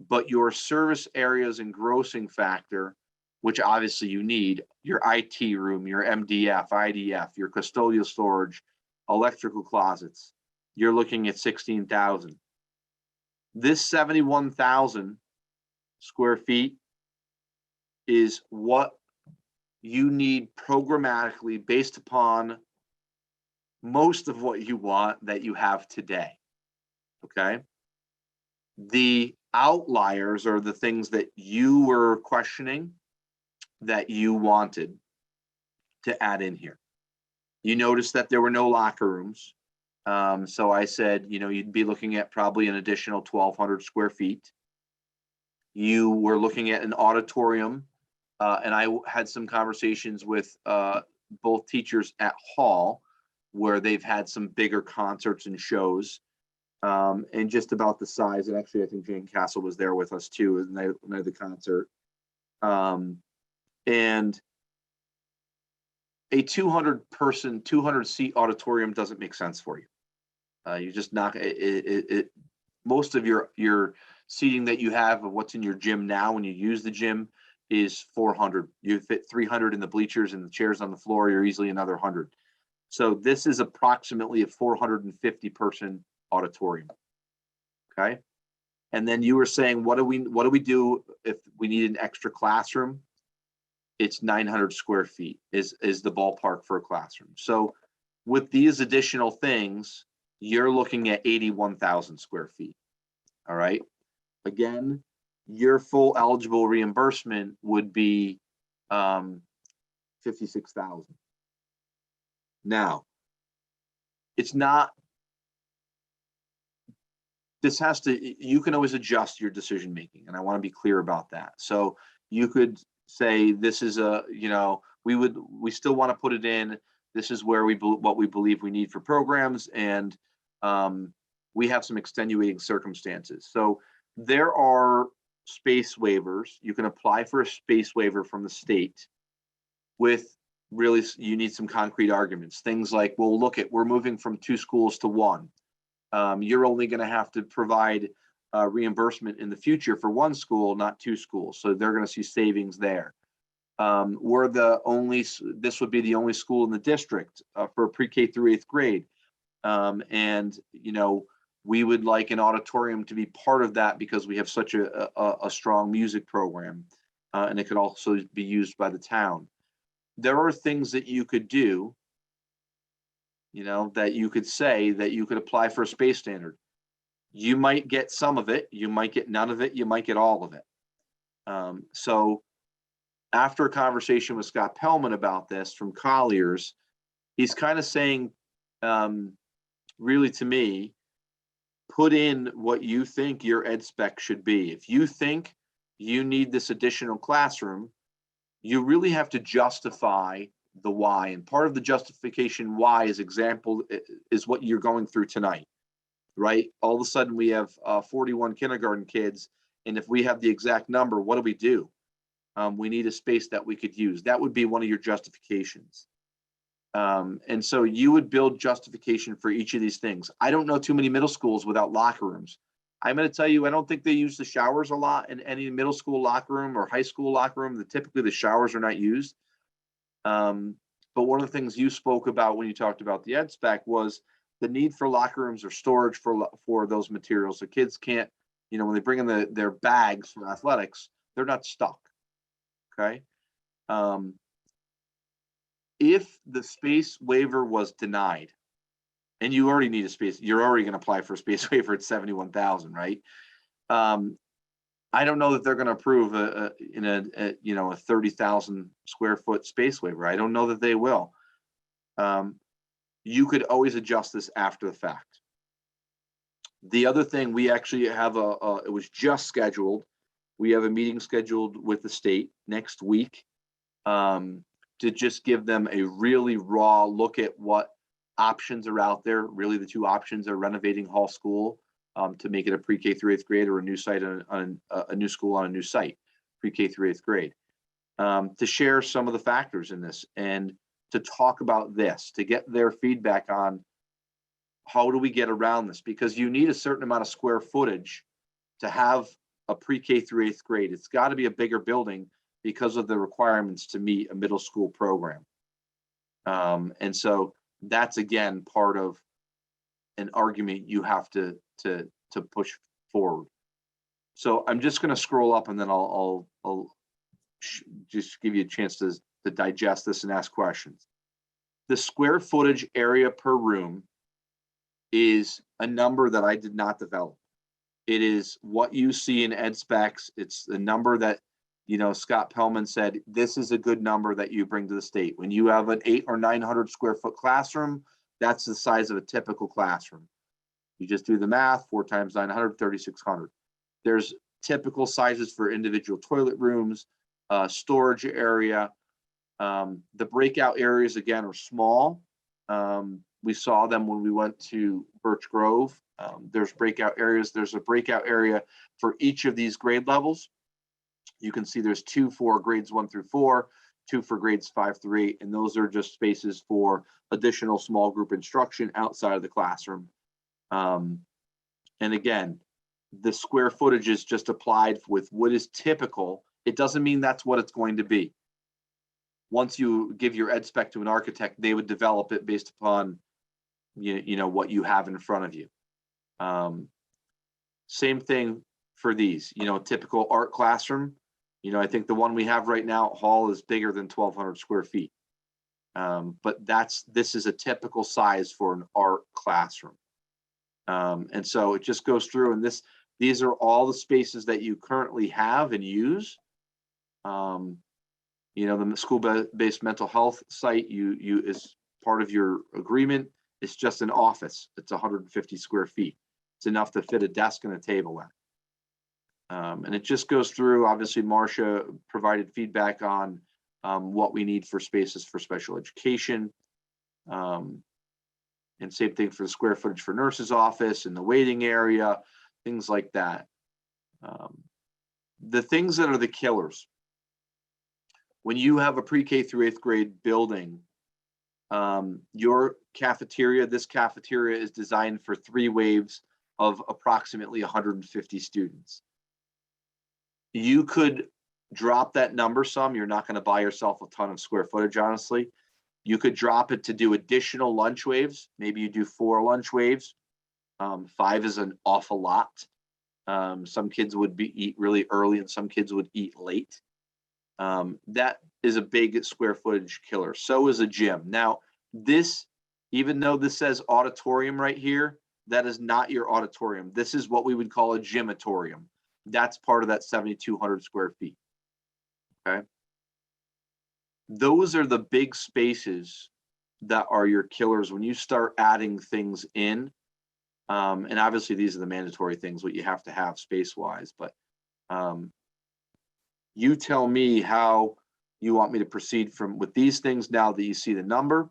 But your service areas and grossing factor, which obviously you need, your IT room, your MDF, IDF, your custodial storage, electrical closets, you're looking at 16,000. This 71,000 square feet is what you need programmatically based upon most of what you want that you have today. Okay. The outliers are the things that you were questioning that you wanted to add in here. You noticed that there were no locker rooms. So I said, you'd be looking at probably an additional 1,200 square feet. You were looking at an auditorium, and I had some conversations with both teachers at Hall, where they've had some bigger concerts and shows. And just about the size, and actually I think Jane Castle was there with us too, and they had the concert. And a 200-person, 200-seat auditorium doesn't make sense for you. You just knock it. Most of your seating that you have of what's in your gym now, when you use the gym, is 400. You fit 300 in the bleachers and the chairs on the floor. You're easily another 100. So this is approximately a 450-person auditorium. Okay. And then you were saying, what do we do if we need an extra classroom? It's 900 square feet is the ballpark for a classroom. So with these additional things, you're looking at 81,000 square feet. All right. Again, your full eligible reimbursement would be 56,000. Now, it's not. You can always adjust your decision making, and I want to be clear about that. So you could say this is we still want to put it in. This is where what we believe we need for programs, and we have some extenuating circumstances. So there are space waivers. You can apply for a space waiver from the state with really, you need some concrete arguments. Things like, well, we're moving from 2 schools to 1. You're only going to have to provide reimbursement in the future for 1 school, not 2 schools. So they're going to see savings there. This would be the only school in the district for pre-K through 8th grade. And, we would like an auditorium to be part of that because we have such a strong music program, and it could also be used by the town. there are things that you could do, you know, that you could say that you could apply for a space standard. You might get some of it, you might get none of it, you might get all of it. So after a conversation with Scott Pellman about this from Colliers, he's kind of saying, really to me, put in what you think your ed spec should be. If you think you need this additional classroom, you really have to justify the why. And part of the justification why is what you're going through tonight, right? All of a sudden we have 41 kindergarten kids. And if we have the exact number, what do we do? We need a space that we could use. That would be one of your justifications. And so you would build justification for each of these things. I don't know too many middle schools without locker rooms. I'm going to tell you, I don't think they use the showers a lot in any middle school locker room or high school locker room. Typically the showers are not used. But one of the things you spoke about when you talked about the ed spec was the need for locker rooms or storage for those materials. So kids can't, you know, when they bring in their bags for athletics, they're not stuck. Okay. If the space waiver was denied, and you already need a space, you're already going to apply for a space waiver at 71,000, right? I don't know that they're going to approve a 30,000 square foot space waiver. I don't know that they will. You could always adjust this after the fact. The other thing, we actually have it was just scheduled. We have a meeting scheduled with the state next week to just give them a really raw look at what options are out there. Really, the two options are renovating Hall School to make it a pre-K through 8th grade, or a new site on a new school on a new site, pre-K through 8th grade, to share some of the factors in this and to talk about this, to get their feedback on how do we get around this, because you need a certain amount of square footage to have a pre-K through 8th grade. It's got to be a bigger building because of the requirements to meet a middle school program. And so that's, again, part of an argument you have to push forward. So I'm just going to scroll up, and then I'll just give you a chance to digest this and ask questions. The square footage area per room is a number that I did not develop. It is what you see in ed specs. It's the number that, you know, Scott Pellman said, this is a good number that you bring to the state. When you have an 800 or 900 square foot classroom, that's the size of a typical classroom. You just do the math, 4 times 900, 3,600. There's typical sizes for individual toilet rooms, storage area. The breakout areas, again, are small. We saw them when we went to Birch Grove. There's breakout areas. There's a breakout area for each of these grade levels. You can see there's 2 for grades 1 through 4, 2 for grades 5 through 8, and those are just spaces for additional small group instruction outside of the classroom. And again, the square footage is just applied with what is typical. It doesn't mean that's what it's going to be. Once you give your ed spec to an architect, they would develop it based upon you know what you have in front of you. Same thing for these, you know, typical art classroom. You know, I think the one we have right now at Hall is bigger than 1,200 square feet. But this is a typical size for an art classroom. And so it just goes through, and these are all the spaces that you currently have and use. You know, the school-based mental health site you is part of your agreement. It's just an office. It's 150 square feet. It's enough to fit a desk and a table in. And it just goes through. Obviously, Marcia provided feedback on what we need for spaces for special education. And same thing for the square footage for nurse's office and the waiting area, things like that. The things that are the killers. When you have a pre-K through 8th grade building, your cafeteria, this cafeteria is designed for 3 waves of approximately 150 students. You could drop that number some. You're not going to buy yourself a ton of square footage, honestly. You could drop it to do additional lunch waves. Maybe you do 4 lunch waves. 5 is an awful lot. Some kids would eat really early and some kids would eat late. That is a big square footage killer. So is a gym. Now, this, even though this says auditorium right here, that is not your auditorium. This is what we would call a gymatorium. That's part of that 7,200 square feet. Okay. Those are the big spaces that are your killers when you start adding things in. And obviously these are the mandatory things, what you have to have space wise, but you tell me how you want me to proceed with these things now that you see the number.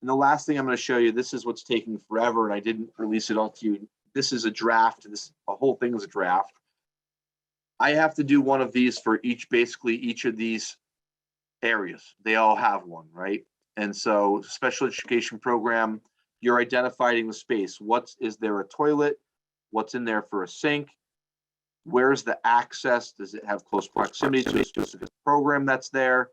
And the last thing I'm going to show you, this is what's taking forever, and I didn't release it all to you. This is a draft. This whole thing is a draft. I have to do one of these for basically each of these areas. They all have one, right? And so special education program, you're identifying the space. Is there a toilet? What's in there for a sink? Where's the access? Does it have close proximity to a specific program that's there?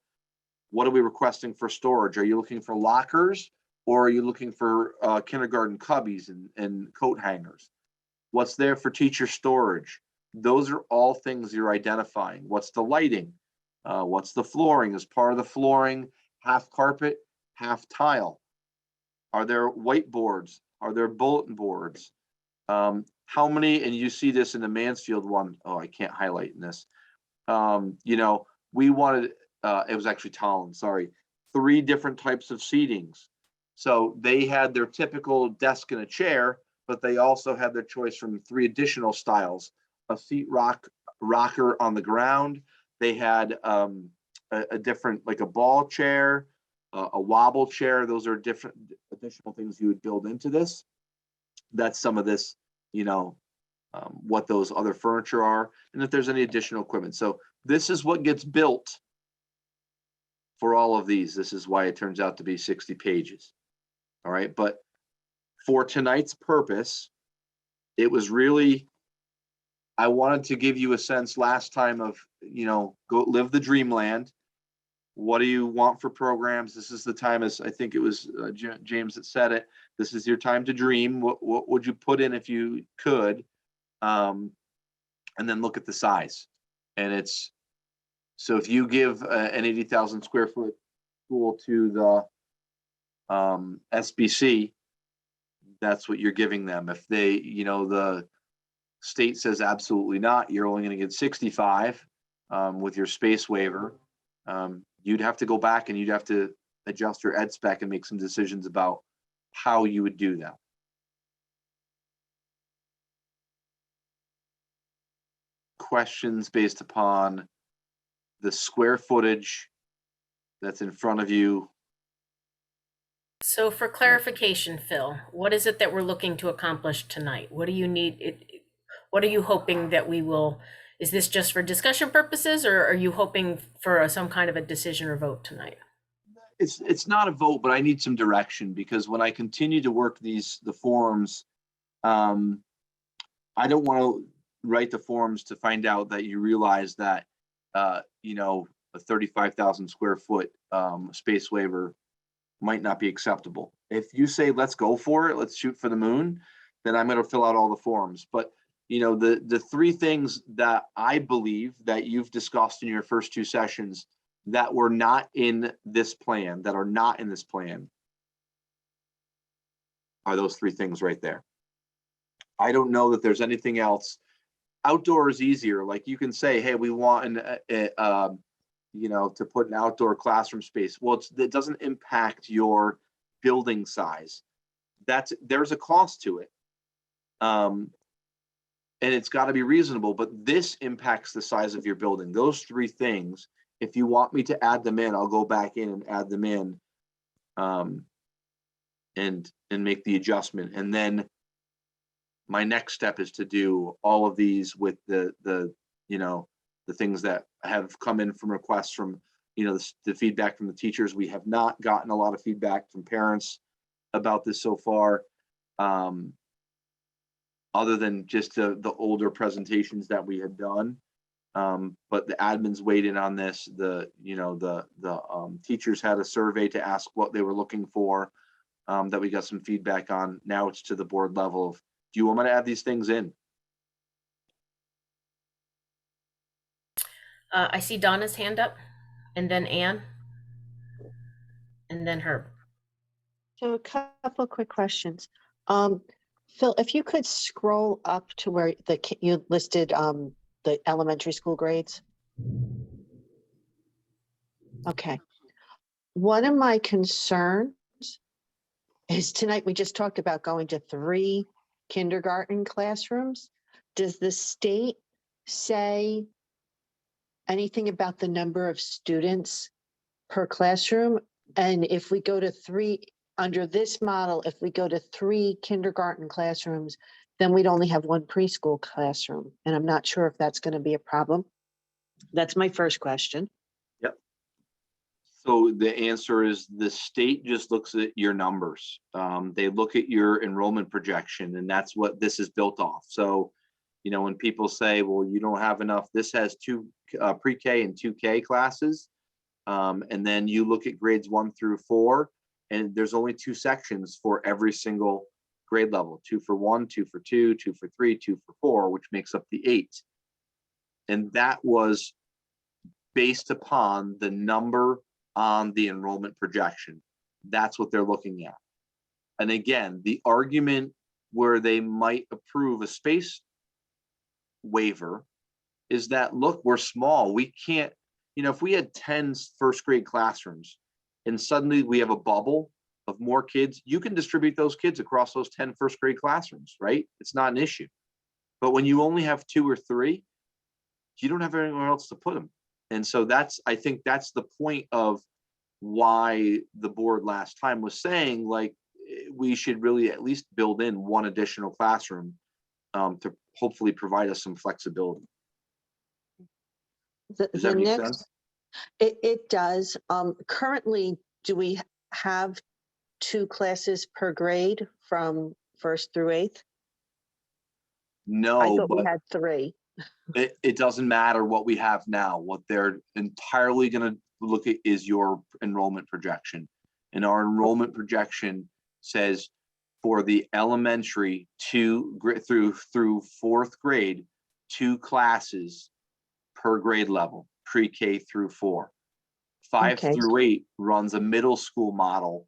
What are we requesting for storage? Are you looking for lockers, or are you looking for kindergarten cubbies and coat hangers? What's there for teacher storage? Those are all things you're identifying. What's the lighting? What's the flooring? Is part of the flooring half carpet, half tile? Are there whiteboards? Are there bulletin boards? How many, and you see this in the Mansfield one. Oh, I can't highlight in this. We wanted, it was actually Tallinn, sorry, 3 different types of seatings. So they had their typical desk and a chair, but they also had their choice from 3 additional styles. A seat rocker on the ground. They had a different, like a ball chair, a wobble chair. Those are different additional things you would build into this. That's some of this, what those other furniture are, and if there's any additional equipment. So this is what gets built for all of these. This is why it turns out to be 60 pages. All right, but for tonight's purpose, it was really, I wanted to give you a sense last time of, go live the dreamland. What do you want for programs? This is the time, as I think it was James that said it, this is your time to dream. What would you put in if you could? And then look at the size. And so if you give an 80,000 square foot school to the SBC, that's what you're giving them. If they, the state says absolutely not, you're only going to get 65 with your space waiver. You'd have to go back and you'd have to adjust your ed spec and make some decisions about how you would do that. Questions based upon the square footage that's in front of you. So for clarification, Phil, what is it that we're looking to accomplish tonight? What do you need? What are you hoping that we will, is this just for discussion purposes, or are you hoping for some kind of a decision or vote tonight? It's not a vote, but I need some direction, because when I continue to work the forms, I don't want to write the forms to find out that you realize that, a 35,000 square foot space waiver might not be acceptable. If you say, let's go for it, let's shoot for the moon, then I'm going to fill out all the forms. But the 3 things that I believe that you've discussed in your first 2 sessions that were not in this plan, that are not in this plan, are those 3 things right there. I don't know that there's anything else. Outdoor is easier. Like you can say, hey, we want to put an outdoor classroom space. Well, it doesn't impact your building size. There's a cost to it. And it's got to be reasonable, but this impacts the size of your building. Those 3 things, if you want me to add them in, I'll go back in and add them in and make the adjustment. And then my next step is to do all of these with the things that have come in from requests from, the feedback from the teachers. We have not gotten a lot of feedback from parents about this so far. Other than just the older presentations that we had done. But the admins weighed in on this. The teachers had a survey to ask what they were looking for, that we got some feedback on. Now it's to the board level of, do you want me to add these things in? I see Donna's hand up. and then Anne, and then Herb. So a couple quick questions. Phil, if you could scroll up to where you listed the elementary school grades. Okay. One of my concerns is tonight we just talked about going to 3 kindergarten classrooms. Does the state say anything about the number of students per classroom? And if we go to 3, under this model, if we go to 3 kindergarten classrooms, then we'd only have 1 preschool classroom. And I'm not sure if that's going to be a problem. That's my first question. Yep. So the answer is the state just looks at your numbers. They look at your enrollment projection, and that's what this is built off. So, you know, when people say, well, you don't have enough, this has 2 pre-K and 2K classes. And then you look at grades 1 through 4, and there's only 2 sections for every single grade level, 2 for 1, 2 for 2, 2 for 3, 2 for 4, which makes up the 8. And that was based upon the number on the enrollment projection. That's what they're looking at. And again, the argument where they might approve a space waiver is that, look, we're small. We can't, you know, if we had 10 first grade classrooms and suddenly we have a bubble of more kids, you can distribute those kids across those 10 first grade classrooms, right? It's not an issue. But when you only have 2 or 3, you don't have anywhere else to put them. And so that's, I think that's the point of why the board last time was saying, like, we should really at least build in 1 additional classroom to hopefully provide us some flexibility. Does that make sense? It does. Currently, do we have 2 classes per grade from 1st through 8th? No, I thought but we had 3. it doesn't matter what we have now. What they're entirely going to look at is your enrollment projection. And our enrollment projection says for the elementary 2 through 4th grade, 2 classes per grade level, pre-K through 4. 5 Okay. through 8 runs a middle school model,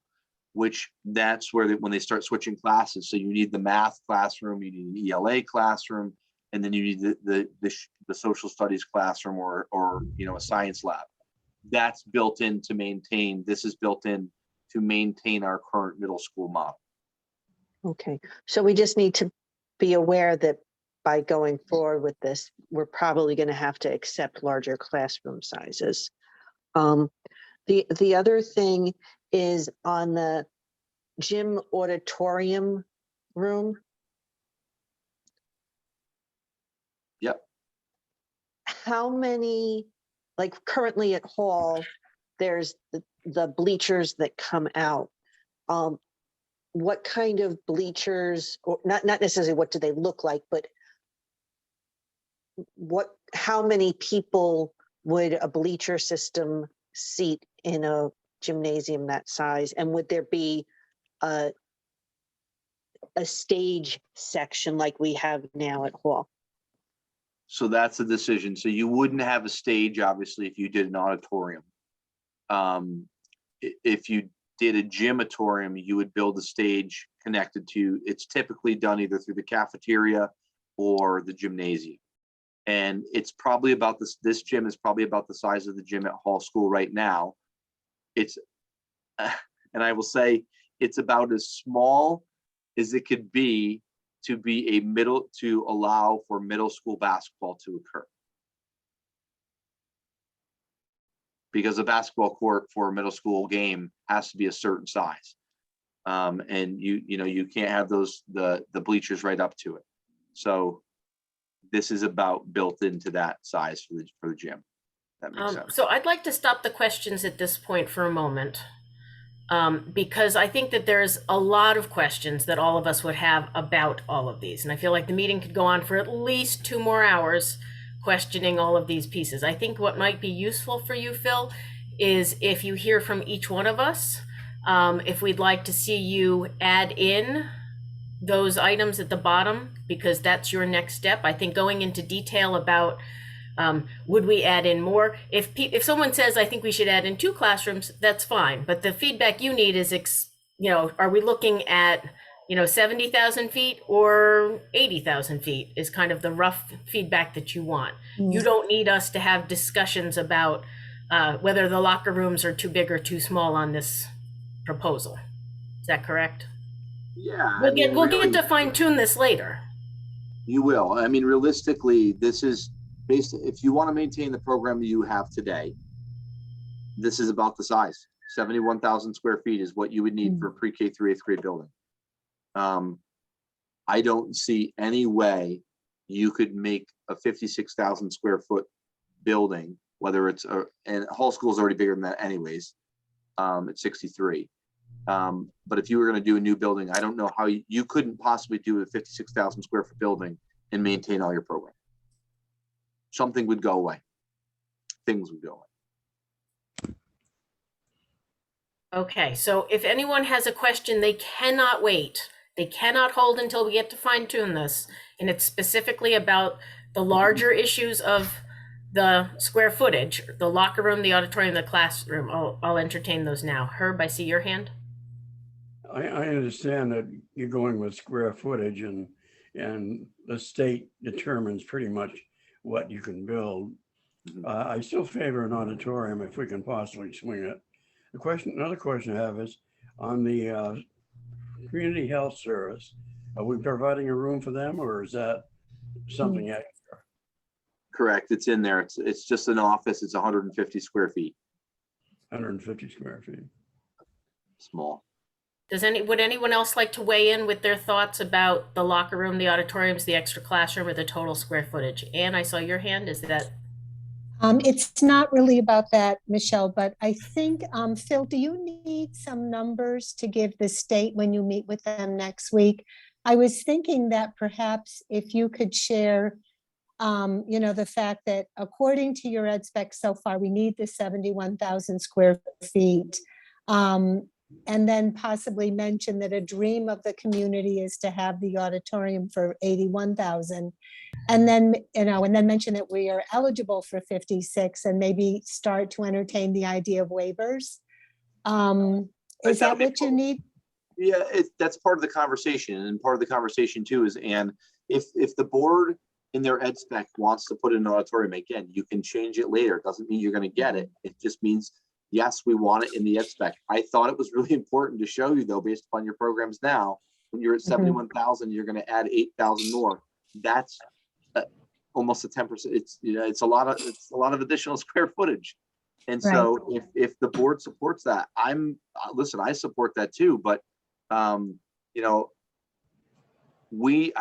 which that's where when they start switching classes. So you need the math classroom, you need an ELA classroom, and then you need the social studies classroom or you know, a science lab. That's built in to maintain. This is built in to maintain our current middle school model. Okay, so we just need to be aware that by going forward with this, we're probably going to have to accept larger classroom sizes. The other thing is on the gym auditorium room. Yep. How many, like currently at Hall, there's the bleachers that come out. What kind of bleachers, or not necessarily what do they look like, but how many people would a bleacher system seat in a gymnasium that size? And would there be a stage section like we have now at Hall? So that's a decision. So you wouldn't have a stage, obviously, if you did an auditorium. If you did a gymatorium, you would build a stage connected to, it's typically done either through the cafeteria or the gymnasium. And it's probably about this gym is probably about the size of the gym at Hall School right now. It's, and I will say, it's about as small as it could be to be to allow for middle school basketball to occur. Because a basketball court for a middle school game has to be a certain size. And you can't have the bleachers right up to it. So this is about built into that size for the gym. That makes sense. So I'd like to stop the questions at this point for a moment, because I think that there's a lot of questions that all of us would have about all of these. And I feel like the meeting could go on for at least 2 more hours questioning all of these pieces. I think what might be useful for you, Phil, is if you hear from each one of us, if we'd like to see you add in those items at the bottom, because that's your next step. I think going into detail about Would we add in more? If someone says, I think we should add in 2 classrooms, that's fine. But the feedback you need is, are we looking at, 70,000 feet or 80,000 feet is kind of the rough feedback that you want. You don't need us to have discussions about whether the locker rooms are too big or too small on this proposal. Is that correct? Yeah. We'll get to fine tune this later. You will. I mean, realistically, this is based, if you want to maintain the program you have today, this is about the size. 71,000 square feet is what you would need for a pre-K through 8th grade building. I don't see any way you could make a 56,000 square foot building, whether it's and Hall School is already bigger than that anyways, at 63. But if you were going to do a new building, I don't know how you couldn't possibly do a 56,000 square foot building and maintain all your program. Something would go away. Things would go away. Okay, so if anyone has a question, they cannot wait. They cannot hold until we get to fine tune this. And it's specifically about the larger issues of the square footage, the locker room, the auditorium, the classroom. I'll entertain those now. Herb, I see your hand. I understand that you're going with square footage and the state determines pretty much what you can build. I still favor an auditorium if we can possibly swing it. Another question I have is on the community health service. Are we providing a room for them, or is that something extra? Correct. It's in there. It's just an office. It's 150 square feet. 150 square feet. Small. Would anyone else like to weigh in with their thoughts about the locker room, the auditoriums, the extra classroom, or the total square footage? Anne, I saw your hand. Is that? It's not really about that, Michelle, but I think, Phil, do you need some numbers to give the state when you meet with them next week? I was thinking that perhaps if you could share, the fact that according to your ed spec so far, we need the 71,000 square feet. And then possibly mention that a dream of the community is to have the auditorium for 81,000. And then, and then mention that we are eligible for 56 and maybe start to entertain the idea of waivers. Is that what you need? Yeah, that's part of the conversation. And part of the conversation too is, and if the board in their ed spec wants to put in an auditorium, again, you can change it later. It doesn't mean you're going to get it. It just means, yes, we want it in the ed spec. I thought it was really important to show you though, based upon your programs now, when you're at 71,000, you're going to add 8,000 more. That's almost a 10%. It's a lot of additional square footage. And so if the board supports that, I support that too. But I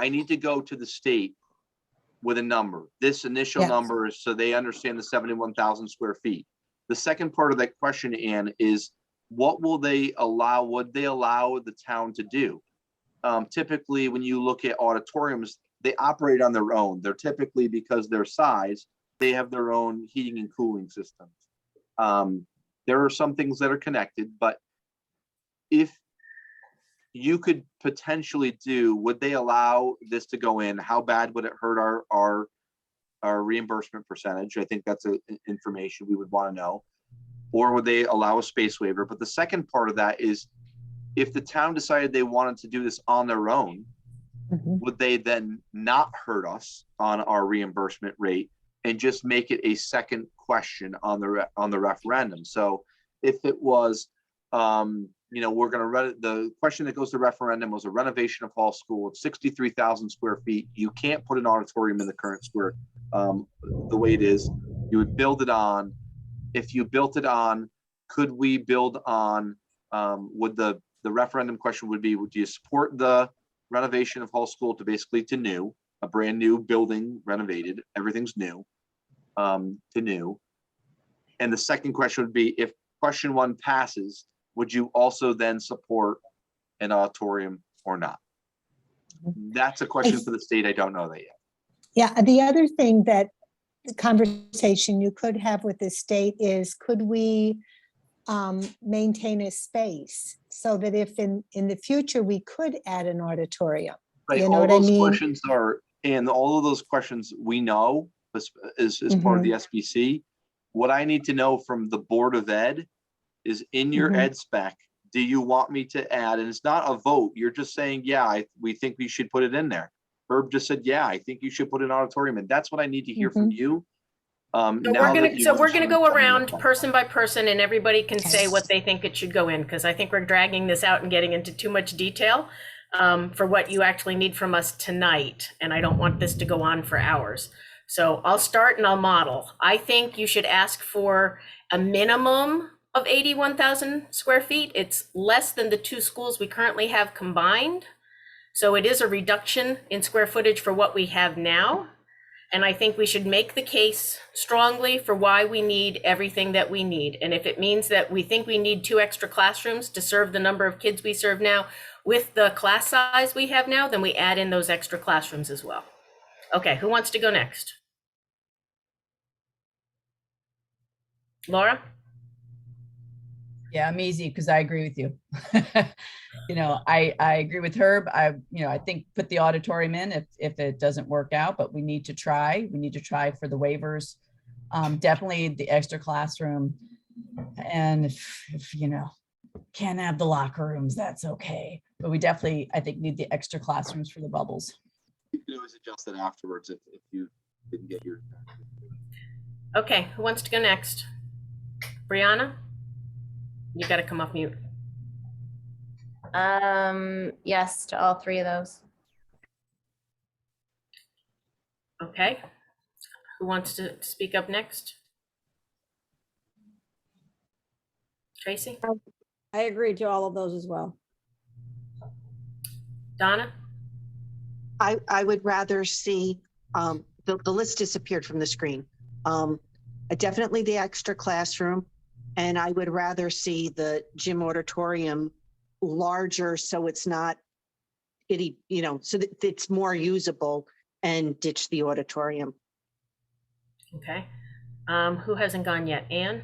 need to go to the state with a number. This initial number is so they understand the 71,000 square feet. The second part of that question, Ann, is what will they allow? Would they allow the town to do? Typically, when you look at auditoriums, they operate on their own. They're typically, because their size, they have their own heating and cooling systems. There are some things that are connected, but if you could potentially would they allow this to go in? How bad would it hurt our reimbursement percentage? I think that's information we would want to know. Or would they allow a space waiver? But the second part of that is, if the town decided they wanted to do this on their own, would they then not hurt us on our reimbursement rate and just make it a second question on the referendum? So if it was, we're going to run the question that goes to referendum was a renovation of Hall School. It's 63,000 square feet. You can't put an auditorium in the current square the way it is. You would build it on. If you built it on, could we build on? Would the referendum question would be, would you support the renovation of Hall School to a brand new building, renovated, everything's new, to new? And the second question would be, if question 1 passes, would you also then support an auditorium or not? That's a question for the state. I don't know that yet. Yeah, the other thing that the conversation you could have with the state is, could we maintain a space so that if in the future we could add an auditorium? Right. You know all what those I mean? questions are, and all of those questions we know, as part of the SBC. What I need to know from the Board of Ed is in your ed spec, do you want me to add, and it's not a vote, you're just saying, yeah, we think we should put it in there. Herb just said, yeah, I think you should put an auditorium in. That's what I need to hear from you. So we're gonna go around person by person, and everybody can say what they think it should go in, because I think we're dragging this out and getting into too much detail for what you actually need from us tonight, and I don't want this to go on for hours. So I'll start and I'll model. I think you should ask for a minimum of 81,000 square feet. It's less than the 2 schools we currently have combined. So it is a reduction in square footage for what we have now. And I think we should make the case strongly for why we need everything that we need. And if it means that we think we need 2 extra classrooms to serve the number of kids we serve now with the class size we have now, then we add in those extra classrooms as well. Okay, who wants to go next? Laura? Yeah, I'm easy because I agree with you. I agree with Herb. I think put the auditorium in if it doesn't work out, but we need to try. We need to try for the waivers. Definitely the extra classroom. And if can't have the locker rooms, that's okay. But we definitely, I think, need the extra classrooms for the bubbles. You can always adjust it afterwards if you didn't get your. Okay, who wants to go next? Brianna? You got to come off mute. Yes to all 3 of those. Okay. Who wants to speak up next? Tracy? I agree to all of those as well. Donna? I would rather see, the list disappeared from the screen. Definitely the extra classroom. And I would rather see the gym auditorium larger so it's not, so that it's more usable, and ditch the auditorium. Okay. Who hasn't gone yet? Anne?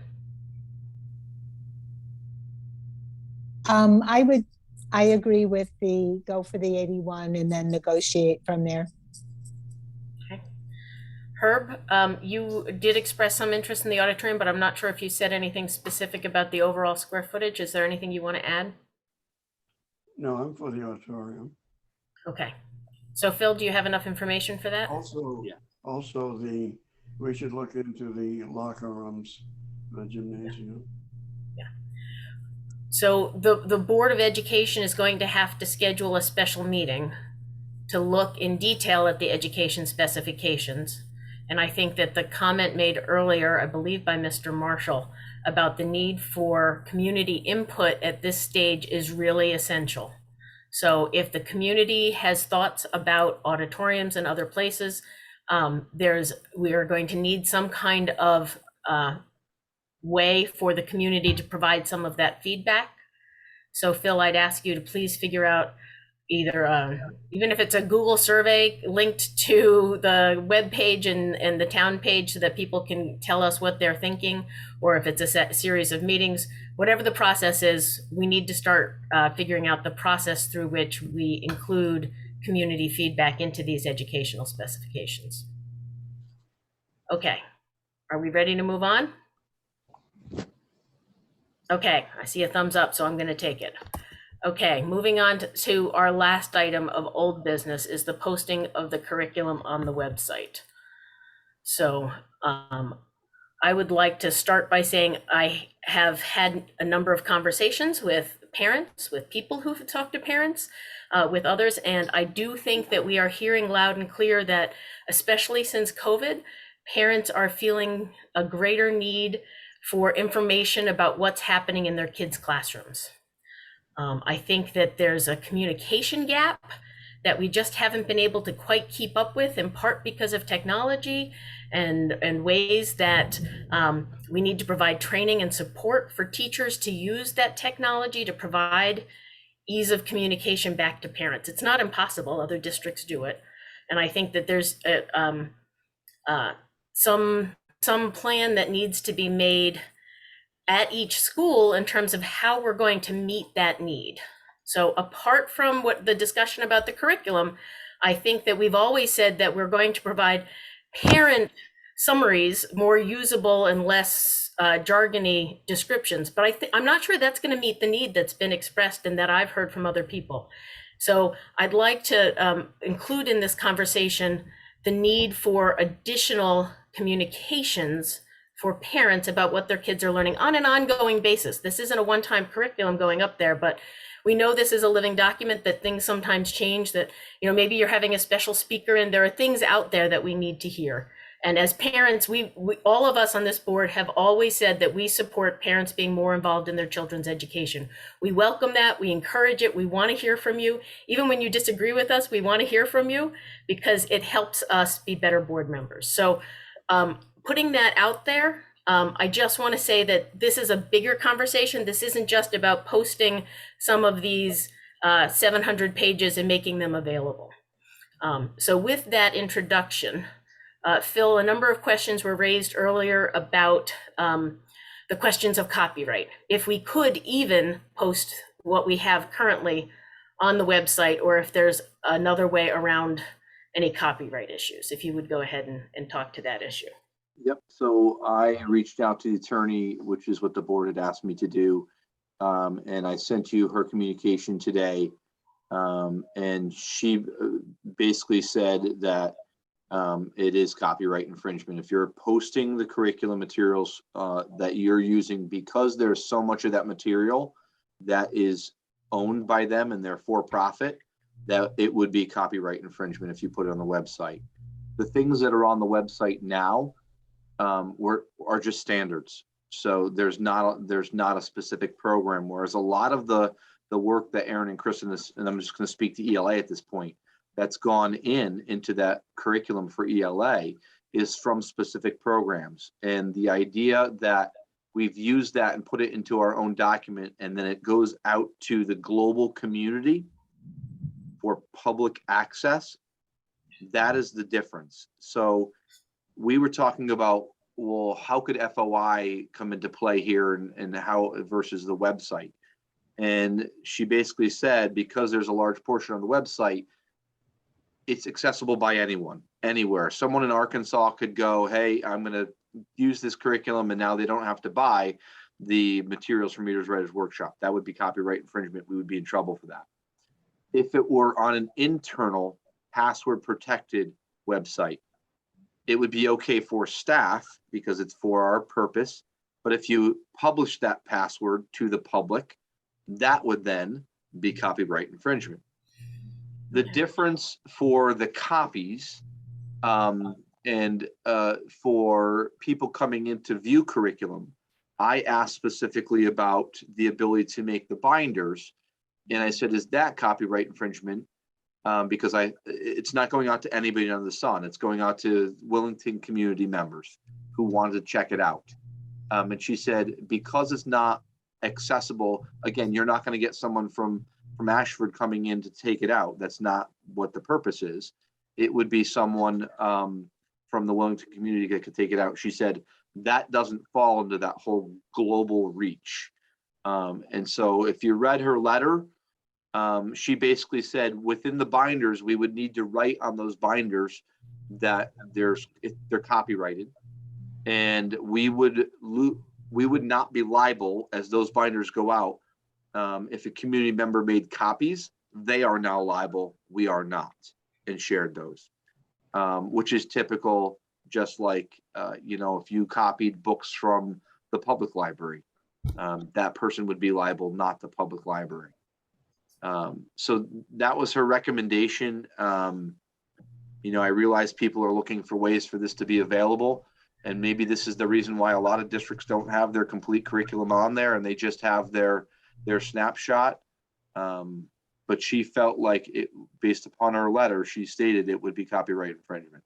I agree with go for the 81 and then negotiate from there. Okay. Herb, you did express some interest in the auditorium, but I'm not sure if you said anything specific about the overall square footage. Is there anything you want to add? No, I'm for the auditorium. Okay. So Phil, do you have enough information for that? Also, we should look into the locker rooms, the gymnasium. So the Board of Education is going to have to schedule a special meeting to look in detail at the education specifications. And I think that the comment made earlier, I believe by Mr. Marshall, about the need for community input at this stage is really essential. So if the community has thoughts about auditoriums and other places, we are going to need some kind of way for the community to provide some of that feedback. So Phil, I'd ask you to please figure out either, even if it's a Google survey linked to the web page and the town page so that people can tell us what they're thinking, or if it's a series of meetings, whatever the process is, we need to start figuring out the process through which we include community feedback into these educational specifications. Okay, are we ready to move on? Okay, I see a thumbs up, so I'm going to take it. Okay, moving on to our last item of old business is the posting of the curriculum on the website. So I would like to start by saying I have had a number of conversations with parents, with people who've talked to parents, with others, and I do think that we are hearing loud and clear that, especially since COVID, parents are feeling a greater need for information about what's happening in their kids' classrooms. I think that there's a communication gap that we just haven't been able to quite keep up with, in part because of technology and ways that we need to provide training and support for teachers to use that technology to provide ease of communication back to parents. It's not impossible, other districts do it. And I think that there's some plan that needs to be made at each school in terms of how we're going to meet that need. So apart from what the discussion about the curriculum, I think that we've always said that we're going to provide parent summaries, more usable and less jargony descriptions. But I'm not sure that's going to meet the need that's been expressed and that I've heard from other people. So I'd like to include in this conversation the need for additional communications for parents about what their kids are learning on an ongoing basis. This isn't a one-time curriculum going up there, but we know this is a living document, that things sometimes change, that, you know, maybe you're having a special speaker and there are things out there that we need to hear. And as parents, we all of us on this board have always said that we support parents being more involved in their children's education. We welcome that, we encourage it, we want to hear from you. Even when you disagree with us, we want to hear from you because it helps us be better board members. So putting that out there, I just want to say that this is a bigger conversation. This isn't just about posting some of these 700 pages and making them available. So with that introduction, Phil, a number of questions were raised earlier about the questions of copyright. If we could even post what we have currently on the website, or if there's another way around any copyright issues, if you would go ahead and talk to that issue. Yep. So I reached out to the attorney, which is what the board had asked me to do. And I sent you her communication today. And she basically said that it is copyright infringement. If you're posting the curriculum materials that you're using, because there's so much of that material that is owned by them and they're for profit, that it would be copyright infringement if you put it on the website. The things that are on the website now are just standards. So there's not a specific program, whereas a lot of the work that Aaron and Kristen is, and I'm just going to speak to ELA at this point, that's gone into that curriculum for ELA is from specific programs. And the idea that we've used that and put it into our own document, and then it goes out to the global community for public access, that is the difference. So we were talking about, well, how could FOI come into play here and how versus the website? And she basically said, because there's a large portion on the website, it's accessible by anyone, anywhere. Someone in Arkansas could go, hey, I'm going to use this curriculum, and now they don't have to buy the materials from Readers Writers Workshop. That would be copyright infringement. We would be in trouble for that. If it were on an internal password protected website, it would be okay for staff because it's for our purpose. But if you publish that password to the public, that would then be copyright infringement. The difference for the copies and for people coming in to view curriculum, I asked specifically about the ability to make the binders. And I said, is that copyright infringement? Because it's not going out to anybody under the sun. It's going out to Willington community members who wanted to check it out. And she said, because it's not accessible, again, you're not going to get someone from Ashford coming in to take it out. That's not what the purpose is. It would be someone from the Willington community that could take it out. She said that doesn't fall into that whole global reach. And so if you read her letter, she basically said within the binders, we would need to write on those binders that they're copyrighted, and we would not be liable as those binders go out. If a community member made copies, they are now liable. We are not, and shared those, which is typical. Just like if you copied books from the public library, that person would be liable, not the public library. So that was her recommendation. I realize people are looking for ways for this to be available, and maybe this is the reason why a lot of districts don't have their complete curriculum on there and they just have their snapshot. But she felt like it, based upon her letter, she stated it would be copyright infringement.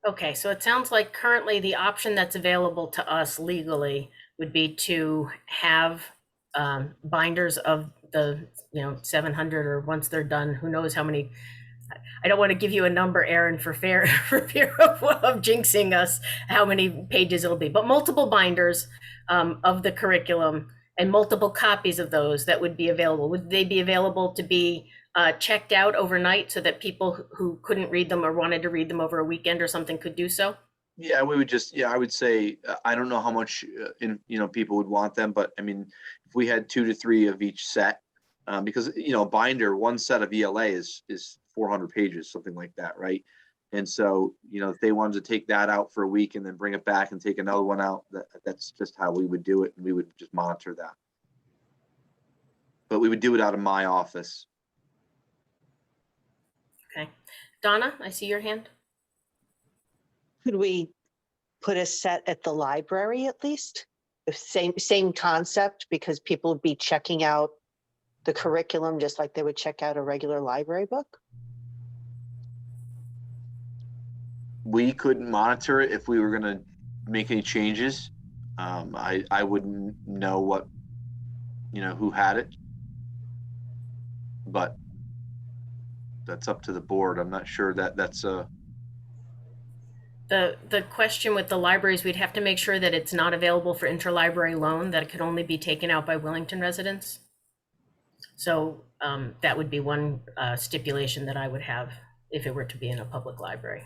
Okay, so it sounds like currently the option that's available to us legally would be to have binders of the 700, or once they're done, who knows how many. I don't want to give you a number, Aaron, for fear of jinxing us how many pages it'll be, but multiple binders of the curriculum and multiple copies of those that would be available. Would they be available to be checked out overnight so that people who couldn't read them or wanted to read them over a weekend or something could do so? Yeah, we would just, I would say, I don't know how much people would want them, but I mean, if we had 2 to 3 of each set, because, binder, one set of ELA is 400 pages, something like that, right? And so, if they wanted to take that out for a week and then bring it back and take another one out, that's just how we would do it. And we would just monitor that. But we would do it out of my office. Okay. Donna, I see your hand. Could we put a set at the library at least? The same concept, because people would be checking out the curriculum just like they would check out a regular library book? We couldn't monitor it if we were going to make any changes. I wouldn't know what, who had it, but that's up to the board. I'm not sure that's a. The question with the libraries, we'd have to make sure that it's not available for interlibrary loan, that it could only be taken out by Willington residents. So that would be one stipulation that I would have if it were to be in a public library.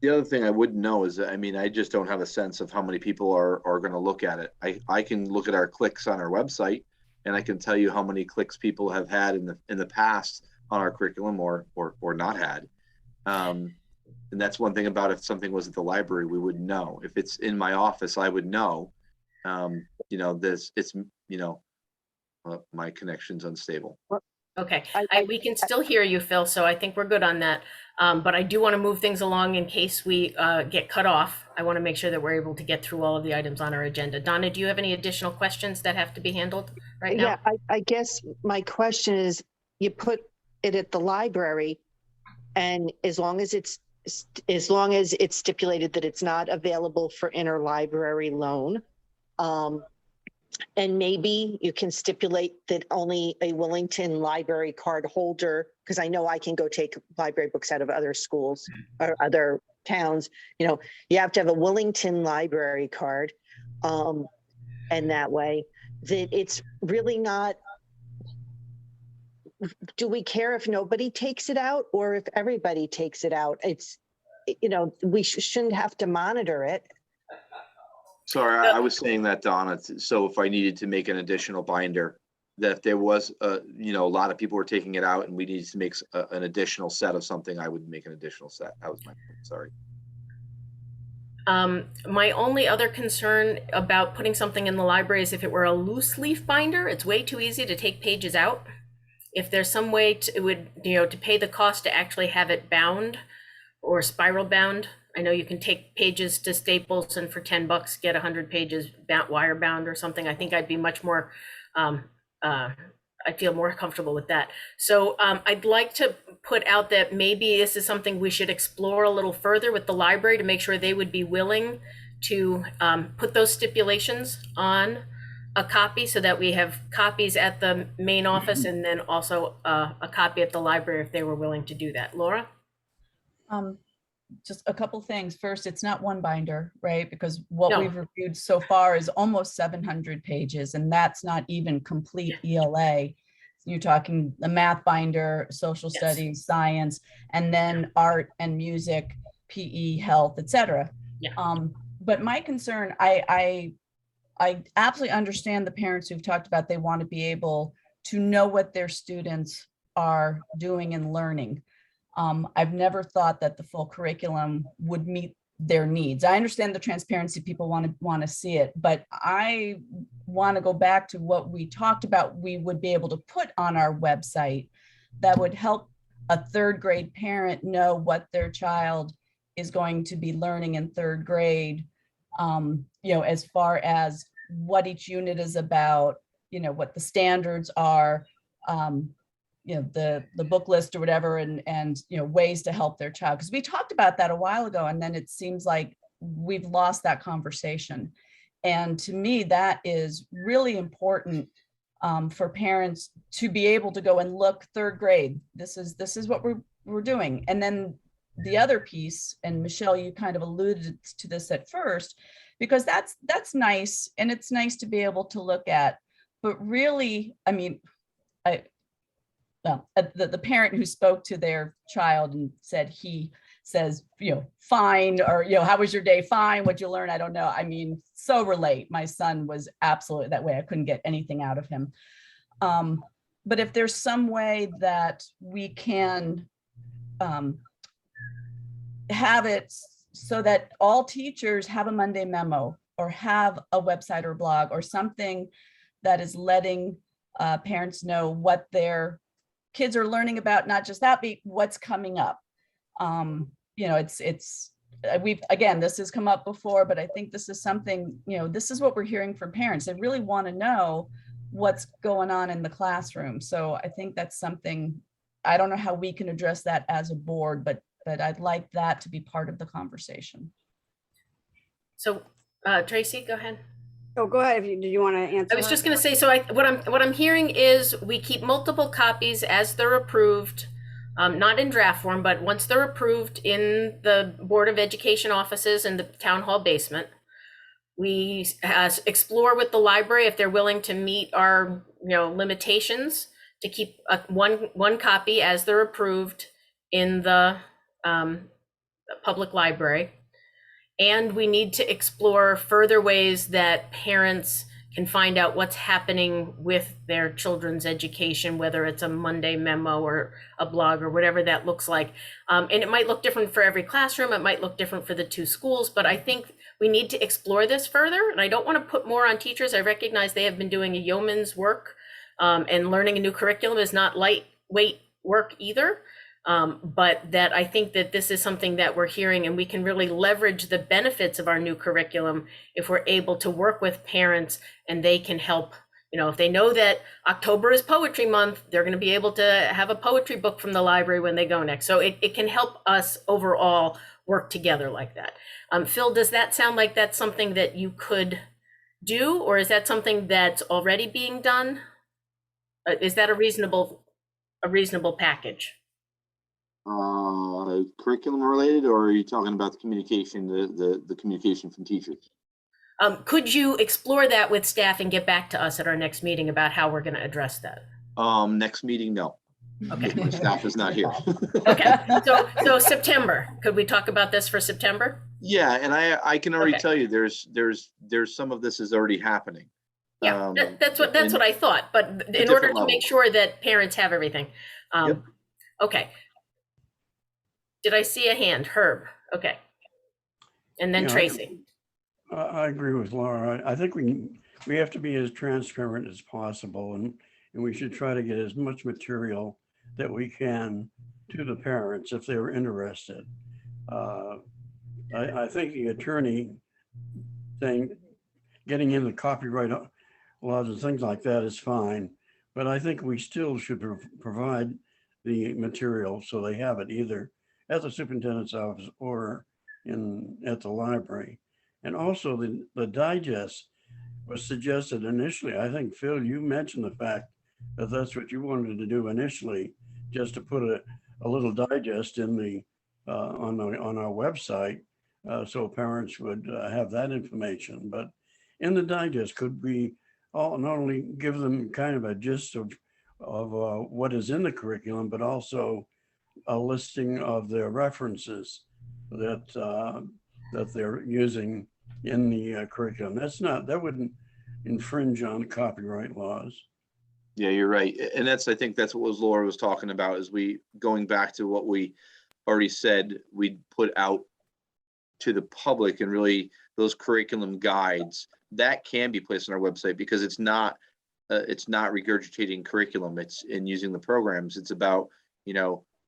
The other thing I wouldn't know is, I just don't have a sense of how many people are going to look at it. I can look at our clicks on our website, and I can tell you how many clicks people have had in the past on our curriculum or not had. And that's one thing about if something was at the library, we would know. If it's in my office, I would know. My connection's unstable. Okay, we can still hear you, Phil, so I think we're good on that. But I do want to move things along in case we get cut off. I want to make sure that we're able to get through all of the items on our agenda. Donna, do you have any additional questions that have to be handled right now? Yeah, I guess my question is, you put it at the library, and as long as it's stipulated that it's not available for interlibrary loan, and maybe you can stipulate that only a Willington library card holder, because I know I can go take library books out of other schools or other towns. You have to have a Willington library card, and that way that it's really not. Do we care if nobody takes it out or if everybody takes it out? It's, we shouldn't have to monitor it. Sorry, I was saying that, Donna. So if I needed to make an additional binder, that if there was, a lot of people were taking it out and we needed to make an additional set of something, I would make an additional set. That was my point. Sorry. My only other concern about putting something in the library is if it were a loose leaf binder, it's way too easy to take pages out. If there's some way to pay the cost to actually have it bound or spiral bound. I know you can take pages to Staples and for $10 get 100 pages wire bound or something. I think I'd be much more, I feel more comfortable with that. So I'd like to put out that maybe this is something we should explore a little further with the library to make sure they would be willing to put those stipulations on a copy so that we have copies at the main office and then also a copy at the library if they were willing to do that. Laura? Just a couple things. First, it's not one binder, right? Because what we've reviewed so far is almost 700 pages, and that's not even complete ELA. You're talking the math binder, social studies, science, and then art and music, PE, health, etc. Yeah. But my concern, I absolutely understand the parents who've talked about they want to be able to know what their students are doing and learning. I've never thought that the full curriculum would meet their needs. I understand the transparency, people want to see it, but I want to go back to what we talked about we would be able to put on our website that would help a third grade parent know what their child is going to be learning in third grade, as far as what each unit is about, what the standards are, the book list or whatever, and ways to help their child. Because we talked about that a while ago, and then it seems like we've lost that conversation. And to me, that is really important for parents to be able to go and look third grade. This is what we're doing. And then the other piece, and Michelle, you kind of alluded to this at first, because that's nice, and it's nice to be able to look at. But really, the parent who spoke to their child and said he says, fine, or, how was your day? Fine. What'd you learn? I don't know. I mean, so relate. My son was absolutely that way. I couldn't get anything out of him. But if there's some way that we can have it so that all teachers have a Monday memo or have a website or blog or something that is letting parents know what their kids are learning about, not just that, but what's coming up. This has come up before, but I think this is something, this is what we're hearing from parents. They really want to know what's going on in the classroom. So I think that's something, I don't know how we can address that as a board, but I'd like that to be part of the conversation. So Tracy, go ahead. Oh, go ahead. Did you want to answer? I was just going to say, so what I'm hearing is we keep multiple copies as they're approved, not in draft form, but once they're approved in the Board of Education offices in the town hall basement. We explore with the library if they're willing to meet our limitations to keep one copy as they're approved in the public library. And we need to explore further ways that parents can find out what's happening with their children's education, whether it's a Monday memo or a blog or whatever that looks like. And it might look different for every classroom. It might look different for the two schools, but I think we need to explore this further. And I don't want to put more on teachers. I recognize they have been doing a yeoman's work, and learning a new curriculum is not lightweight work either. But that I think that this is something that we're hearing, and we can really leverage the benefits of our new curriculum if we're able to work with parents and they can help. If they know that October is poetry month, they're going to be able to have a poetry book from the library when they go next. So it can help us overall work together like that. Phil, does that sound like that's something that you could do, or is that something that's already being done? Is that a reasonable package? Curriculum related, or are you talking about the communication, the communication from teachers? Could you explore that with staff and get back to us at our next meeting about how we're going to address that? Next meeting, no. Okay. My staff is not here. Okay. So September, could we talk about this for September? Yeah, and I can already Okay. tell you there's some of this is already happening. Yeah, that's what I thought. But in order to make sure that parents have everything. Yep. Okay. Did I see a hand? Herb. Okay. And then Tracy. I agree with Laura. I think we have to be as transparent as possible, and we should try to get as much material that we can to the parents if they're interested. I think the attorney thing, getting into copyright laws and things like that is fine, but I think we still should provide the material so they have it either at the superintendent's office or at the library. And also the digest was suggested initially. I think, Phil, you mentioned the fact that that's what you wanted to do initially, just to put a little digest in the on our website, so parents would have that information. But in the digest, could we not only give them kind of a gist of what is in the curriculum, but also a listing of their references that they're using in the curriculum. That wouldn't infringe on copyright laws. Yeah, you're right. And I think that's what Laura was talking about, is going back to what we already said, we'd put out to the public, and really those curriculum guides that can be placed on our website, because it's not regurgitating curriculum. It's in using the programs. It's about,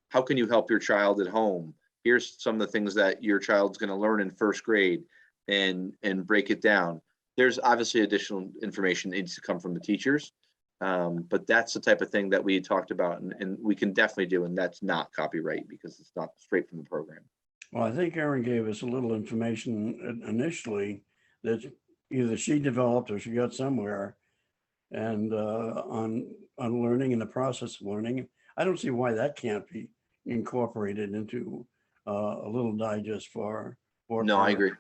how can you help your child at home? Here's some of the things that your child's going to learn in first grade, and break it down. There's obviously additional information that needs to come from the teachers, but that's the type of thing that we talked about, and we can definitely do, and that's not copyright because it's not straight from the program. Well, I think Erin gave us a little information initially that either she developed or she got somewhere, and on learning and the process of learning. I don't see why that can't be incorporated into a little digest for No, I agree.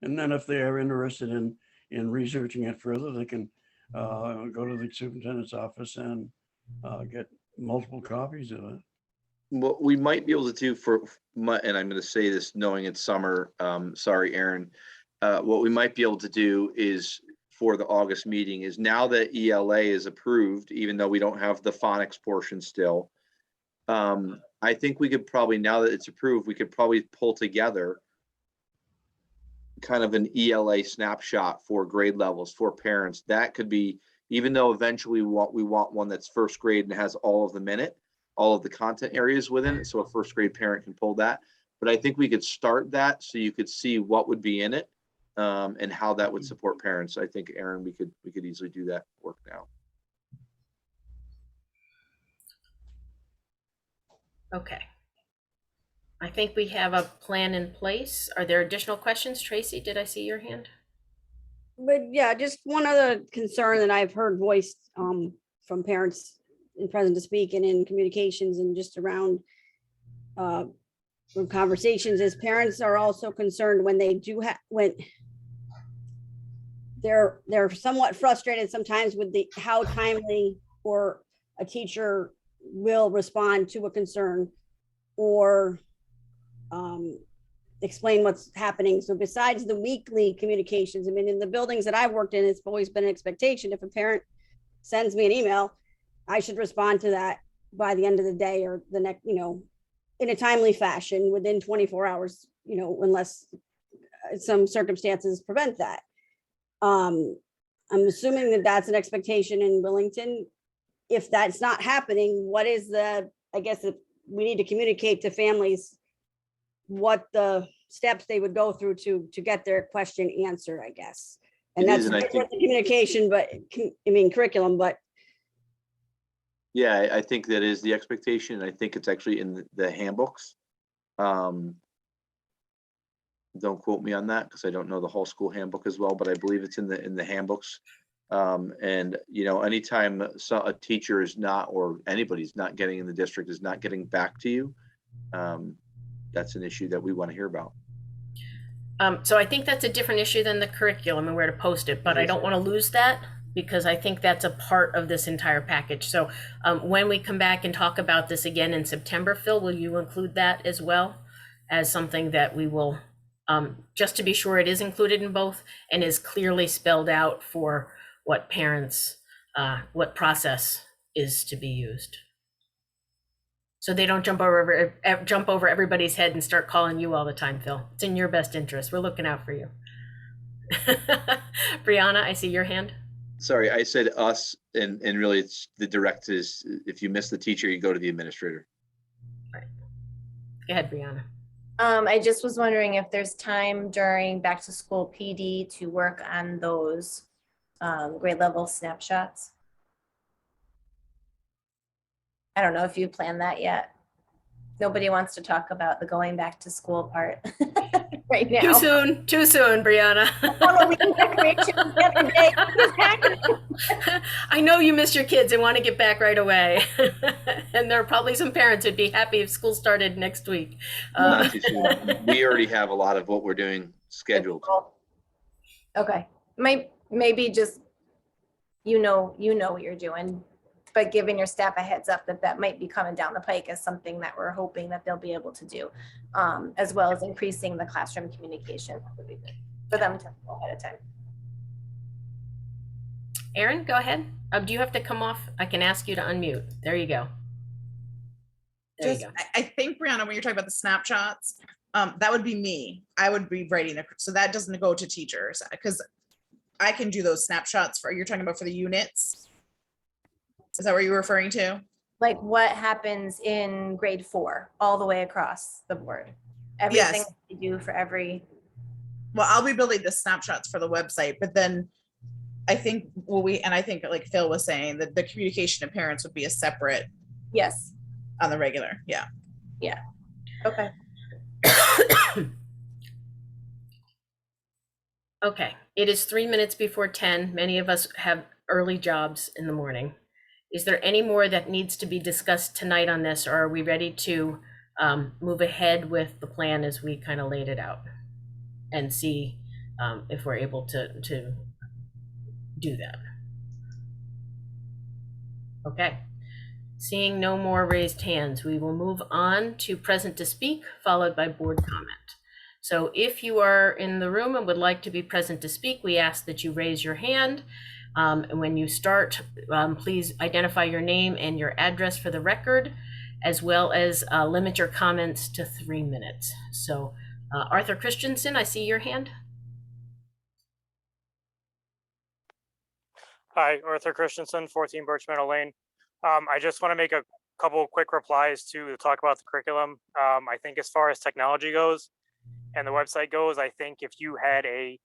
And then if they are interested in researching it further, they can go to the superintendent's office and multiple copies of it. What we might be able to do and I'm going to say this knowing it's summer, sorry, Aaron, what we might be able to do is for the August meeting is now that ELA is approved, even though we don't have the phonics portion still, I think we could probably, now that it's approved, we could probably pull together kind of an ELA snapshot for grade levels for parents. That could be, even though eventually we want one that's first grade and has all of them in it, all of the content areas within it, so a first grade parent can pull that. But I think we could start that so you could see what would be in it and how that would support parents. I think, Aaron, we could easily do that work now. Okay. I think we have a plan in place. Are there additional questions? Tracy, did I see your hand? But yeah, just one other concern that I've heard voiced from parents in present to speak and in communications and just around from conversations is parents are also concerned when they do when they're somewhat frustrated sometimes with how timely or a teacher will respond to a concern or explain what's happening. So besides the weekly communications, I mean, in the buildings that I've worked in, it's always been an expectation. If a parent sends me an email, I should respond to that by the end of the day or the next, in a timely fashion within 24 hours, unless some circumstances prevent that. I'm assuming that that's an expectation in Willington. If that's not happening, what is I guess we need to communicate to families what the steps they would go through to get their question answered, I guess. And that's I think the communication, but curriculum, but yeah, I think that is the expectation. I think it's actually in the handbooks. Don't quote me on that because I don't know the whole school handbook as well, but I believe it's in the handbooks. And anytime a teacher is not, or anybody's not getting in the district is not getting back to you, that's an issue that we want to hear about. So I think that's a different issue than the curriculum and where to post it, but I don't want to lose that because I think that's a part of this entire package. So when we come back and talk about this again in September, Phil, will you include that as well as something that we will, just to be sure it is included in both and is clearly spelled out for what parents, what process is to be used? So they don't jump over everybody's head and start calling you all the time, Phil. It's in your best interest. We're looking out for you. Brianna, I see your hand. Sorry, I said us, and really it's the direct is, if you miss the teacher, you go to the administrator. Right. Go ahead, Brianna. I just was wondering if there's time during back to school PD to work on those grade level snapshots. I don't know if you planned that yet. Nobody wants to talk about the going back to school part right now. Too soon, Brianna. I know you miss your kids and want to get back right away. And there are probably some parents who'd be happy if school started next week. Not too soon. We already have a lot of what we're doing scheduled. Okay, maybe just, you know what you're doing, but giving your staff a heads up that might be coming down the pike as something that we're hoping that they'll be able to do, as well as increasing the classroom communication would be good for them to know ahead of time. Aaron, go ahead. Do you have to come off? I can ask you to unmute. There you go. There you go. I think, Brianna, when you're talking about the snapshots, that would be me. I would be writing it. So that doesn't go to teachers because I can do those snapshots you're talking about for the units. Is that what you're referring to? Like what happens in grade 4 all the way across the board? Everything Yes. you do for every. Well, I'll be building the snapshots for the website, but then I think I think like Phil was saying that the communication to parents would be a separate. Yes. On the regular. Yeah. Yeah. Okay. Okay, it is 3 minutes before 10. Many of us have early jobs in the morning. Is there any more that needs to be discussed tonight on this, or are we ready to move ahead with the plan as we kind of laid it out and see if we're able to do that? Okay, Seeing no more raised hands, we will move on to present to speak, followed by board comment. So if you are in the room and would like to be present to speak, we ask that you raise your hand. And when you start, please identify your name and your address for the record, as well as limit your comments to 3 minutes. So Arthur Christensen, I see your hand. Hi, Arthur Christensen, 14 Birch Meadow Lane. I just want to make a couple quick replies to talk about the curriculum. I think as far as technology goes and the website goes, I think if you had a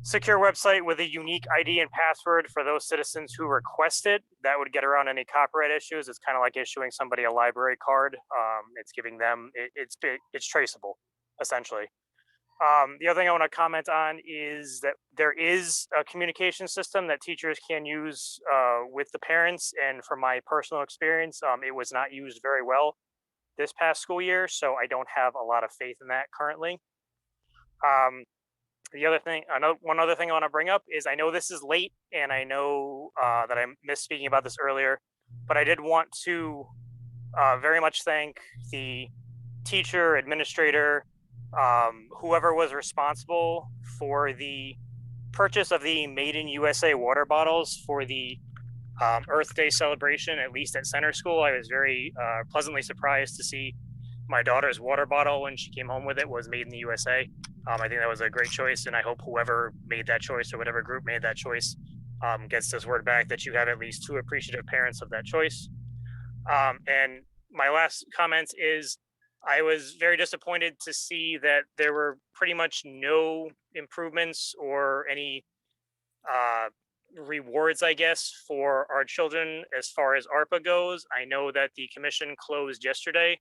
secure website with a unique ID and password for those citizens who request it, that would get around any copyright issues. It's kind of like issuing somebody a library card. It's giving them, it's traceable, essentially. The other thing I want to comment on is that there is a communication system that teachers can use with the parents. And from my personal experience, it was not used very well this past school year. So I don't have a lot of faith in that currently. The other thing, one other thing I want to bring up is I know this is late and I know that I missed speaking about this earlier, but I did want to very much thank the teacher, administrator, whoever was responsible for the purchase of the Made in USA water bottles for the Earth Day celebration, at least at center school. I was very pleasantly surprised to see my daughter's water bottle when she came home with it was made in the USA. I think that was a great choice, and I hope whoever made that choice or whatever group made that choice gets this word back that you have at least 2 appreciative parents of that choice. And my last comment is I was very disappointed to see that there were pretty much no improvements or any rewards, I guess, for our children as far as ARPA goes. I know that the commission closed yesterday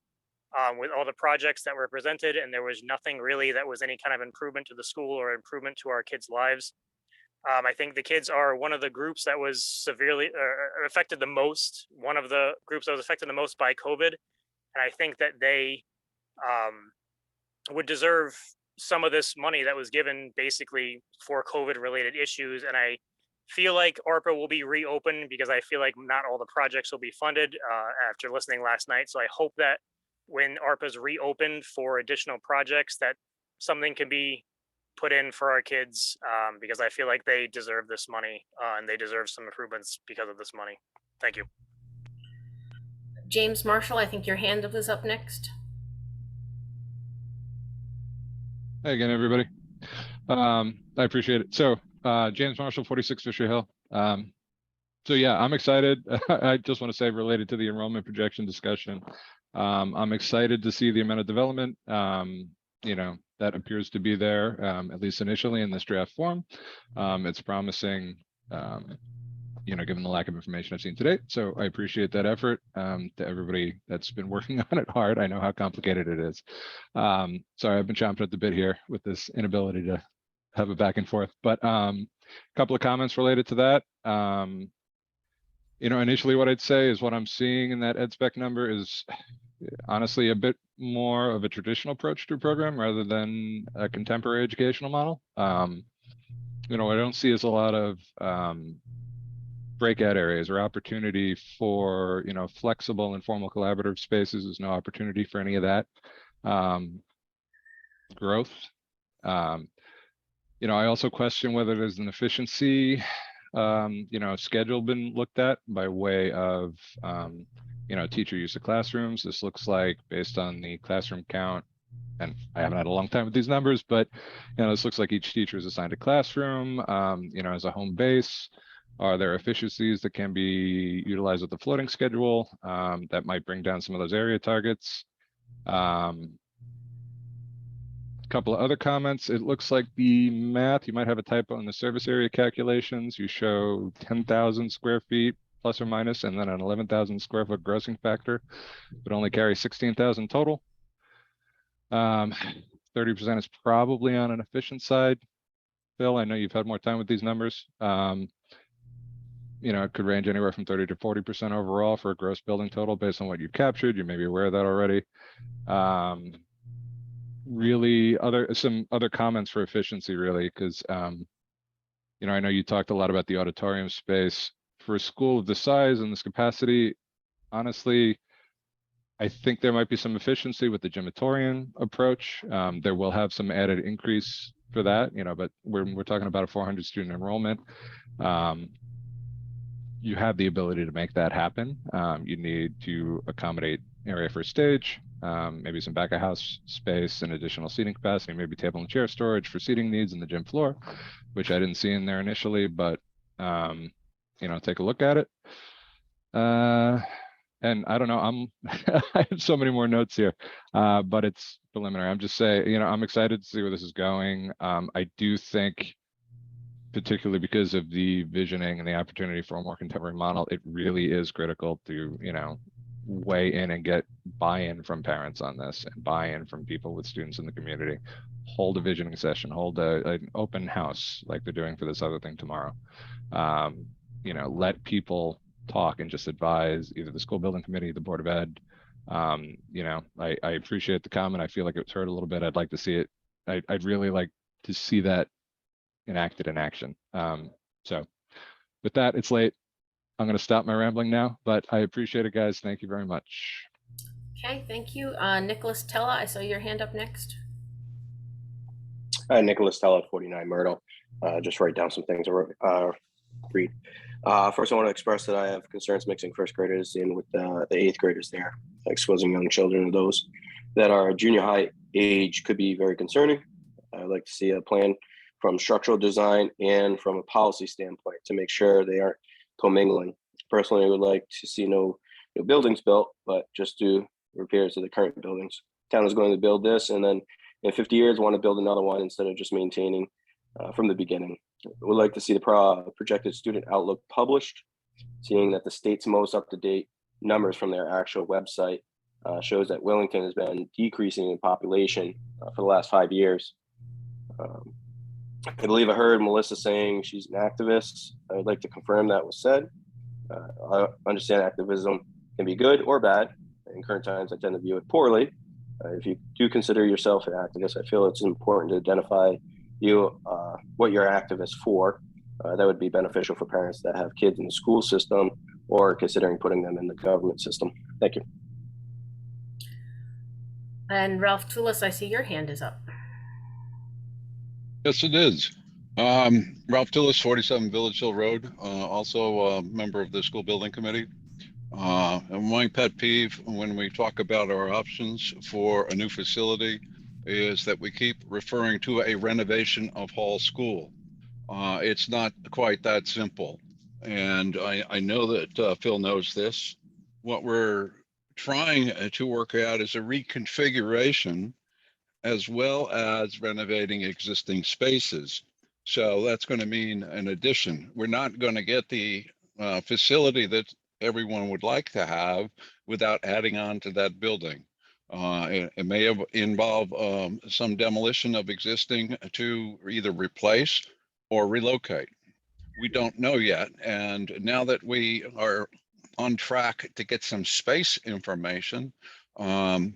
with all the projects that were presented, and there was nothing really that was any kind of improvement to the school or improvement to our kids' lives. I think the kids are one of the groups that was severely affected the most, one of the groups that was affected the most by COVID. And I think that they would deserve some of this money that was given basically for COVID related issues. And I feel like ARPA will be reopened because I feel like not all the projects will be funded after listening last night. So I hope that when ARPA is reopened for additional projects, that something can be put in for our kids because I feel like they deserve this money and they deserve some improvements because of this money. Thank you. James Marshall, I think your hand was up next. Hey again, everybody. I appreciate it. So James Marshall, 46 Fisher Hill. So yeah, I'm excited. I just want to say related to the enrollment projection discussion, I'm excited to see the amount of development, you know, that appears to be there, at least initially in this draft form. It's promising, you know, given the lack of information I've seen today. So I appreciate that effort to everybody that's been working on it hard. I know how complicated it is. Sorry, I've been chomping at the bit here with this inability to have a back and forth, but a couple of comments related to that. You know, initially what I'd say is what I'm seeing in that ed spec number is honestly a bit more of a traditional approach to a program rather than a contemporary educational model. You know, I don't see as a lot of breakout areas or opportunity for, you know, flexible, informal, collaborative spaces. There's no opportunity for any of that growth. You know, I also question whether there's an efficiency, you know, schedule been looked at by way of, you know, teacher use of classrooms. This looks like, based on the classroom count, and I haven't had a long time with these numbers, but, you know, this looks like each teacher is assigned a classroom, you know, as a home base. Are there efficiencies that can be utilized with the floating schedule that might bring down some of those area targets? Couple of other comments. It looks like the math, you might have a typo in the service area calculations. You show 10,000 square feet plus or minus, and then an 11,000 square foot grossing factor, but only carry 16,000 total. 30% is probably on an efficient side. Phil, I know you've had more time with these numbers. You know, it could range anywhere from 30 to 40% overall for a gross building total based on what you've captured. You may be aware of that already. Really some other comments for efficiency, really, because you know, I know you talked a lot about the auditorium space. For a school of this size and this capacity, honestly, I think there might be some efficiency with the gymatorian approach. There will have some added increase for that, but we're talking about a 400 student enrollment. You have the ability to make that happen. You need to accommodate area for stage, maybe some back of house space and additional seating capacity, maybe table and chair storage for seating needs in the gym floor, which I didn't see in there initially, but take a look at it. And I don't know, I have so many more notes here, but it's preliminary. I'm just saying, I'm excited to see where this is going. I do think, particularly because of the visioning and the opportunity for a more contemporary model, it really is critical to, weigh in and get buy-in from parents on this and buy-in from people with students in the community. Hold a visioning session, hold an open house like they're doing for this other thing tomorrow. Let people talk and just advise either the school building committee, the Board of Ed. I appreciate the comment. I feel like it was heard a little bit. I'd like to see it. I'd really like to see that enacted in action. So with that, it's late. I'm going to stop my rambling now, but I appreciate it, guys. Thank you very much. Okay, thank you. Nicholas Tella, I saw your hand up next. Hi, Nicholas Tella, 49 Myrtle. Just write down some things I wrote, read. First, I want to express that I have concerns mixing first graders in with the eighth graders there. Exposing young children to those that are junior high age could be very concerning. I'd like to see a plan from structural design and from a policy standpoint to make sure they aren't commingling. Personally, I would like to see no new buildings built, but just do repairs to the current buildings. Town is going to build this, and then in 50 years, want to build another one instead of just maintaining from the beginning. Would like to see the projected student outlook published, seeing that the state's most up-to-date numbers from their actual website shows that Willington has been decreasing in population for the last 5 years. I believe I heard Melissa saying she's an activist. I would like to confirm that was said. I understand activism can be good or bad. In current times, I tend to view it poorly. If you do consider yourself an activist, I feel it's important to identify what you're activist for. That would be beneficial for parents that have kids in the school system or considering putting them in the government system. Thank you. And Ralph Toulis, I see your hand is up. Yes, it is. Ralph Toulis, 47 Village Hill Road, also a member of the school building committee. And my pet peeve when we talk about our options for a new facility is that we keep referring to a renovation of Hall School. It's not quite that simple. And I know that Phil knows this. What we're trying to work out is a reconfiguration as well as renovating existing spaces. So that's going to mean an addition. We're not going to get the facility that everyone would like to have without adding on to that building. It may involve some demolition of existing to either replace or relocate. We don't know yet. And now that we are on track to get some space information, and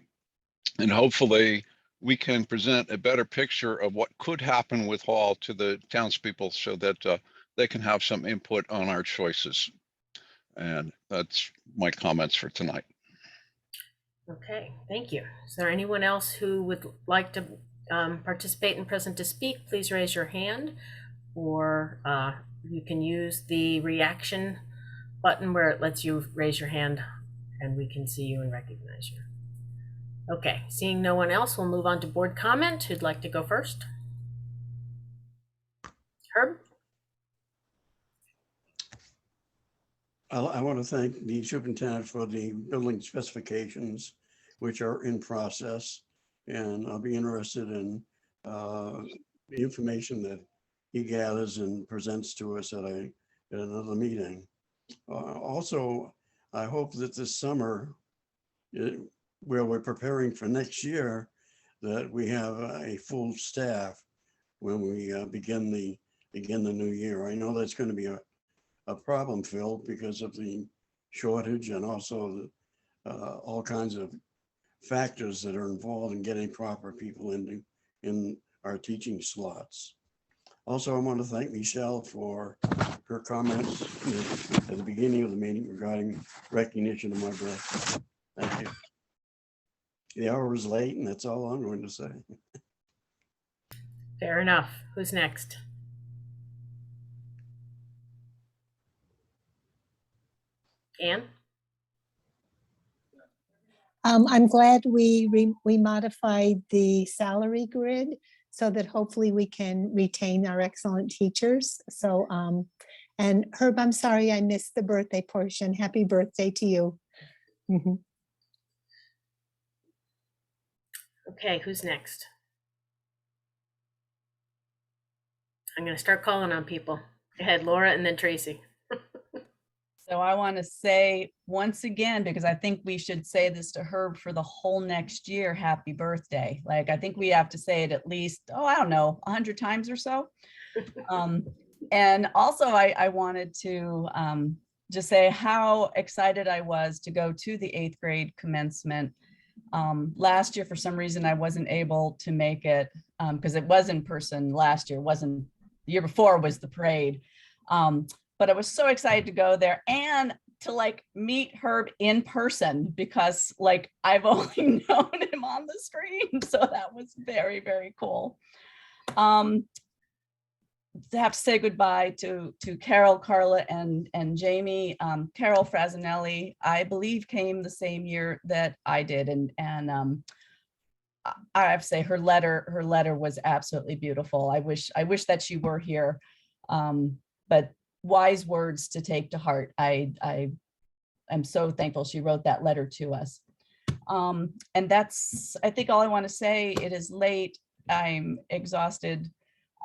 hopefully we can present a better picture of what could happen with Hall to the townspeople so that they can have some input on our choices. And that's my comments for tonight. Okay, thank you. Is there anyone else who would like to participate and present to speak? Please raise your hand, or you can use the reaction button where it lets you raise your hand and we can see you and recognize you. Okay, seeing no one else, we'll move on to board comment. Who'd like to go first? Herb? I want to thank the superintendent for the building specifications, which are in process. And I'll be interested in the information that he gathers and presents to us at another meeting. Also, I hope that this summer, where we're preparing for next year, that we have a full staff when we begin the new year. I know that's going to be a problem, Phil, because of the shortage and also all kinds of factors that are involved in getting proper people in our teaching slots. Also, I want to thank Michelle for her comments at the beginning of the meeting regarding recognition of my birthday. Thank you. The hour was late, and that's all I'm going to say. Fair enough. Who's next? Anne? I'm glad we modified the salary grid so that hopefully we can retain our excellent teachers. So, and Herb, I'm sorry I missed the birthday portion. Happy birthday to you. Mhm. Okay, who's next? I'm going to start calling on people. Go ahead, Laura, and then Tracy. So I want to say once again, because I think we should say this to Herb for the whole next year, happy birthday. Like, I think we have to say it at least, oh, I don't know, 100 times or so. And also I wanted to just say how excited I was to go to the 8th grade commencement. Last year, for some reason, I wasn't able to make it because it was in person last year. Wasn't the year before was the parade. But I was so excited to go there and to like meet Herb in person because like I've only known him on the screen. So that was very, very cool. To have to say goodbye to Carol, Carla, and Jamie. Carol Frasinelli, I believe, came the same year that I did, and I have to say her letter was absolutely beautiful. I wish that she were here, but wise words to take to heart. I am so thankful she wrote that letter to us. And that's, I think, all I want to say. It is late. I'm exhausted.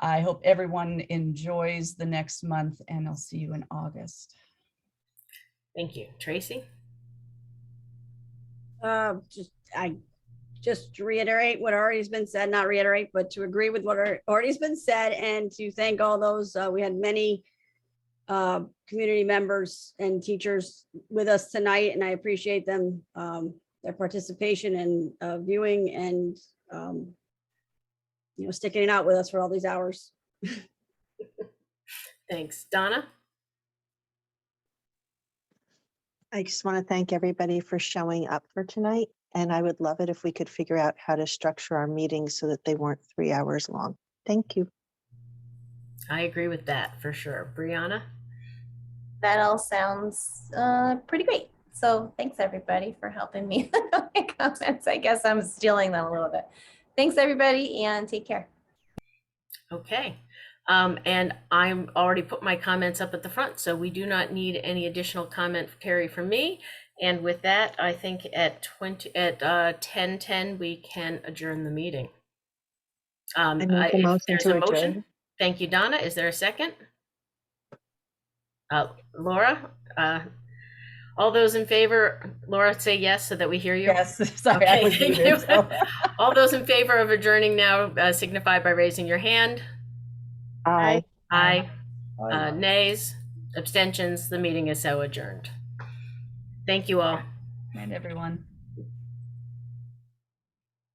I hope everyone enjoys the next month, and I'll see you in August. Thank you. Tracy? Just reiterate what already has been said, not reiterate, but to agree with what already has been said, and to thank all those. We had many community members and teachers with us tonight, and I appreciate them, their participation and viewing and sticking it out with us for all these hours. Thanks. Donna? I just want to thank everybody for showing up for tonight. And I would love it if we could figure out how to structure our meetings so that they weren't 3 hours long. Thank you. I agree with that for sure. Brianna? That all sounds pretty great. So thanks everybody for helping me with my comments. I guess I'm stealing them a little bit. Thanks everybody and take care. Okay. And I'm already put my comments up at the front, so we do not need any additional commentary from me. And with that, I think at 10:10 we can adjourn the meeting. I make a If motion there's to a motion, adjourn. thank you, Donna. Is there a second? Laura? All those in favor, Laura, say yes so that we hear you. Yes, sorry, Okay, I was thank muted, you. so. All those in favor of adjourning now signify by raising your hand. Aye. Aye. Aye. Nays, abstentions, the meeting is so adjourned. Thank you all. And everyone.